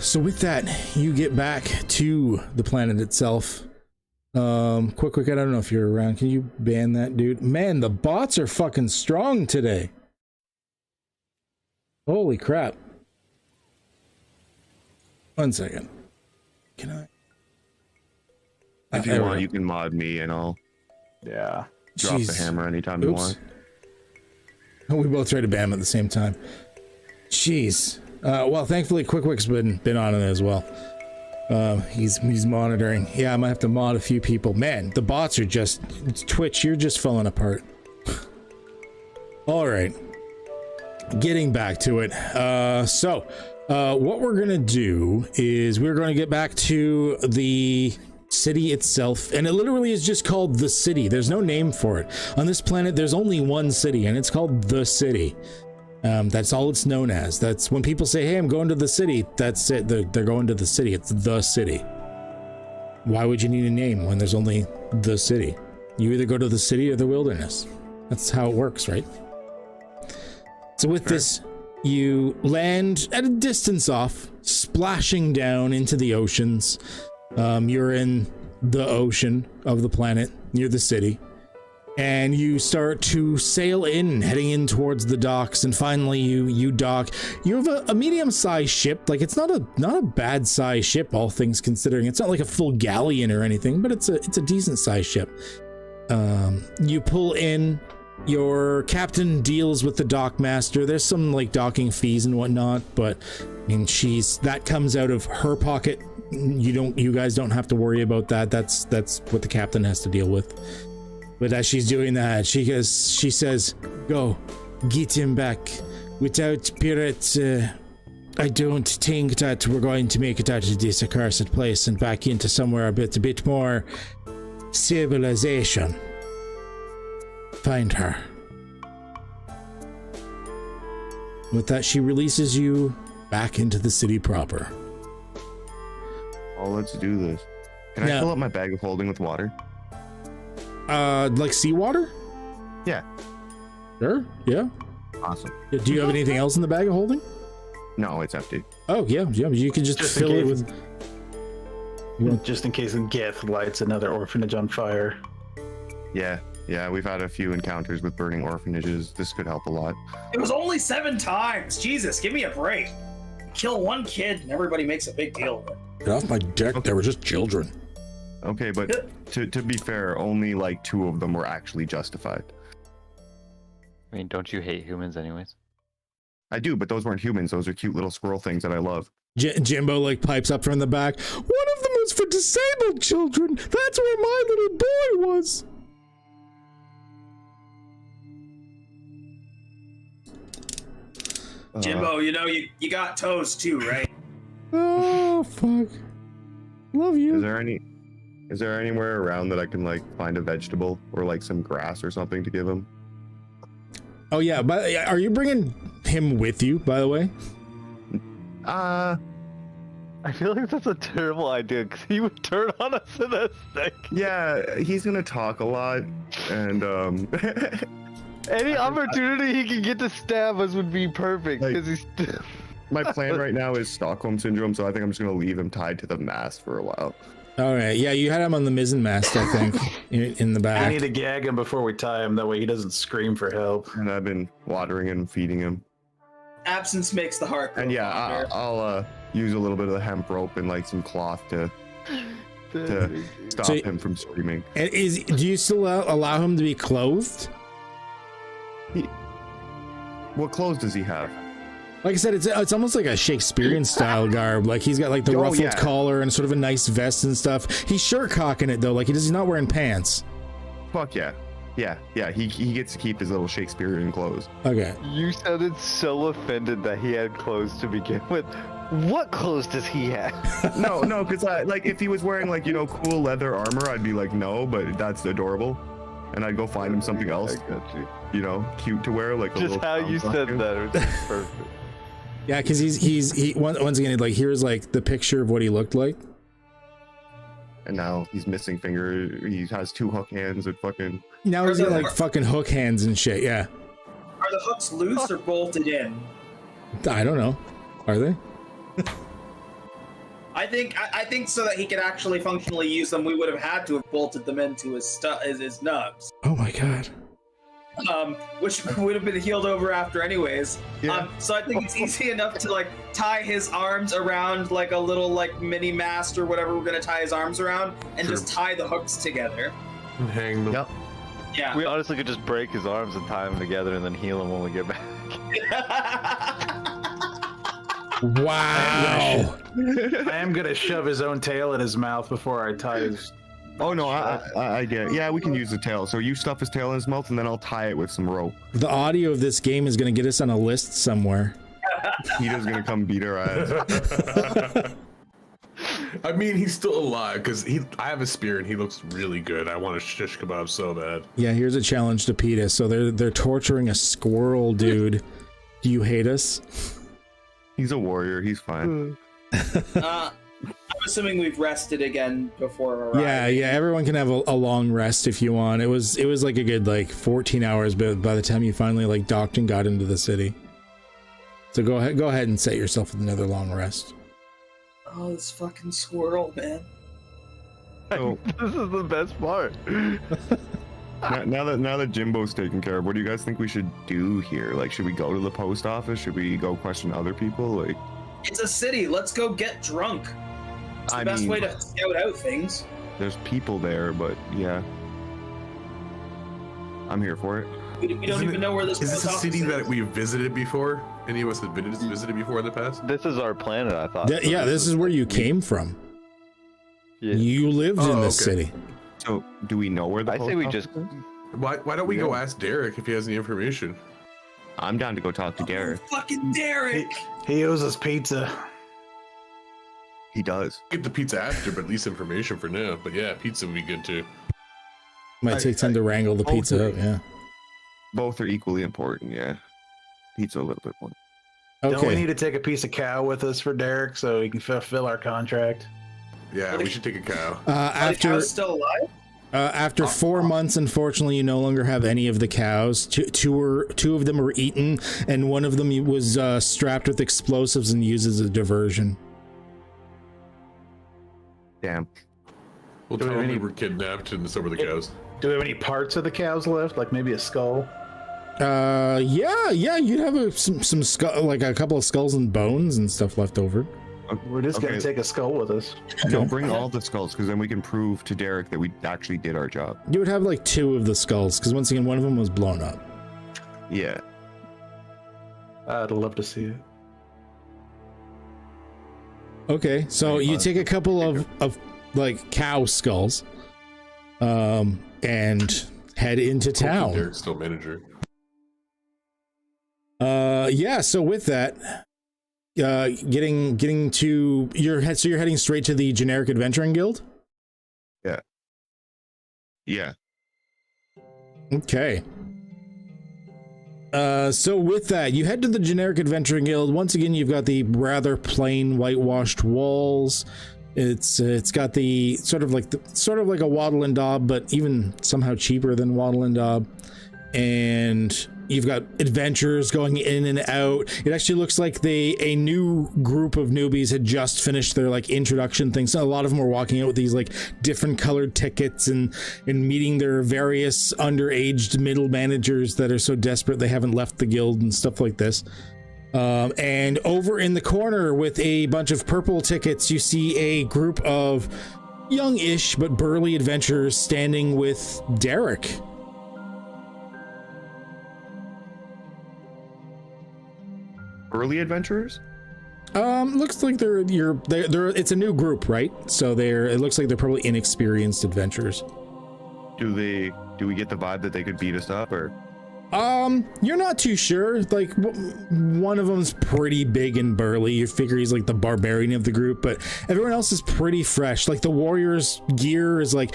So with that, you get back to the planet itself. Quick, I don't know if you're around. Can you ban that dude? Man, the bots are fucking strong today. Holy crap. 1 second. Can I? If you want, you can mod me and I'll drop the hammer anytime you want. We both tried to ban him at the same time. Jeez. Well, thankfully, Quick's been on it as well. He's monitoring. Yeah, I might have to mod a few people. Man, the bots are just... Twitch, you're just falling apart. All right. Getting back to it. What we're going to do is we're going to get back to the city itself, and it literally is just called the city. There's no name for it. On this planet, there's only one city, and it's called the city. That's all it's known as. That's when people say, hey, I'm going to the city. That's it. They're going to the city. It's the city. Why would you need a name when there's only the city? You either go to the city or the wilderness. That's how it works, right? So with this, you land at a distance off, splashing down into the oceans. You're in the ocean of the planet near the city. And you start to sail in, heading in towards the docks, and finally you dock. You have a medium-sized ship. Like, it's not a bad-sized ship, all things considering. It's not like a full galleon or anything, but it's a decent-sized ship. You pull in. Your captain deals with the dockmaster. There's some like docking fees and whatnot, but I mean, that comes out of her pocket. You guys don't have to worry about that. That's what the captain has to deal with. But as she's doing that, she says, "Go, get him back. Without Pirate, I don't think that we're going to make it out of this accursed place and back into somewhere a bit more civilization. Find her." With that, she releases you back into the city proper. Oh, let's do this. Can I fill up my bag of holding with water? Like seawater? Yeah. Sure. Yeah. Awesome. Do you have anything else in the bag of holding? No, it's empty. Oh yeah. You can just fill it with. Just in case Geth lights another orphanage on fire. Yeah, we've had a few encounters with burning orphanages. This could help a lot. It was only 7 times. Jesus, give me a break. Kill one kid and everybody makes a big deal of it. Get off my deck. Okay. They were just children. Okay, but to be fair, only like 2 of them were actually justified. I mean, don't you hate humans anyways? I do, but those weren't humans. Those are cute little squirrel things that I love. Jimbo like pipes up from the back. One of them was for disabled children. That's where my little boy was. Jimbo, you know you got toes too, right? Oh fuck! Love you. Is there anywhere around that I can like find a vegetable or like some grass or something to give him? Oh yeah, but are you bringing him with you? By the way. I feel like that's a terrible idea because he would turn on us in a stick. Yeah, he's gonna talk a lot, and any opportunity he can get to stab us would be perfect because he's. My plan right now is Stockholm syndrome, so I think I'm just gonna leave him tied to the mast for a while. All right, yeah, you had him on the mizzen mast, I think, in the back. I need to gag him before we tie him, that way he doesn't scream for help. And I've been watering and feeding him. Absence makes the heart grow. And yeah, I'll use a little bit of the hemp rope and like some cloth to stop him from screaming. And do you still allow him to be clothed? What clothes does he have? Like I said, it's almost like a Shakespearean style garb. Like he's got like the ruffled collar and sort of a nice vest and stuff. He's shirt cocking it though, like he's not wearing pants. Fuck yeah. Yeah, he gets to keep his little Shakespearean clothes. Okay. You sounded so offended that he had clothes to begin with. What clothes does he have? No, because like if he was wearing like cool leather armor, I'd be like no, but that's adorable, and I'd go find him something else. I got you. Cute to wear, like a Just little how you said costume. that, it was perfect. Yeah, because he once again, like, here's like the picture of what he looked like. And now he's missing finger. He has 2 hook hands and fucking. Now he's got like fucking hook hands and shit. Yeah. Are the hooks loose or bolted in? I don't know. Are they? I think so that he could actually functionally use them, we would have had to have bolted them into his nubs. Oh my god. Which would have been healed over after anyways. Yeah. So I think it's easy enough to like tie his arms around like a little like mini mast or whatever we're gonna tie his arms around, and Sure. just tie the hooks together. And hang them. Yep. Yeah. We honestly could just break his arms and tie them together and then heal him when we get back. Wow. I am gonna shove his own tail in his mouth before I tie his. Oh no, I get it. Yeah, we can use the tail. So you stuff his tail in his mouth, and then I'll tie it with some rope. The audio of this game is going to get us on a list somewhere. Peter's gonna come beat our ass. I mean, he's still alive because I have a spear and he looks really good. I want a shish kebab so bad. Yeah, here's a challenge to PETA. So they're torturing a squirrel, dude. Do you hate us? He's a warrior. He's fine. I'm assuming we've rested again before arriving. Yeah. Everyone can have a long rest if you want. It was like a good like 14 hours, but by the time you finally like docked and got into the city. So go ahead and set yourself with another long rest. Oh, this fucking squirrel, man. So This is the best part. now that Jimbo's taken care of, what do you guys think we should do here? Like, should we go to the post office? Should we go question other people? Like, It's a city. Let's go get drunk. It's the best way to scout out things. There's people there, but yeah, I'm here for it. We don't even know where this Is this a post city office that we've visited before? Any of us have visited before in the past? This is our planet, I thought. Yeah, this is where you came from. Yeah. You lived in this okay. city. So, do we know where the I post say we office just. is? Why don't we go ask Derek if he has any information? I'm down to go talk to Derek. Fucking Derek! He owes us pizza. He does. Get the pizza after, but at least information for now. But yeah, pizza would be good too. Might take time to wrangle the pizza up, yeah. Both are equally important, yeah. Pizza a little bit more. Don't we Okay. need to take a piece of cow with us for Derek so he can fulfill our contract? Yeah, we should take a cow. Are the cows still alive? After 4 months, unfortunately, you no longer have any of the cows. Two of them were eaten, and one of them was strapped with explosives and used as a diversion. Damn. We'll Do we tell have him we any- were kidnapped and so were the cows. Do we have any parts of the cows left? Like maybe a skull? Yeah, you'd have some skull, like a couple of skulls and bones and stuff left over. We're just gonna take a skull with us. No, bring all the skulls, because then we can prove to Derek that we actually did our job. You would have like 2 of the skulls, because once again, one of them was blown up. Yeah. I'd love to see it. Okay, so you take a couple of like cow skulls, and head into town. Derek's still manager. Yeah. So with that, getting to you're heading straight to the Generic Adventuring Guild. Yeah. Okay. So with that, you head to the Generic Adventuring Guild. Once again, you've got the rather plain whitewashed walls. It's got the sort of like a Wattle and Daub, but even somehow cheaper than Wattle and Daub. And you've got adventurers going in and out. It actually looks like a new group of newbies had just finished their like introduction thing. So a lot of them were walking out with these like different colored tickets and meeting their various underaged middle managers that are so desperate they haven't left the guild and stuff like this. And over in the corner with a bunch of purple tickets, you see a group of young-ish but burly adventurers standing with Derek. Early adventurers? Looks like they're it's a new group, right? So it looks like they're probably inexperienced adventurers. Do we get the vibe that they could beat us up, or? You're not too sure. Like, one of them's pretty big and burly. You figure he's like the barbarian of the group, but everyone else is pretty fresh. Like, the warrior's gear is like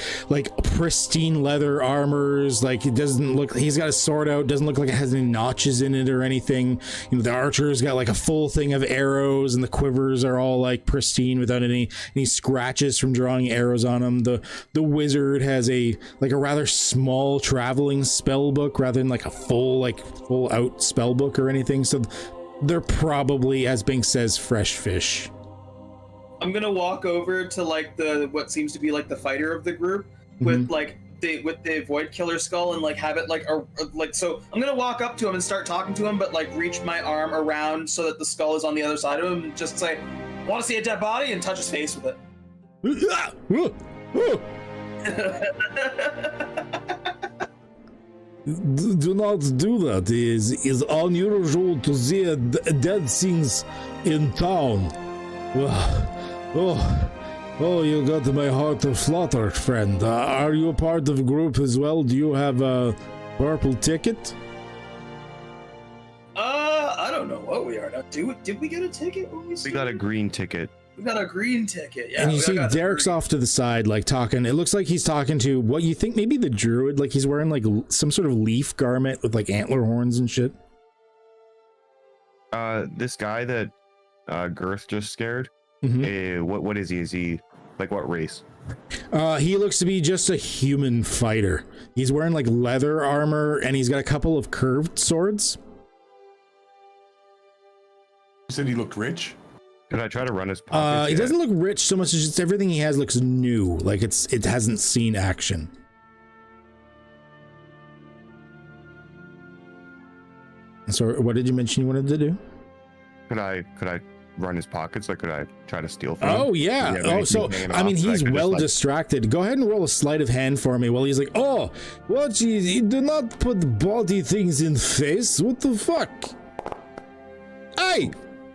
pristine leather armors. Like, it doesn't look, he's got a sword out, doesn't look like it has any notches in it or anything. You know, the archer's got like a full thing of arrows, and the quivers are all like pristine without any scratches from drawing arrows on them. The wizard has a rather small traveling spell book rather than like a full out spell book or anything, so they're probably, as Bink says, fresh fish. I'm gonna walk over to like what seems to be like the fighter of the group with the void killer skull and like have it so I'm gonna walk up to him and start talking to him, but like reach my arm around so that the skull is on the other side of him and just say, "Want to see a dead body?" and touch his face with it. Do not do that. It is unusual to see dead things in town. Oh, you got my heart flutter, friend. Are you a part of the group as well? Do you have a purple ticket? I don't know what we are now. Did we get a ticket when we got a green ticket. We got a green ticket, yeah. And you see Derek's off to the side, like talking. It looks like he's talking to what you think maybe the druid. Like he's wearing like some sort of leaf garment with like antler horns and shit. This guy that Girth just scared. What is he? Is he like what race? He looks to be just a human fighter. He's wearing like leather armor, and he's got a couple of curved swords. You said he looked rich? Could I try to run his pockets? He doesn't look rich so much as just everything he has looks new, like it hasn't seen action. So what did you mention you wanted to do? Could I run his pockets? Like, could I try to steal from him? Oh yeah. Oh, so I mean, he's well distracted. Go ahead and roll a sleight of hand for me while he's like, "Oh, what? You do not put body things in face. What the fuck? Hey,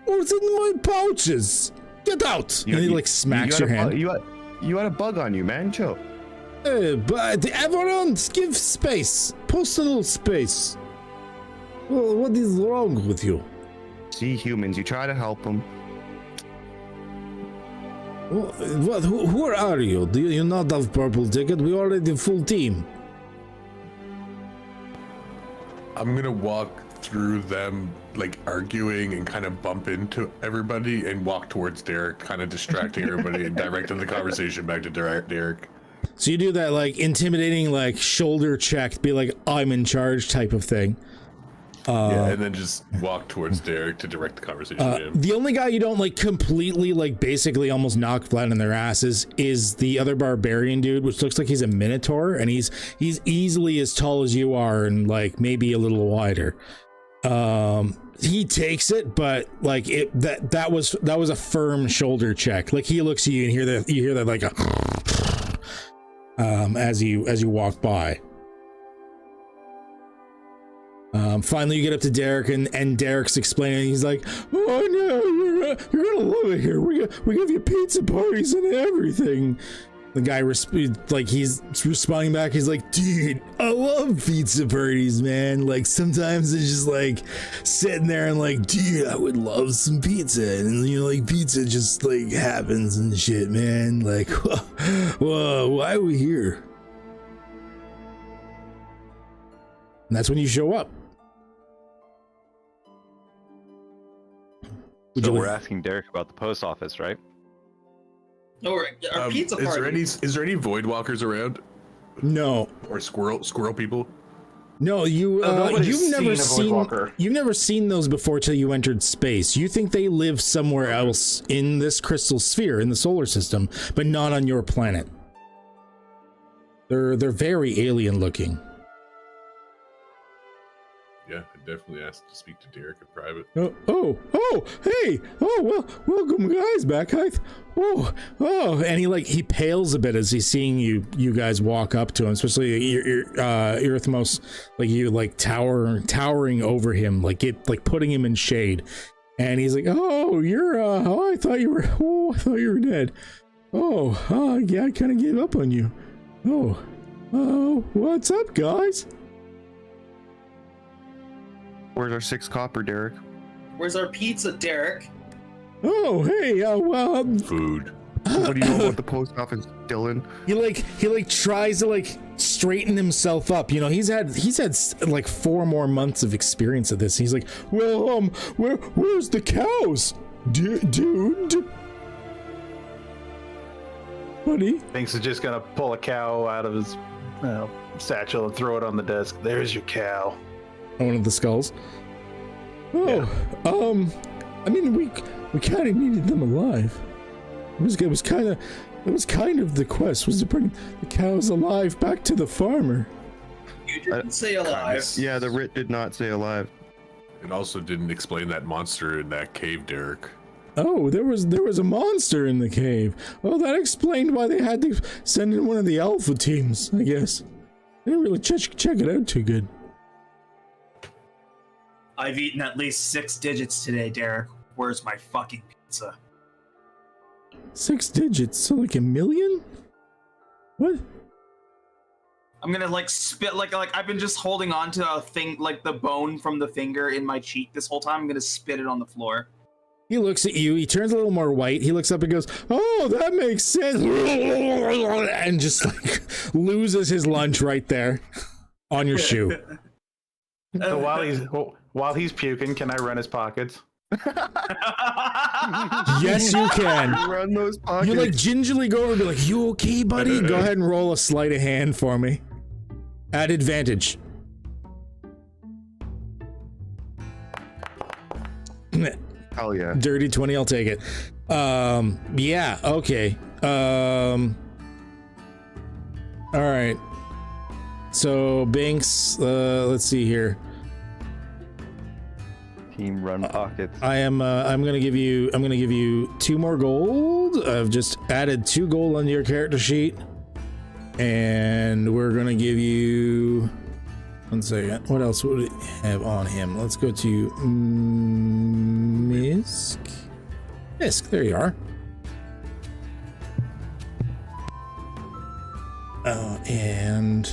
what's in my pouches? Get out!" And he like smacks your hand. You had a bug on you, man. Chill. But everyone, give space. Post a little space. Well, what is wrong with you? See humans, you try to help them. What? Who are you? Do you not have purple ticket? We already full team. I'm gonna walk through them, like arguing, and kind of bump into everybody and walk towards Derek, kind of distracting everybody and directing the conversation back to Derek. So you do that like intimidating, like shoulder check, be like, "I'm in charge" type of thing. Yeah, and then just walk towards Derek to direct the conversation to him. The only guy you don't like completely, like basically almost knock flat on their asses is the other barbarian dude, which looks like he's a minotaur, and he's easily as tall as you are and like maybe a little wider. He takes it, but like that was a firm shoulder check. Like he looks at you and you hear that like a as you walk by. Finally you get up to Derek and Derek's explaining. He's like, "Oh no, you're gonna love it here. We give you pizza parties and everything." The guy he's responding back. He's like, "Dude, I love pizza parties, man. Like sometimes it's just like sitting there and like, dude, I would love some pizza, and you know, like pizza just like happens and shit, man. Like, whoa, why are we here?" And that's when you show up. So we're asking Derek about the post office, right? No, our pizza party. Is there any void walkers around? No. Or squirrel people? No, you've never seen those before till you entered space. You think they live somewhere else in this crystal sphere in the solar system, but not on your planet. They're very alien looking. Yeah, I definitely asked to speak to Derek in private. Hey, well, welcome guys back. And he pales a bit as he's seeing you guys walk up to him, especially Irithmos, like you like towering over him, like putting him in shade. And he's like, I thought you were dead. Yeah, I kind of gave up on you. Oh, what's up, guys? Where's our 6 copper, Derek? Where's our pizza, Derek? Oh, hey, well, Food. What do you know about the post office, Dylan? he tries to like straighten himself up. You know, he's had like 4 more months of experience of this. He's like, well, where's the cows, dude? Buddy? Thinks he's just gonna pull a cow out of his satchel and throw it on the desk. There's your cow. One of the skulls. Oh, I mean, we kind of needed them alive. It was kind of the quest, was to bring the cows alive back to the farmer. You didn't say alive. Yeah, the writ did not say alive. It also didn't explain that monster in that cave, Derek. Oh, there was a monster in the cave. Oh, that explained why they had to send in one of the alpha teams, I guess. They didn't really check it out too good. I've eaten at least 6 digits today, Derek. Where's my fucking pizza? 6 digits, so like 1 million? What? I'm gonna like spit like I've been just holding on to a thing like the bone from the finger in my cheek this whole time. I'm gonna spit it on the floor. He looks at you, he turns a little more white, he looks up and goes, oh, that makes sense, and just like loses his lunch right there on your shoe. So while he's puking, can I run his pockets? Yes, you can. Run those pockets. You like gingerly go over and be like, you okay, buddy? Go ahead and roll a sleight of hand for me. At advantage. Hell yeah. Dirty 20, I'll take it. Yeah, okay. Alright. So, Binks, let's see here. Team run pockets. I'm gonna give you 2 more gold. I've just added 2 gold on your character sheet. And we're gonna give you 1 second. What else would it have on him? Let's go to Misk. There you are. And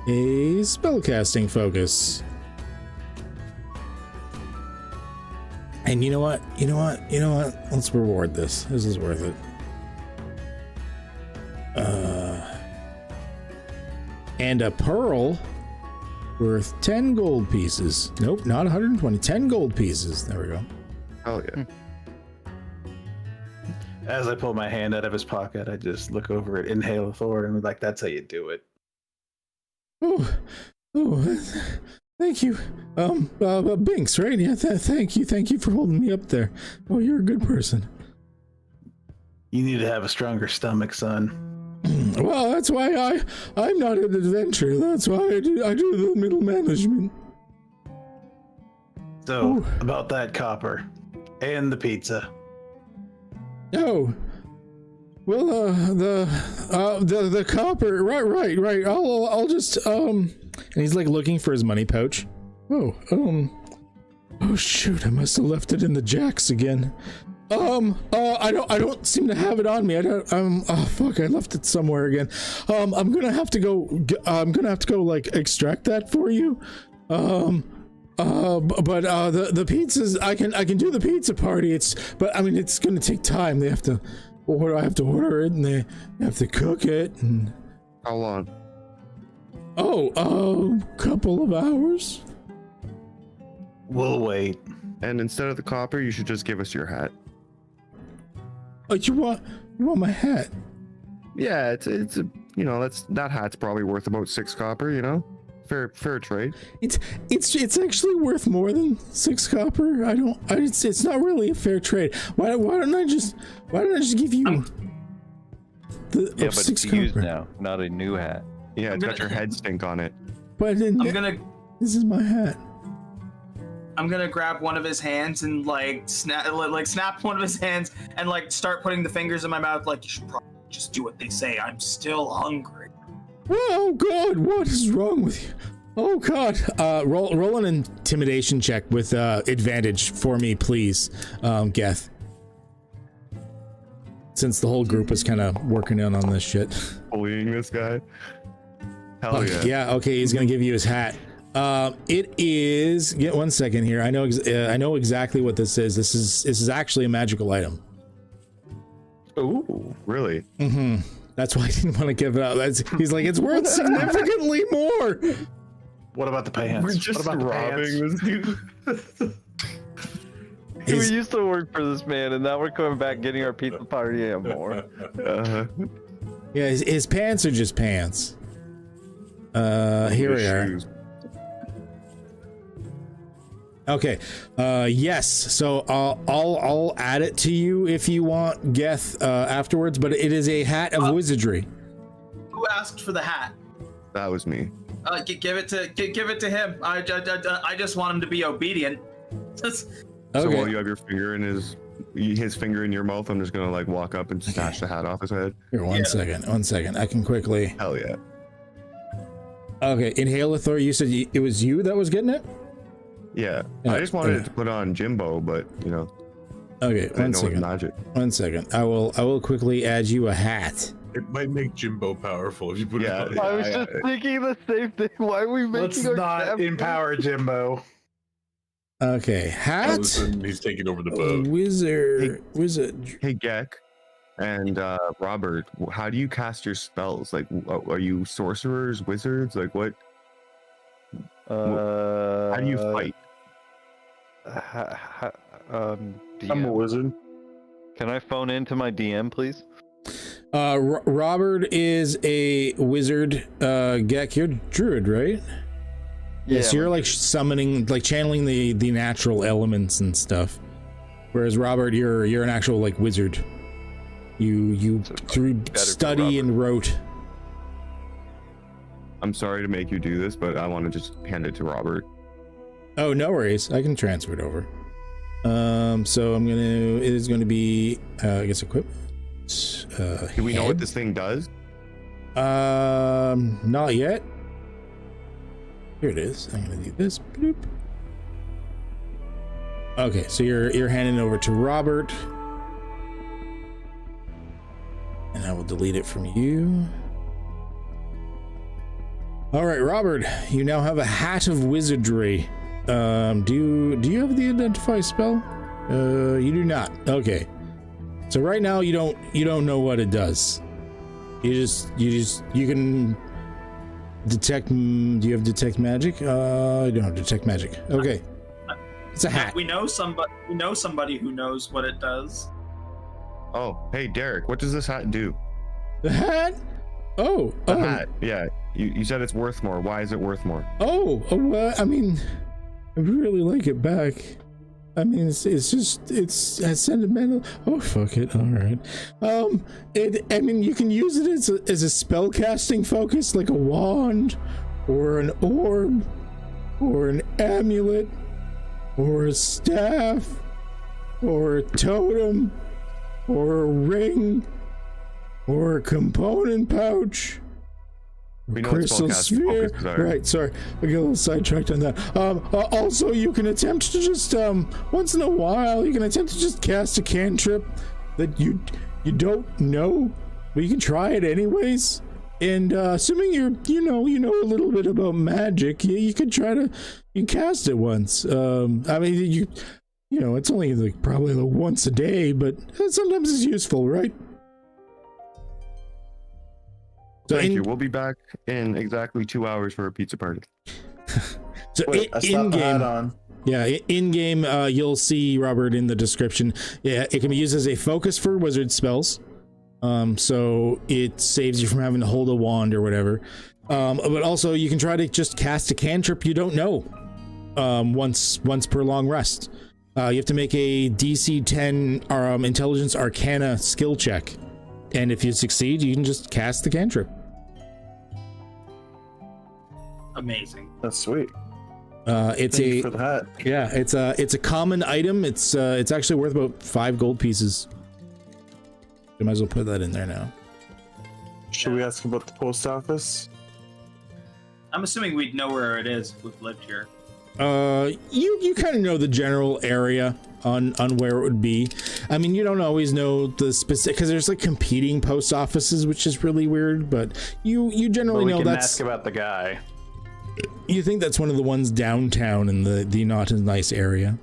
a spellcasting focus. And you know what? Let's reward this. This is worth it. And a pearl worth 10 gold pieces. Nope, not 120. 10 gold pieces. There we go. Hell yeah. As I pull my hand out of his pocket, I just look over at Inhale Thor and I'm like, that's how you do it. Oh, thank you. Binks, right? Yeah, thank you for holding me up there. Oh, you're a good person. You need to have a stronger stomach, son. Well, that's why I'm not an adventurer. That's why I do the middle management. So, about that copper and the pizza. Oh, well, the copper, right. I'll just and he's like looking for his money pouch. Oh shoot, I must have left it in the jacks again. I don't seem to have it on me. Fuck, I left it somewhere again. I'm gonna have to go like extract that for you. But the pizzas, I can do the pizza party. But I mean, it's gonna take time. I have to order it and they have to cook it. And how long? Couple of hours. We'll wait. And instead of the copper, you should just give us your hat. Oh, you want my hat? Yeah, it's a, that hat's probably worth about 6 copper, Fair trade. It's actually worth more than 6 copper. It's not really a fair trade. Why don't I just give you but 6 it's copper? used now, not a new hat. Yeah, it's got your head stink on it. But this is my hat. I'm gonna grab one of his hands and snap one of his hands and start putting the fingers in my mouth. You should probably just do what they say. I'm still hungry. Oh God, what is wrong with you? Oh God, roll an intimidation check with advantage for me, please, Geth. since the whole group is kind of working in on this shit. Bullying this guy. Hell yeah. Yeah. Okay, he's gonna give you his hat. It is. Get 1 second here. I know exactly what this is. This is actually a magical item. Ooh, really? Mm-hmm. That's why I didn't want to give it up. He's like, it's worth significantly more. What about the pants? We're just what about robbing this dude. We used to work for this man, and now we're coming back getting our pizza party and more. Yeah, his pants are just pants. Here we are. Okay. Yes. So I'll add it to you if you want, Geth, afterwards. But it is a hat of wizardry. Who asked for the hat? That was me. Give it to him. I just want him to be obedient. So while you have your finger in his finger in your mouth, I'm just gonna like walk up and snatch the hat off his head. Here, one second. I can quickly. Hell yeah. Okay, Inhalathor, you said it was you that was getting it? Yeah. I just wanted to put on Jimbo, but you know. Okay, one second. Magic. 1 second. I will quickly add you a hat. It might make Jimbo powerful if you put it on. I was just thinking the same thing. Why are we making Let's not empower Jimbo. Okay, hat. All of a sudden, he's taking over the boat. Wizard. Hey, Gek and Robert, how do you cast your spells? Like, are you sorcerers, wizards? Like, what? How do you fight? I'm a wizard. Can I phone into my DM, please? Robert is a wizard. Gek, you're druid, right? Yeah, so you're like summoning, like channeling the natural elements and stuff. Whereas Robert, you're an actual like wizard. You through study and wrote. I'm sorry to make you do this, but I want to just hand it to Robert. Oh, no worries. I can transfer it over. So it is gonna be I guess equipment. Do we know what this thing does? Not yet. Here it is. I'm gonna do this. Bloop. Okay, so you're handing it over to Robert, and I will delete it from you. All right, Robert, you now have a hat of wizardry. Do you have the identify spell? You do not. Okay. So right now you don't know what it does. You can detect. Do you have detect magic? You don't have detect magic. Okay. It's a hat. We know somebody who knows what it does. Oh, hey Derek, what does this hat do? The hat? The hat. Yeah. You said it's worth more. Why is it worth more? Well, I mean, I really like it back. I mean, it's sentimental. Oh, fuck it. All right. I mean, you can use it as a spell casting focus, like a wand, or an orb, or an amulet, or a staff, or a totem, or a ring, or a component pouch. We know Crystal sphere. Right, sorry, I get a little sidetracked on that. Also, you can attempt to just once in a while you can attempt to just cast a cantrip that you don't know, but you can try it anyways. And assuming you know a little bit about magic, you could you cast it once. I mean, you know it's only like probably like once a day, but sometimes it's useful, right? So Thank you. We'll be back in exactly 2 hours for a pizza party. So Wait, in game, in game, you'll see Robert in the description. Yeah, it can be used as a focus for wizard spells. So it saves you from having to hold a wand or whatever. But also you can try to just cast a cantrip you don't know. Once per long rest. You have to make a DC 10 Intelligence Arcana skill check. And if you succeed, you can just cast the cantrip. Amazing. That's sweet. It's Thank you for the hat. Yeah, it's a common item. It's actually worth about 5 gold pieces. You might as well put that in there now. Should we ask about the post office? I'm assuming we'd know where it is if we've lived here. You kind of know the general area. on where it would be. I mean, you don't always know the specific because there's like competing post offices, which is really weird. But you generally know that's. Ask about the guy. You think that's one of the ones downtown in the not as nice area.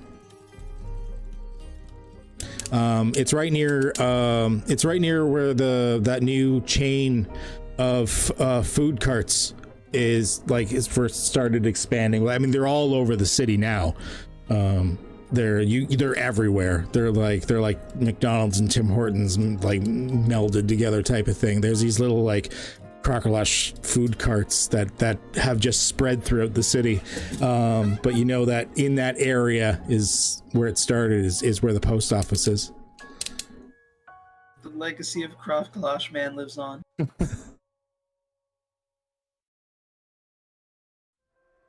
It's right near where that new chain of food carts is first started expanding. I mean, they're all over the city now. They're everywhere. They're like McDonald's and Tim Hortons like melded together type of thing. There's these little like Crocolash food carts that have just spread throughout the city. But you know that in that area is where it started, is where the post office is. The legacy of Crocolash Man lives on.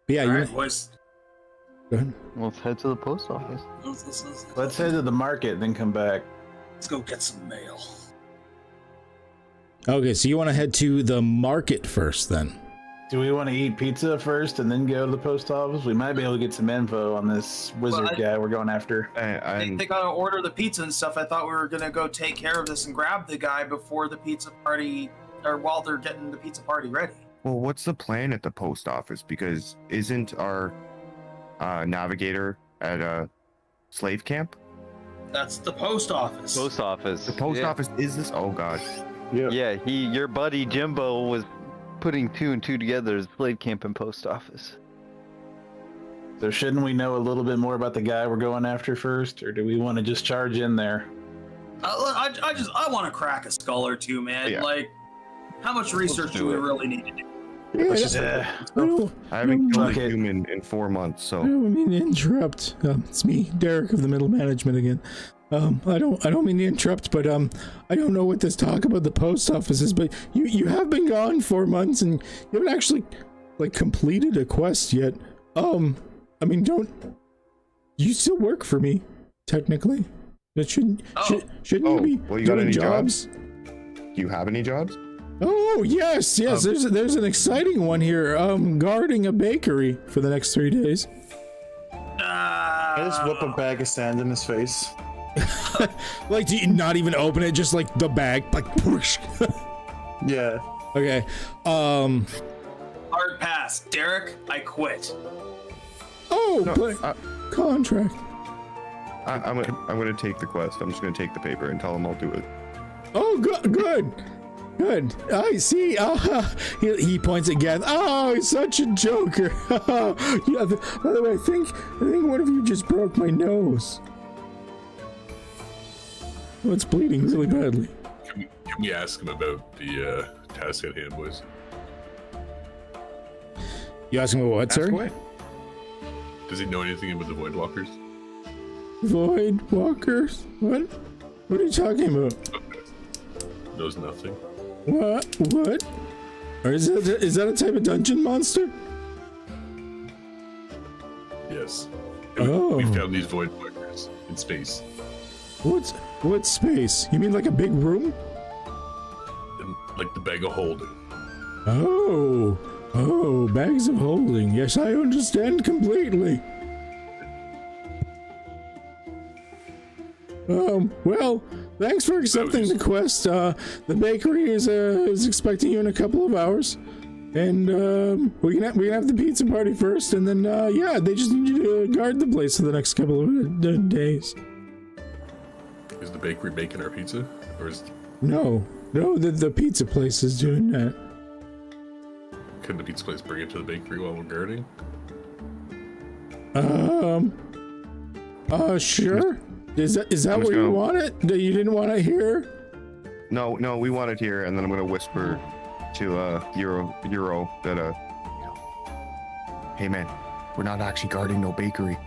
Yeah, all right, boys. Go ahead. Let's head to the post office. Let's head to the market, then come back. Let's go get some mail. Okay, so you want to head to the market first, then? Do we want to eat pizza first and then go to the post office? We might be able to get some info on this wizard guy we're going after. They gotta order the pizza and stuff. I thought we were gonna go take care of this and grab the guy before the pizza party, or while they're getting the pizza party ready. Well, what's the plan at the post office? Because isn't our navigator at a slave camp? That's the post office. Post office. The post office is this? Oh god. Yeah, your buddy Jimbo was putting 2 and 2 together as slave camp and post office. So shouldn't we know a little bit more about the guy we're going after first, or do we want to just charge in there? I want to crack a skull or two, man. Yeah. Like, how much research do we really need to do? I haven't killed a human in 4 months, so. I don't mean to interrupt. It's me, Derek of the middle management again. I don't mean to interrupt, but I don't know what this talk about the post office is, but you have been gone 4 months and you haven't actually like completed a quest yet. I mean, you still work for me technically? But shouldn't you be doing jobs? Do you have any jobs? Oh yes. There's an exciting one here. Guarding a bakery for the next 3 days. I just whip a bag of sand in his face. Like, do you not even open it? Just like the bag, like push. Yeah. Okay. Hard pass, Derek. I quit. Oh, No, but contract. I'm gonna take the quest. I'm just gonna take the paper and tell him I'll do it. Oh, good. I see. He points at Gath. Oh, he's such a joker. Yeah. By the way, I think one of you just broke my nose. Oh, it's bleeding really badly. Can we ask him about the task at hand, boys? You ask him about what, sir? Away. Does he know anything about the Void Walkers? Void Walkers? What? What are you talking about? Knows nothing. What? Or is that a type of dungeon monster? Yes. Oh. We found these Void Walkers in space. What space? You mean like a big room? And, like the bag of holding. Oh, bags of holding. Yes, I understand completely. Well, thanks for accepting the quest. The bakery is expecting you in a couple of hours, and we can have the pizza party first, and then they just need you to guard the place for the next couple of days. Is the bakery making our pizza, or is? No, the pizza place is doing that. Can the pizza place bring it to the bakery while we're guarding? Sure. Is that where you want it? You didn't want it here? No, we want it here, and then I'm gonna whisper to Euro that hey man, we're not actually guarding no bakery.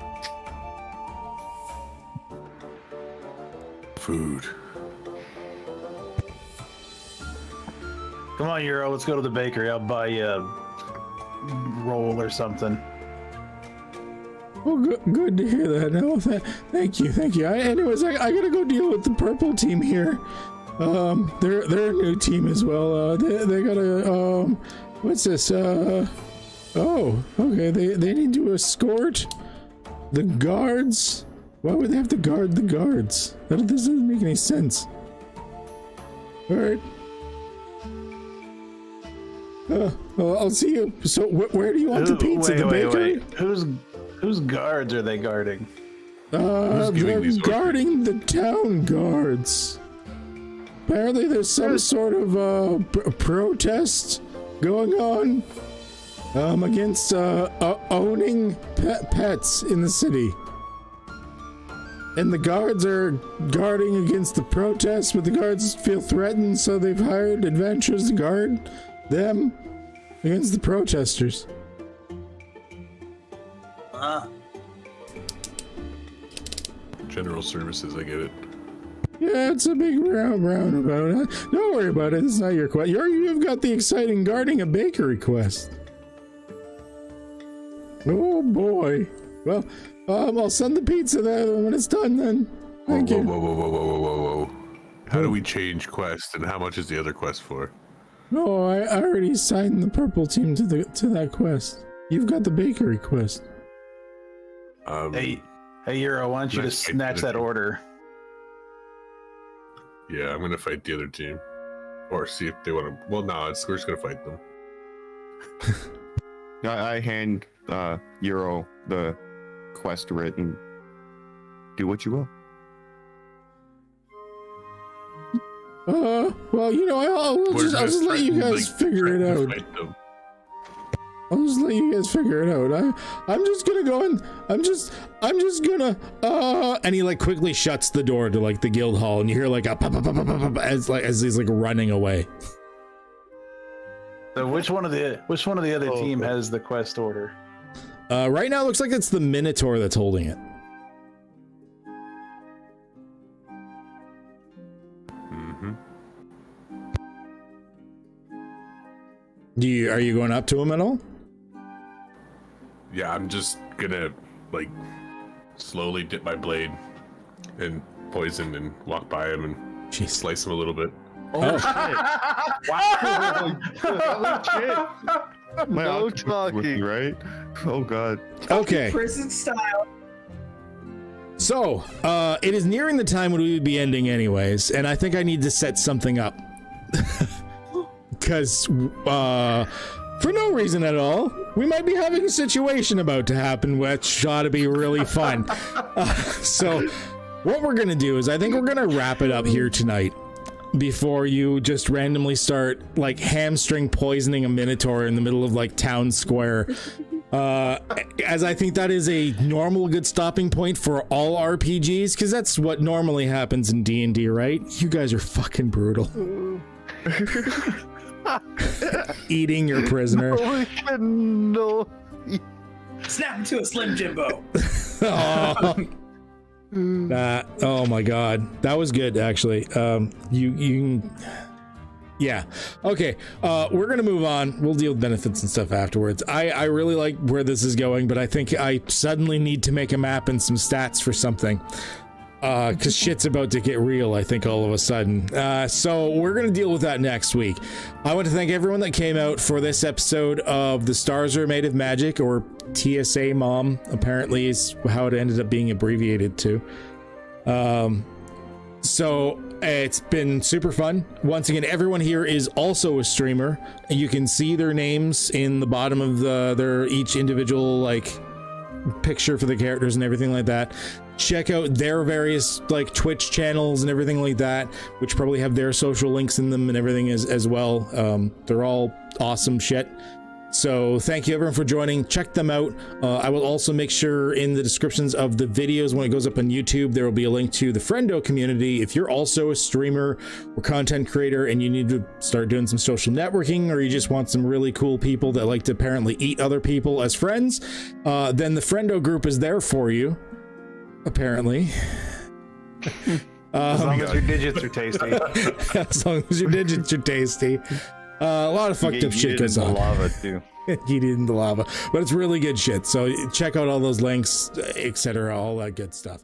Food. Come on, Euro, let's go to the bakery. I'll buy you a roll or something. Oh, good to hear that. No, thank you. Anyways, I gotta go deal with the purple team here. They're a new team as well. They gotta what's this? Oh, okay. They need to escort the guards Why would they have to guard the guards? This doesn't make any sense. All right. I'll see you. So where do you want the pizza? The bakery? Wait. Whose guards are they guarding? They're guarding the town guards. Apparently there's some sort of protest going on against owning pets in the city. And the guards are guarding against the protests, but the guards feel threatened, so they've hired adventurers to guard them against the protesters. General services, I get it. Yeah, it's a big roundabout. Don't worry about it. It's not your quest. You've got the exciting guarding a bakery quest. Oh boy. Well, I'll send the pizza there when it's done then. Thank you. Whoa. How do we change quest, and how much is the other quest for? No, I already signed the purple team to that quest. You've got the bakery quest. Hey, Euro, why don't you just snatch that order? Yeah, I'm gonna fight the other team, or see if they want to. Well, no, we're just gonna fight them. I hand Euro the quest written. Do what you will. Well, I'll just let you guys figure it out. I'll just let you guys figure it out. I'm just gonna go and I'm just gonna and he like quickly shuts the door to like the guild hall, and you hear like a pop, pop, pop, pop, pop, as he's like running away. So which one of the other team has the quest order? Right now it looks like it's the Minotaur that's holding it. Are you going up to him at all? Yeah, I'm just gonna like slowly dip my blade in poison and walk by him and slice him a little bit. Oh shit! Wow! Shit! My No octopus talking. with me, right? Oh god. Okay. Prison style. So, it is nearing the time when we would be ending anyways, and I think I need to set something up. Because, for no reason at all, we might be having a situation about to happen which ought to be really fun. So, what we're going to do is I think we're going to wrap it up here tonight before you just randomly start, like, hamstring poisoning a Minotaur in the middle of, like, town square. As I think that is a normal good stopping point for all RPGs, because that's what normally happens in D&D, right? You guys are fucking brutal. Eating your prisoner. No. Snap into a Slim Jimbo. Oh my god, that was good actually. Yeah. Okay. We're gonna move on. We'll deal with benefits and stuff afterwards. I really like where this is going, but I think I suddenly need to make a map and some stats for something. Because shit's about to get real, I think, all of a sudden. So we're going to deal with that next week. I want to thank everyone that came out for this episode of The Stars Are Made of Magic, or TSA Mom, apparently is how it ended up being abbreviated to. So it's been super fun. Once again, everyone here is also a streamer. You can see their names in the bottom of their each individual, like, picture for the characters and everything like that. Check out their various like Twitch channels and everything like that, which probably have their social links in them and everything as well. They're all awesome shit. So thank you everyone for joining. Check them out. I will also make sure in the descriptions of the videos when it goes up on YouTube, there will be a link to the Friendo community. If you're also a streamer or content creator and you need to start doing some social networking, or you just want some really cool people that like to apparently eat other people as friends, then the Friendo group is there for you. Apparently. As long as your digits are tasty. As long as your digits are tasty. A lot of fucked up shit goes on. Lava too. Heated in the lava, but it's really good shit. So check out all those links, etc., all that good stuff.